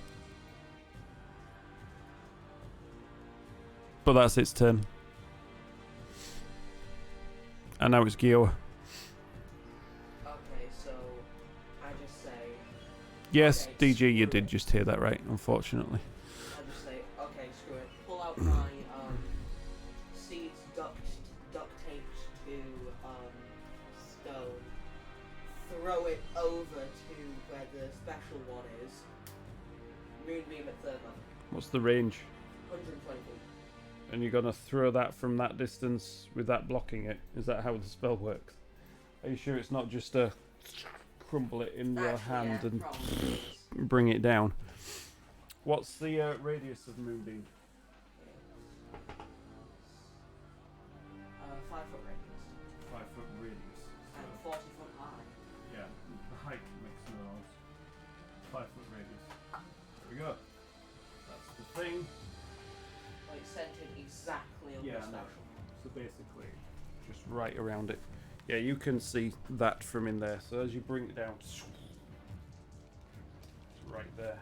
But that's its turn. And now it's Gioa. Okay, so I just say. Yes, Okay, DG, you screw did it. just hear that right, unfortunately. I just say, okay, screw it. Pull out my seeds duct taped to stone. Throw it over to where the special one is. Moonbeam at third level. What's the range? 120 feet. And you're gonna throw that from that distance with that blocking it? Is that how the spell works? Are you sure it's not just a crumble it in your Actually, hand yeah, and probably is. bring it down? What's the radius of Moonbeam? 5 foot radius. 5 foot radius. And 40 foot high. Yeah, the height makes no odds. 5 foot radius. There we go. That's the thing. Like centered exactly on Yeah, the I know. special. So basically, just right around it. Yeah, you can see that from in there. So as you bring it down, it's right there.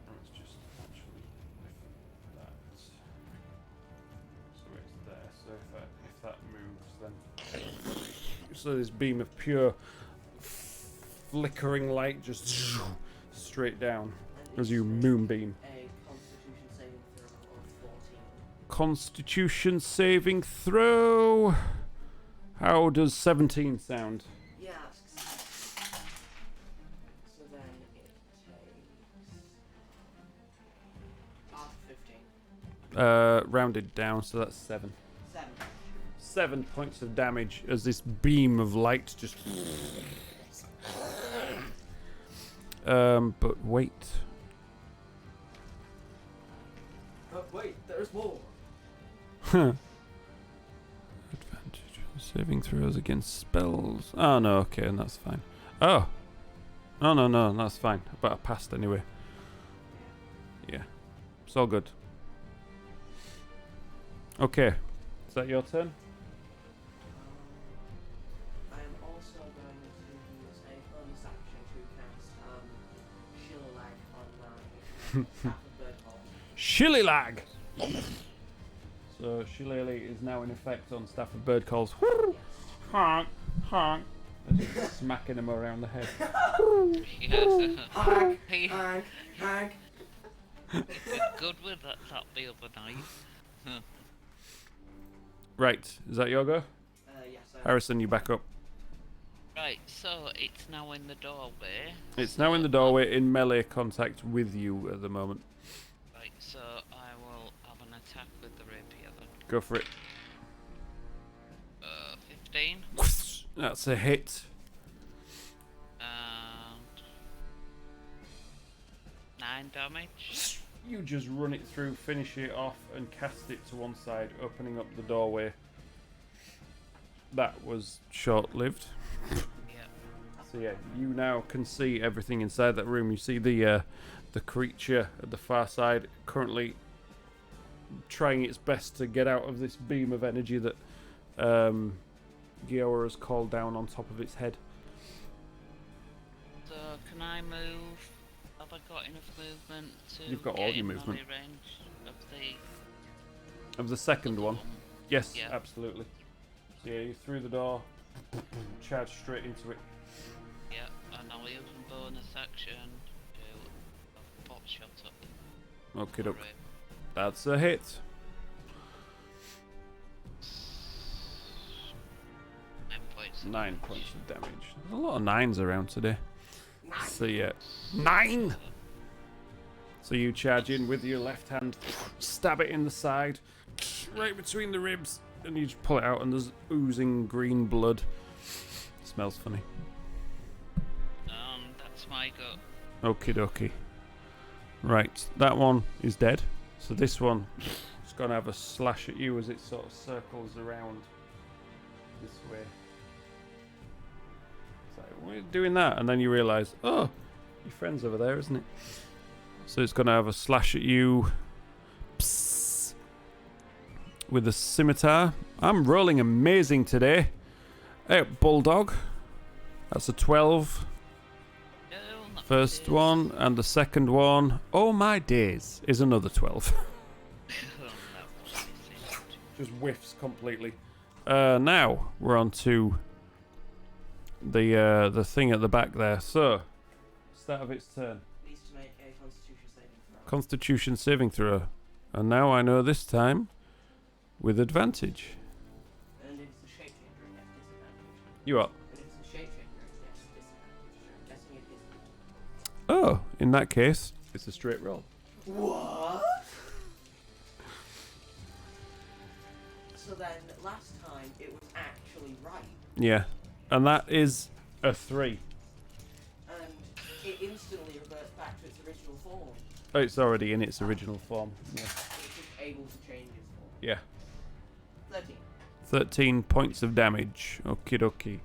Let's just actually lift that. So it's there. So if that moves, then so this beam of pure flickering light just straight down And as you it's moonbeam. a constitution saving throw of 14. Constitution saving throw. How does 17 sound? Yeah, that's so then it takes half 15. Rounded down, so that's 7. 7. 7 points of damage as this beam of light just. But wait. But wait, there's more. Advantage on saving throws against spells. Oh no, okay, and that's fine. Oh. No, that's fine. But I passed anyway. Yeah. It's all good. Okay. Is that your turn? I am also going to use a bonus action to cast Shillag on my Staff of Bird Call. Shillilag! So Shillelagh is now in effect on Staff of Bird Calls. Yes. Honk, honk. As you're smacking him around the head. Yes. Hag, Hey, hag, hag. you're good with that the other night. Huh. Right, is that your go? Yes, Harrison, you back up. Right, so it's now in the doorway. It's now in the doorway in melee contact with you at the moment. Right, so I will have an attack with the rapier then. Go for it. 15. That's a hit. And 9 damage. You just run it through, finish it off, and cast it to one side, opening up the doorway. That was short-lived. Yep. So yeah, you now can see everything inside that room. You see the creature at the far side currently trying its best to get out of this beam of energy that Gioa has called down on top of its head. So can I move? Have I got enough movement to You've got get all your in movement. melee range of the Of the second other one? Yes, Yeah. absolutely. So yeah, you through the door, charge straight into it. Yeah, and I'll use a bonus action to pot shot up. Okay, the doke. rapier. That's a hit. 9 points. of 9 damage. points of damage. There's a lot of 9s around today. Nice. So yeah, 9. So you charge in with your left hand, stab it in the side, right between the ribs, and you just pull it out, and there's oozing green blood. Smells funny. That's my go. Okie dokie. Right, that one is dead. So this one is going to have a slash at you as it sort of circles around this way. It's like, why are you doing that? And then you realise, oh, your friend's over there, isn't it? So it's going to have a slash at you. Psst. With a scimitar. I'm rolling amazing today. Hey, Bulldog. That's a 12. First one, and the second one, oh my days, is another 12. Just whiffs completely. Now we're on to the thing at the back there. So, start of its turn. Needs to make a Constitution saving throw. Constitution saving throw. And now I know this time with advantage. And it's a shape changer and gets disadvantage. You up? And it's a shape changer and gets disadvantage. I'm guessing it is. Oh, in that case, it's a straight roll. What? So then, last time it was actually right, Yeah. And that is a 3. and it instantly reverts back to its original form. Oh, it's already in its original form. Yeah. It's just able to change its form. Yeah. 13. 13 points of damage. Okie dokie.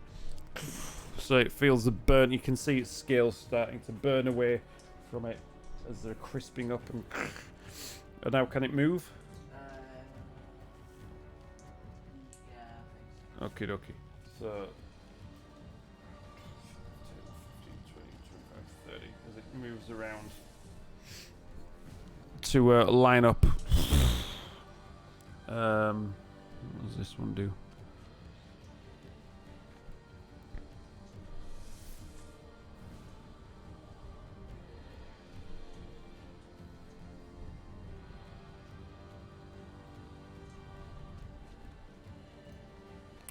So it feels the burn. You can see its scales starting to burn away from it as they're crisping up. And now can it move? Yeah, I think so. Okie dokie. So 10, 15, 20, 25, 30 as it moves around to line up. What does this one do?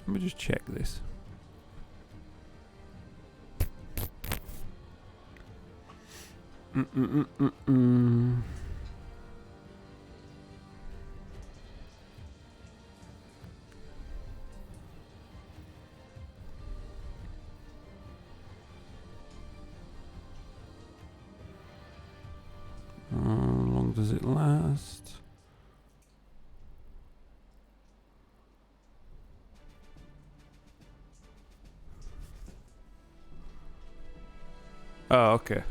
Let me just check this. How long does it last? Oh, okay.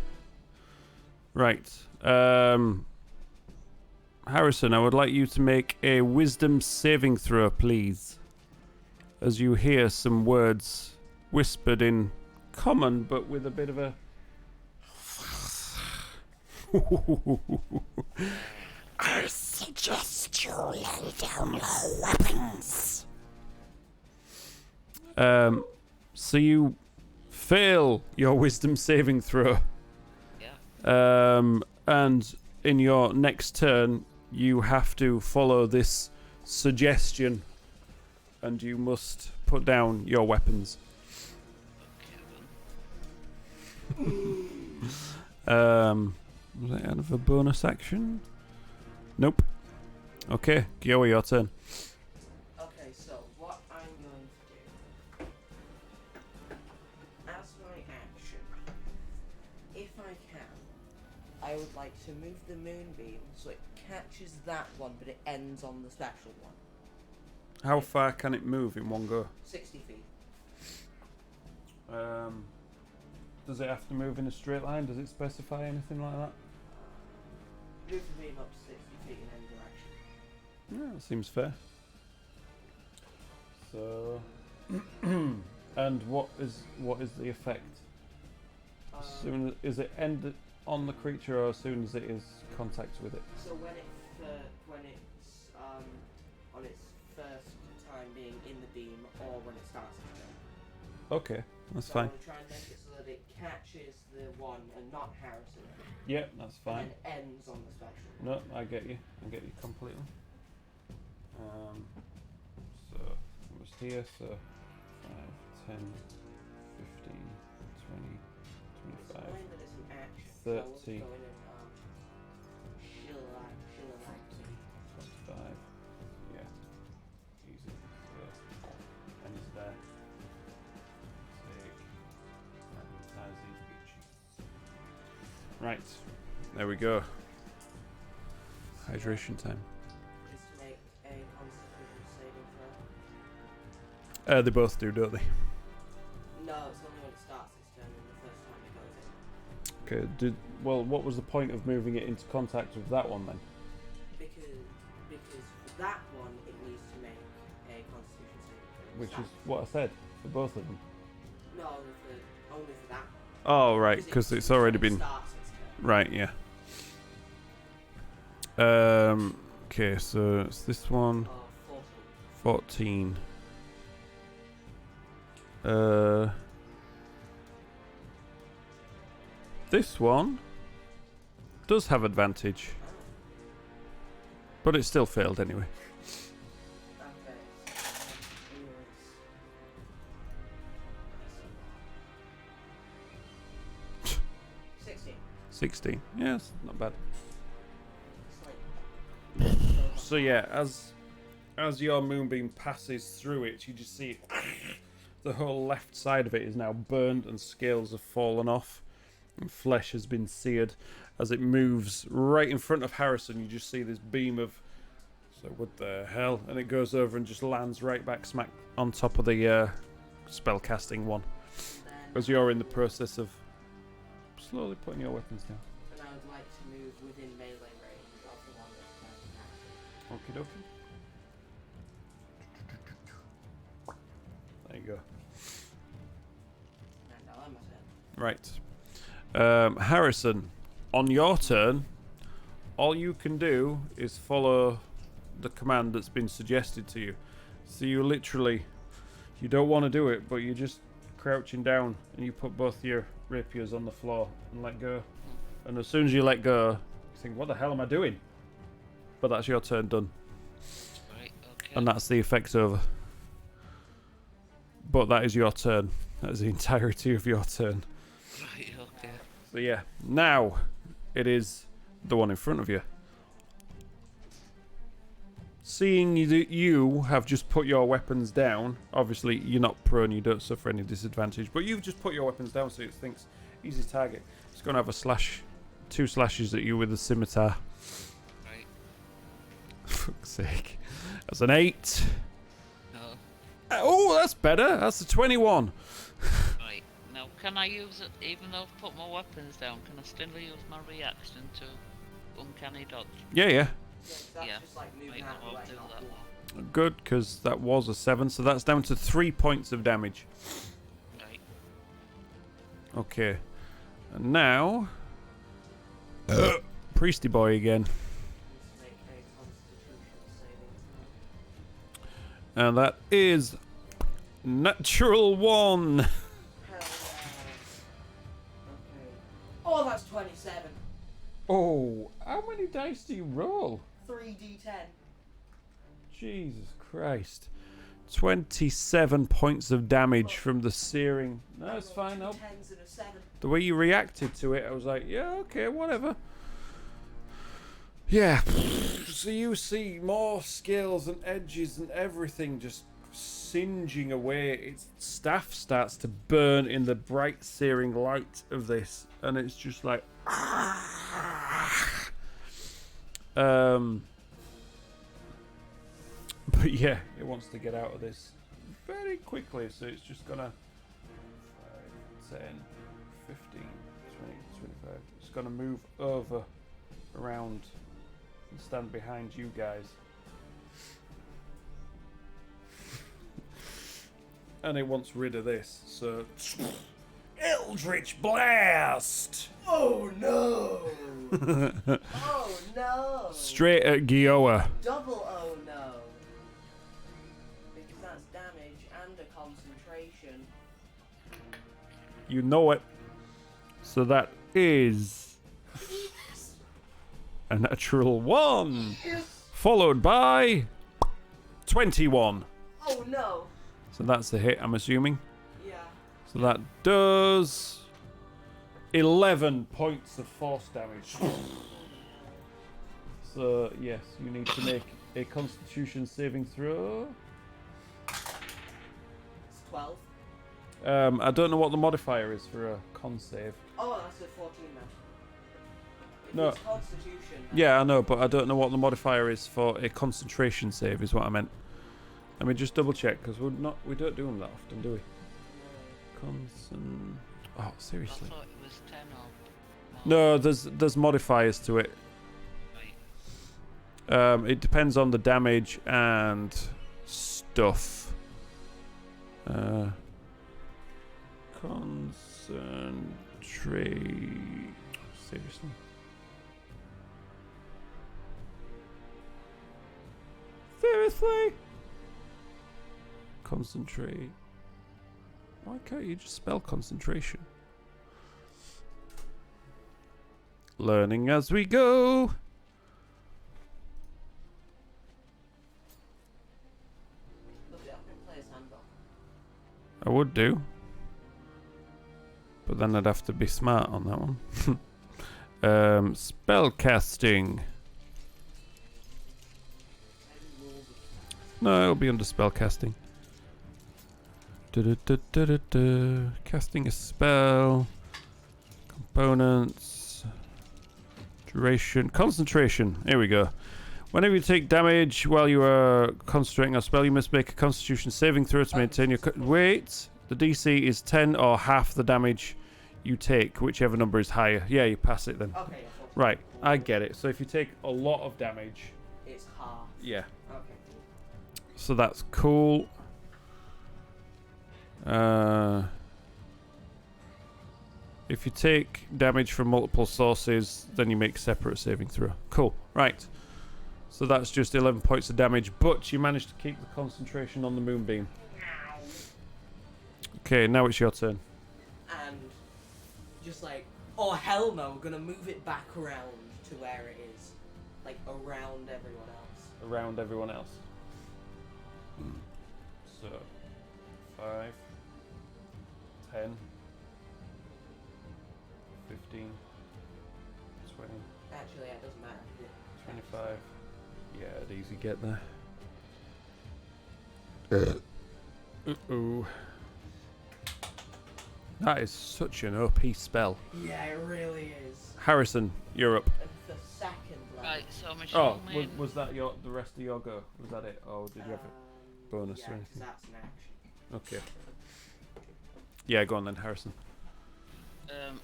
Right. Harrison, I would like you to make a wisdom saving throw, please. As you hear some words whispered in common, but with a bit of a... I suggest you lay down your weapons. So you fail your wisdom saving throw. Yeah. And in your next turn, you have to follow this suggestion, and you must put down your weapons. Okay then. Was that out of a bonus action? Nope. Okay, Gioa, your turn. Okay, so what I'm going to do, as my action, if I can, I would like to move the moonbeam so it catches that one, but it ends on the special one. How far can it move in one go? 60 feet. Does it have to move in a straight line? Does it specify anything like that? Move the beam up to 60 feet in any direction. Yeah, that seems fair. So, and what is the effect? As soon is it end on the creature, or as soon as it is contact with it? So when it's on its first time being in the beam, or when it starts to go. Okay, that's So fine. I'm going to try and make it so that it catches the one and not Harrison. Yeah, that's fine. And ends on the special. No, I get you completely. So it was here, so 5, 10, 15, 20, 25, Explain that it's an action. 30. So I was going in, Right. There we go. Hydration time. Is to make a constitution saving throw. They both do, don't they? No, it's only when it starts its turn and the first time it goes in. Okay. Well, what was the point of moving it into contact with that one then? Because for that one it needs to make a constitution saving throw. Which is what I said for both of them. No, only for that one. Oh, right, because it's already been. Starts its turn. Right, yeah. Okay, so it's this one. Oh, 14. 14. This one does have advantage, but it still failed anyway. Okay. So 16. 16. Yes, not bad. It's like So yeah, as your moonbeam passes through it, you just see the whole left side of it is now burned and scales have fallen off and flesh has been seared. As it moves right in front of Harrison, you just see this beam of, so what the hell, and it goes over and just lands right back smack on top of the spell casting one, then, as you're in the process of slowly putting your weapons down. and I would like to move within melee range of the one that's Okie dokie. There you go. and now I'm at it. Right. Harrison, on your turn, all you can do is follow the command that's been suggested to you. So you literally, you don't want to do it, but you're just crouching down and you put both your rapiers on the floor and let go. And as soon as you let go, you think, what the hell am I doing? But that's your turn done. Right, okay. And that's the effect over. But that is your turn. That is the entirety of your turn. Right, okay. So yeah, now it is the one in front of you. Seeing that you have just put your weapons down, obviously you're not prone, you don't suffer any disadvantage, but you've just put your weapons down so it thinks easy target. It's going to have a slash, 2 slashes at you with a scimitar. Right. Fuck's sake. That's an 8. No. Oh, that's better. That's a 21. Right. Now, can I use it, even though I've put my weapons down, can I still use my reaction to uncanny dodge? Yeah, yeah. Yeah, 'cause that's Yeah. just like moving Right, out of I'll the way, do not that walking. one. Good, because that was a 7, so that's down to 3 points of damage. Right. Okay. And now... Priesty boy again. Let's make a constitution saving throw. And that is... Natural 1. Hell yeah. Okay. Oh, that's 27. Oh, how many dice do you roll? 3d10. Jesus Christ. 27 points of damage from the searing. No, it's fine. No. 10s and a 7. The way you reacted to it, I was like, yeah, okay, whatever. Yeah. So you see more scales and edges and everything just singeing away. Its staff starts to burn in the bright searing light of this, and it's just like... But yeah, it wants to get out of this very quickly, so it's just gonna 5, 10, 15, 20, 25. It's gonna move over, around, and stand behind you guys. And it wants rid of this, so Eldritch Blast! Oh no! Oh no! Straight at Gioa. Double oh no! Because that's damage and a concentration. You know it. So that is a natural 1, Yes! followed by 21. Oh no! So that's the hit, I'm assuming. Yeah. So that does 11 points of force damage. So yes, you need to make a Constitution saving throw. It's 12. I don't know what the modifier is for a con save. Oh, that's a 14 then. No. It's Constitution. Then. Yeah, I know, but I don't know what the modifier is for a concentration save. Is what I meant. Let me just double check because we don't do them that often, do we? Oh, I seriously. thought it was 10 or more. No, there's modifiers to it. Right. It depends on the damage and stuff. Concentrate. Seriously. Seriously? Concentrate. Why can't you just spell concentration? Learning as we go. Look it up in Player's Handbook. I would do. But then I'd have to be smart on that one. Spell casting. No, it'll be under spell casting. Casting a spell. Components. Duration. Concentration. Here we go. Whenever you take damage while you are concentrating on a spell, you must make a Constitution saving throw to maintain your... Wait! The DC is 10 or half the damage you take, whichever number is higher. Yeah, you pass it then. Okay. Right, I get it. So if you take a lot of damage... It's half. Yeah. Okay. So that's cool. If you take damage from multiple sources, then you make separate saving throw. Cool. Right. So that's just 11 points of damage, but you managed to keep the concentration on the moonbeam. Okay, now it's your turn. And just like, oh hell no, we're gonna move it back around to where it is. Like around everyone else. Around everyone else. So, 5, 10, 15, 20, Actually, yeah, it doesn't matter. 25. Yeah, it'd easy get there. Uh-oh. That is such an OP spell. Yeah, it really is. Harrison, you're up. The second level. Right, so I'm Oh, assuming... was that the rest of your go? Was that it? Or did you have a bonus yeah, or 'cause anything? that's an action. Okay. Yeah, go on then, Harrison.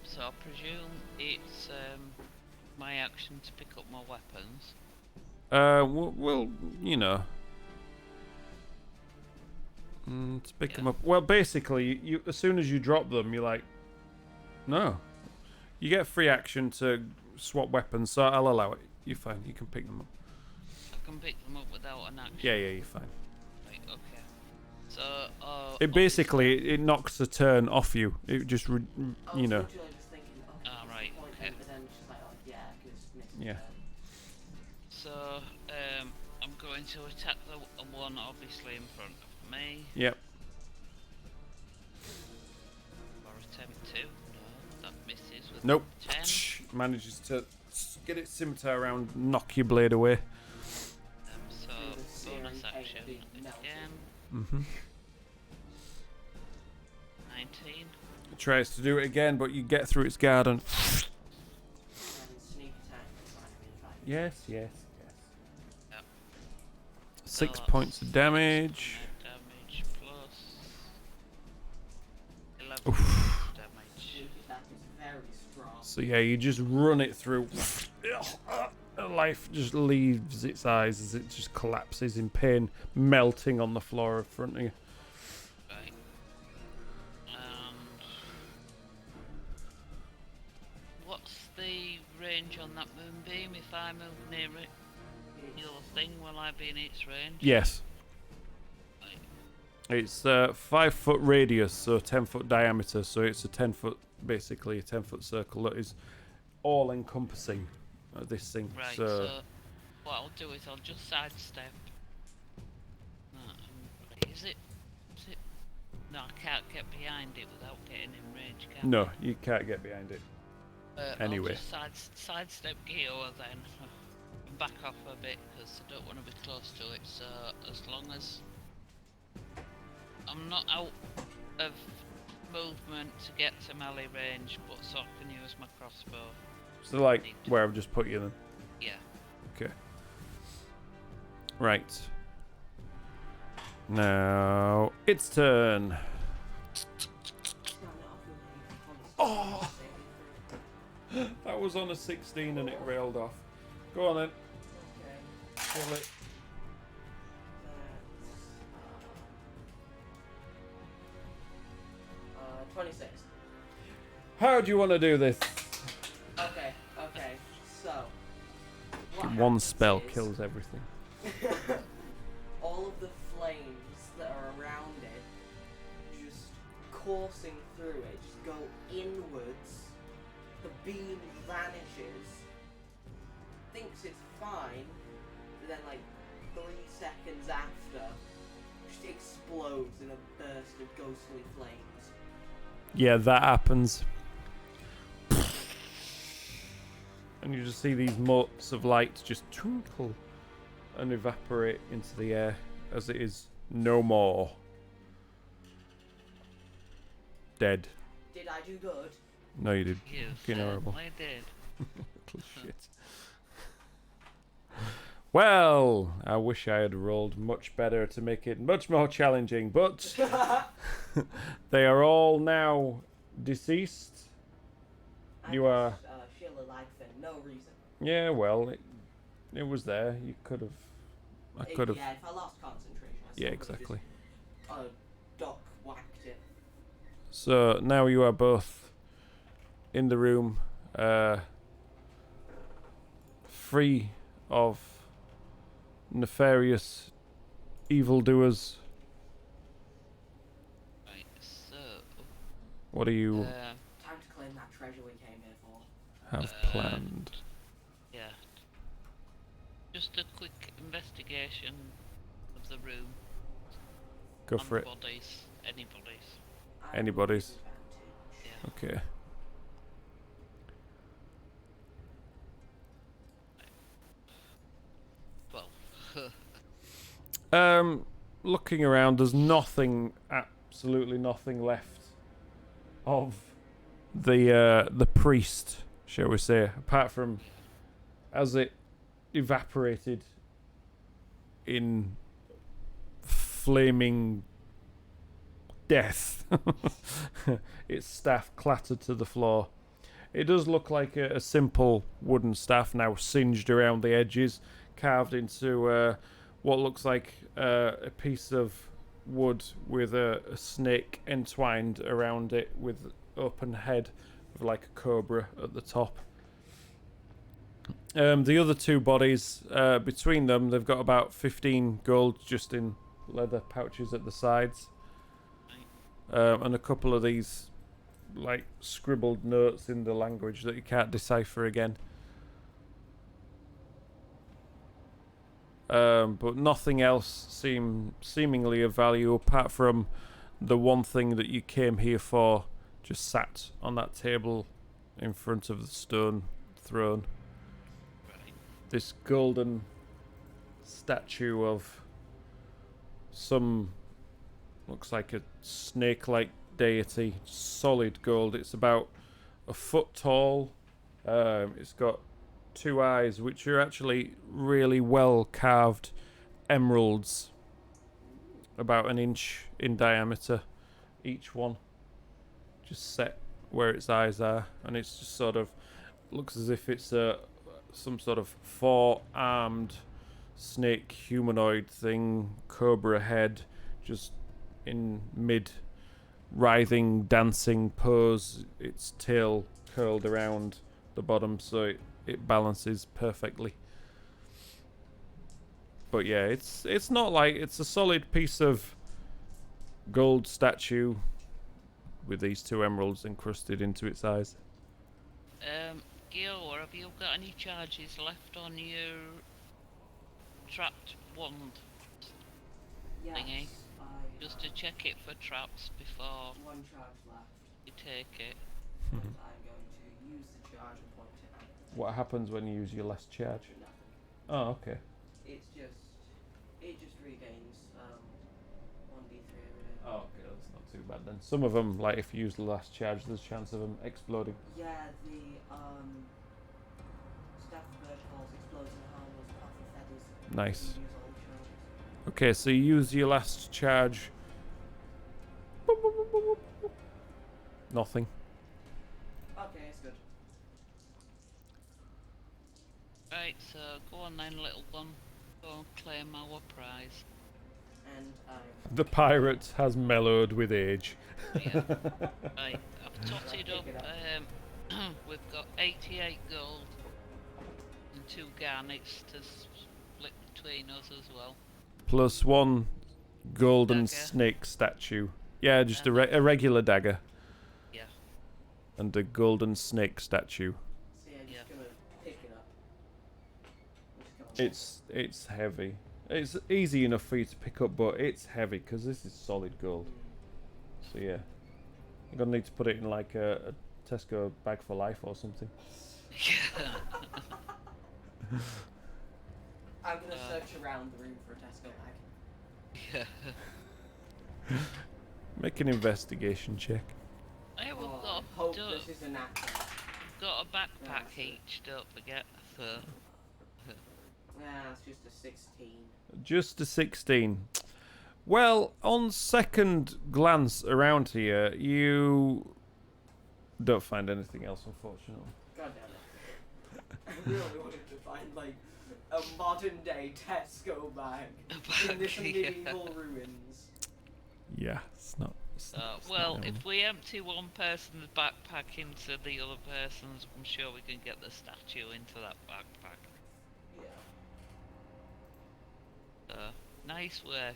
So I presume it's my action to pick up more weapons. Well, you know. To pick them up. Well, basically, you as soon as you drop them, you're like, no. You get free action to swap weapons, so I'll allow it. You're fine. You can pick them up. I can pick them up without an action. Yeah, you're fine. Right, okay. So, It basically it knocks a turn off you. It just, I was you know. literally just thinking, okay, Ah, what's right, the point okay. then? But then she's like, oh yeah, because missed Yeah. So, I'm going to attack the one obviously in front of me. Yep. Or attempt to. No, that misses with Nope. 10. Manages to get it scimitar around, knock your blade away. So, Through the searing bonus pain of action being melted. again. Mm-hmm. 19. It tries to do it again, but you get through its guard and... And sneak attack is like, I mean, Yes, yes, yes. Yep. 6 So points of that's damage. Damage plus 11 Oof. damage. sneak attack is very strong. So yeah, you just run it through. Life just leaves its eyes as it just collapses in pain, melting on the floor in front of you. Right. And what's the range on that moonbeam? If I move near it, your thing, will I be in its range? Yes. Right. It's 5 foot radius, so 10 foot diameter, so it's a 10 foot, basically a 10 foot circle that is all encompassing this thing. Right, So, so what I'll do is I'll just sidestep. Is it? No, I can't get behind it without getting in range, can no, you can't get behind it. Anyway. I'll just sidestep Gioa then. And back off a bit because I don't want to be close to it. So as long as I'm not out of movement to get to melee range, but so I can use my crossbow. So like where I've just put you then. Yeah. Okay. Right. Now it's turn. Oh! That was on a 16 and it railed off. Go on then. Okay. Kill it. That's 26. How do you want to do this? Okay. So what One happens spell is kills everything. all of the flames that are around it just coursing through it just go inwards. The beam vanishes. Thinks it's fine, but then like 3 seconds after, just explodes in a burst of ghostly flames. Yeah, that happens. And you just see these motes of light just twinkle and evaporate into the air as it is no more. Dead. Did I do good? No, you did. You Fucking horrible. certainly did. Little shit. Well, I wish I had rolled much better to make it much more challenging, but they are all now deceased. You are. Shield of life for no reason. Yeah, well, it was there. You could have. I could have. Yeah, if I lost concentration, I Yeah, still could've exactly. Just, duck whacked it. So now you are both in the room, free of nefarious evildoers. Right, so What do you Time to claim that treasure we came here for. have planned? yeah. Just a quick investigation of the room. Go for it. Bodies. Any bodies. I Anybody's. will give advantage. Yeah. Okay. Well, Looking around, there's nothing, absolutely nothing left of the priest, shall we say, apart from as it evaporated in flaming death. Its staff clattered to the floor. It does look like a simple wooden staff now singed around the edges, carved into what looks like a piece of wood with a snake entwined around it with open head of like a cobra at the top. The other two bodies, between them, they've got about 15 gold just in leather pouches at the sides. And a couple of these like scribbled notes in the language that you can't decipher again. But nothing else seemingly of value apart from the one thing that you came here for just sat on that table in front of the stone throne. right. This golden statue of some looks like a snake-like deity, solid gold. It's about a foot tall. It's got 2 eyes, which are actually really well carved emeralds, about 1 inch in diameter, each one, just set where its eyes are, and it's just sort of looks as if it's some sort of 4-armed snake humanoid thing, cobra head, just in mid writhing dancing pose, its tail curled around the bottom so it balances perfectly. But yeah, it's not like it's a solid piece of gold statue with these 2 emeralds encrusted into its eyes. Gioa, have you got any charges left on your trapped wand Yes, thingy? I Just to check it for traps before 1 charge left. you take it. And I'm going to use the charge and point it at What happens when you use your last charge? nothing. Oh, okay. It just regains 1d3 every day. Oh, okay, that's not too bad then. Some of them, like if you use the last charge, there's a chance of them exploding. Yeah, Nice. Use all the charges. Okay, so you use your last charge. Nothing. Okay, it's good. Right, so go on then, little one. Go and claim our prize. And The pirate has mellowed with age. Yeah. Right, I've totted Right, up. pick it up. We've got 88 gold and 2 garnets to split between us as well. Plus 1 golden Dagger. snake statue. Yeah, just a regular dagger. Yeah. And a golden snake statue. So yeah, just Yeah. gonna pick it up. I'm just gonna It's heavy. It's easy enough for you to pick up, but it's heavy because this is solid gold. So yeah, you're gonna need to put it in like a Tesco bag for life or something. I'm gonna search around the room for a Tesco bag. Yeah. Make an investigation check. Hey, we've Oh, got, I hope don't- this is a natural. we've got a backpack Yeah, each, don't forget. So, Nah, it's just a 16. Just a 16. Well, on second glance around here, you don't find anything else, unfortunately. God damn it. I really wanted to find like a modern day Tesco bag in this Yeah. medieval ruins. Yeah, it's not. It's well, not if we empty one person's backpack into the other person's, I'm sure we can get the statue into that backpack. Yeah. Nice work.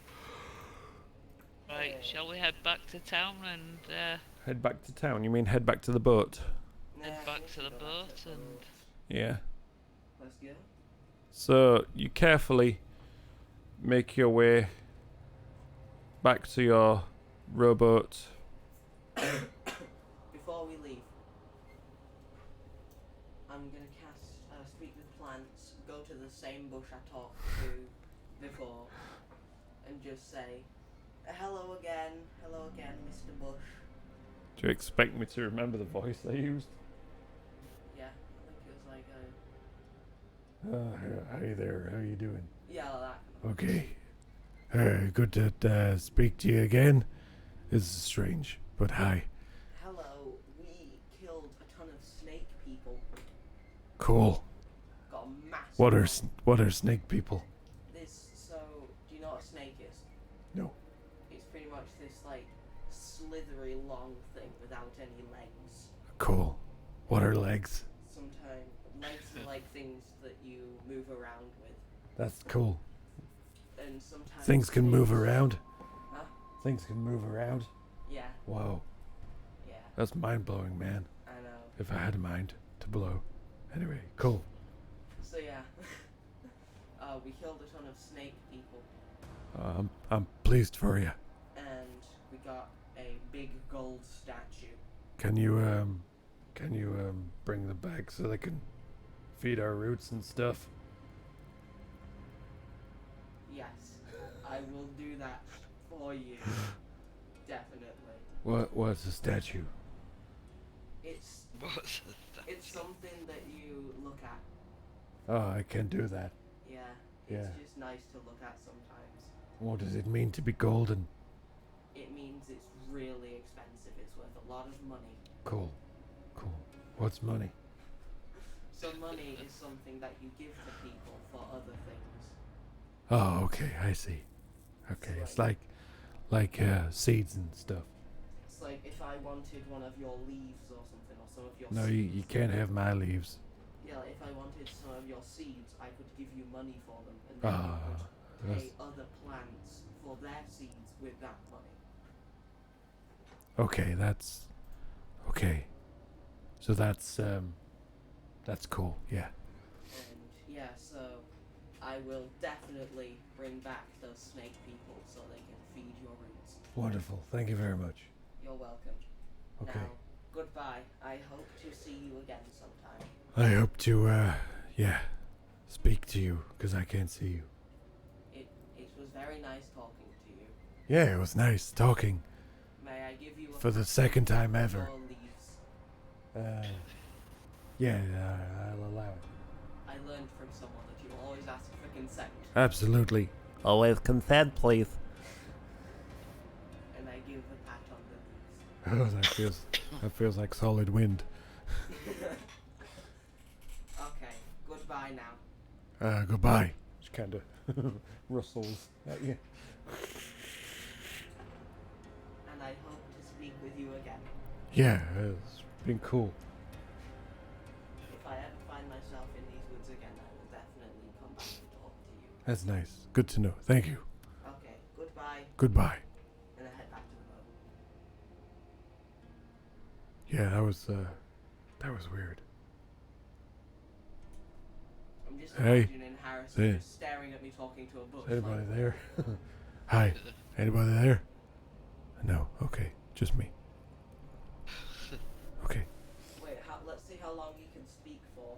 Right, Yeah. shall we head back to town and head back to town. You mean head back to the boat? head Nah, back let's to the go back boat to the and boat. Yeah. Let's go. So you carefully make your way back to your rowboat. Before we leave, I'm gonna cast Speak with Plants, go to the same bush I talked to before, and just say, hello again, Mr. Bush. Do you expect me to remember the voice I used? Yeah, I think it was like, Hi there, how you doing? yeah, that. Okay. Good to speak to you again. This is strange, but hi. Hello, we killed a ton of snake people. Cool. Got a massive. What are snake people? So, do you know what a snake is? No. It's pretty much this like slithery long thing without any legs. Cool. What are legs? Sometimes legs are like things that you move around with, That's cool. and sometimes Things can move snakes- around. Huh? Things can move around. Yeah, Wow. yeah, That's mind blowing, man. I know. If I had a mind to blow. Anyway, cool. So yeah, we killed a ton of snake people, I'm pleased for you. and we got a big gold statue. Can you bring the bag so they can feed our roots and stuff? Yes, I will do that for you. Definitely. What's a statue? It's what's it's something that you look at. Oh, I can do that. Yeah, it's Yeah. just nice to look at sometimes. What does it mean to be golden? It means it's really expensive. It's worth a lot of money. Cool. Cool. What's money? So money is something that you give to people for other things. Oh, okay, I see. Okay, it's like seeds and stuff. It's like if I wanted one of your leaves or something, or some of your No, seeds. you can't have my leaves. Yeah, like if I wanted some of your seeds, I could give you money for them, and then Ah, you could that's pay other plants for their seeds with that money. okay. That's okay. So that's cool. Yeah. And yeah, so I will definitely bring back those snake people so they can feed your roots. Wonderful. Thank you very much. You're welcome. Okay. Now, goodbye. I hope to see you again sometime. I hope to speak to you because I can't see you. It was very nice talking to you. Yeah, it was nice talking May I give you a for the packet second time of ever. your leaves? Yeah, I'll allow it. I learned from someone that you always ask for consent. Absolutely. Always consent, please. And I give a pat on the knees. Oh, that feels like solid wind. Okay, goodbye now. Goodbye. Just kind of rustles at you. And I hope to speak with you again. Yeah, it's been cool. If I ever find myself in these woods again, I will definitely come back and talk to you. That's nice. Good to know. Thank you. Okay, goodbye. Goodbye. And I head back to the boat. Yeah, that was weird. I'm just Hey. imagining Harrison Hey. just staring at me talking to a bush. Is anybody like, there? Hi. Anybody there? No. Okay. Just me. Okay. Wait, let's see how long he can speak for.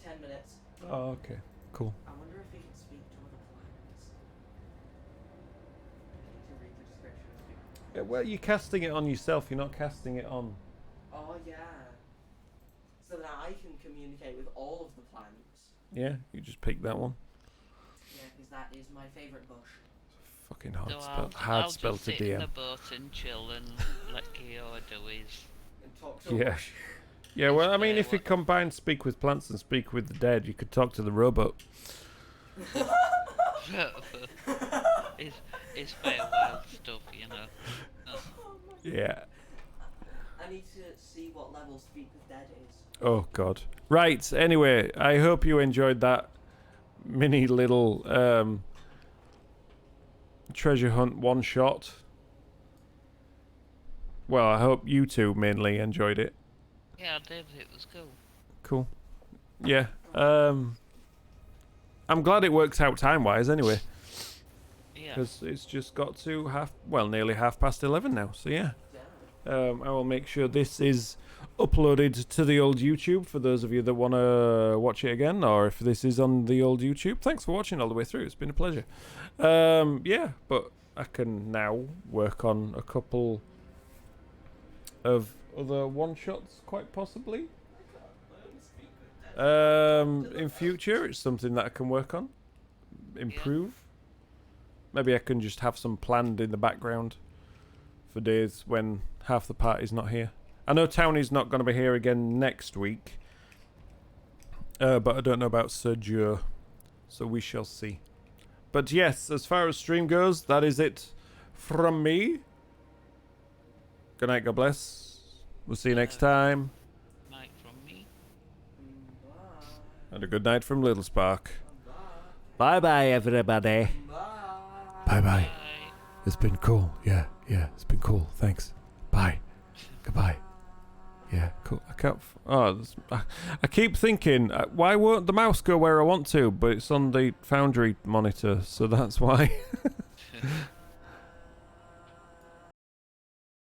10 minutes. Oh, okay. Cool. I wonder if he can speak to other planets. I need to read the description. Yeah, well, you're casting it on yourself. You're not casting it on. Oh, yeah. So that I can communicate with all of the planets. Yeah, you just pick that one. Yeah, because that is my favourite bush. Fucking hard So spell. I'll Hard spell just to sit in the DM. boat and chill and let Gioa do his. And talk to a Yeah. bush. Yeah. Well, I mean, Fair if you one. combine speak with plants and speak with the dead, you could talk to the robot. It's fair wild stuff, you know. Yeah. I need to see what level Speak with Dead is. Oh God. Right. Anyway, I hope you enjoyed that mini little treasure hunt one shot. Well, I hope you two mainly enjoyed it. Yeah, I did. It was cool. Cool. Yeah. I'm glad it works out time-wise anyway, Yeah. because it's just got to nearly 11:30 now. So yeah. Yeah. I will make sure this is uploaded to the old YouTube for those of you that want to watch it again, or if this is on the old YouTube, thanks for watching all the way through. It's been a pleasure. Yeah, but I can now work on a couple of other one-shots, quite possibly. In future, it's something that I can work on, improve. Maybe I can just have some planned in the background for days when half the party's not here. I know Townie's not going to be here again next week, but I don't know about Sergio, so we shall see. But yes, as far as stream goes, that is it from me. Good night, God bless. We'll see you next time. Night from me. Bye. And a good night from Little Spark. Bye bye, everybody. Bye. Bye bye. Bye. It's been cool. Yeah, it's been cool. Thanks. Bye. Goodbye. Yeah, cool. I can't. I keep thinking, why won't the mouse go where I want to? But it's on the Foundry monitor, so that's why.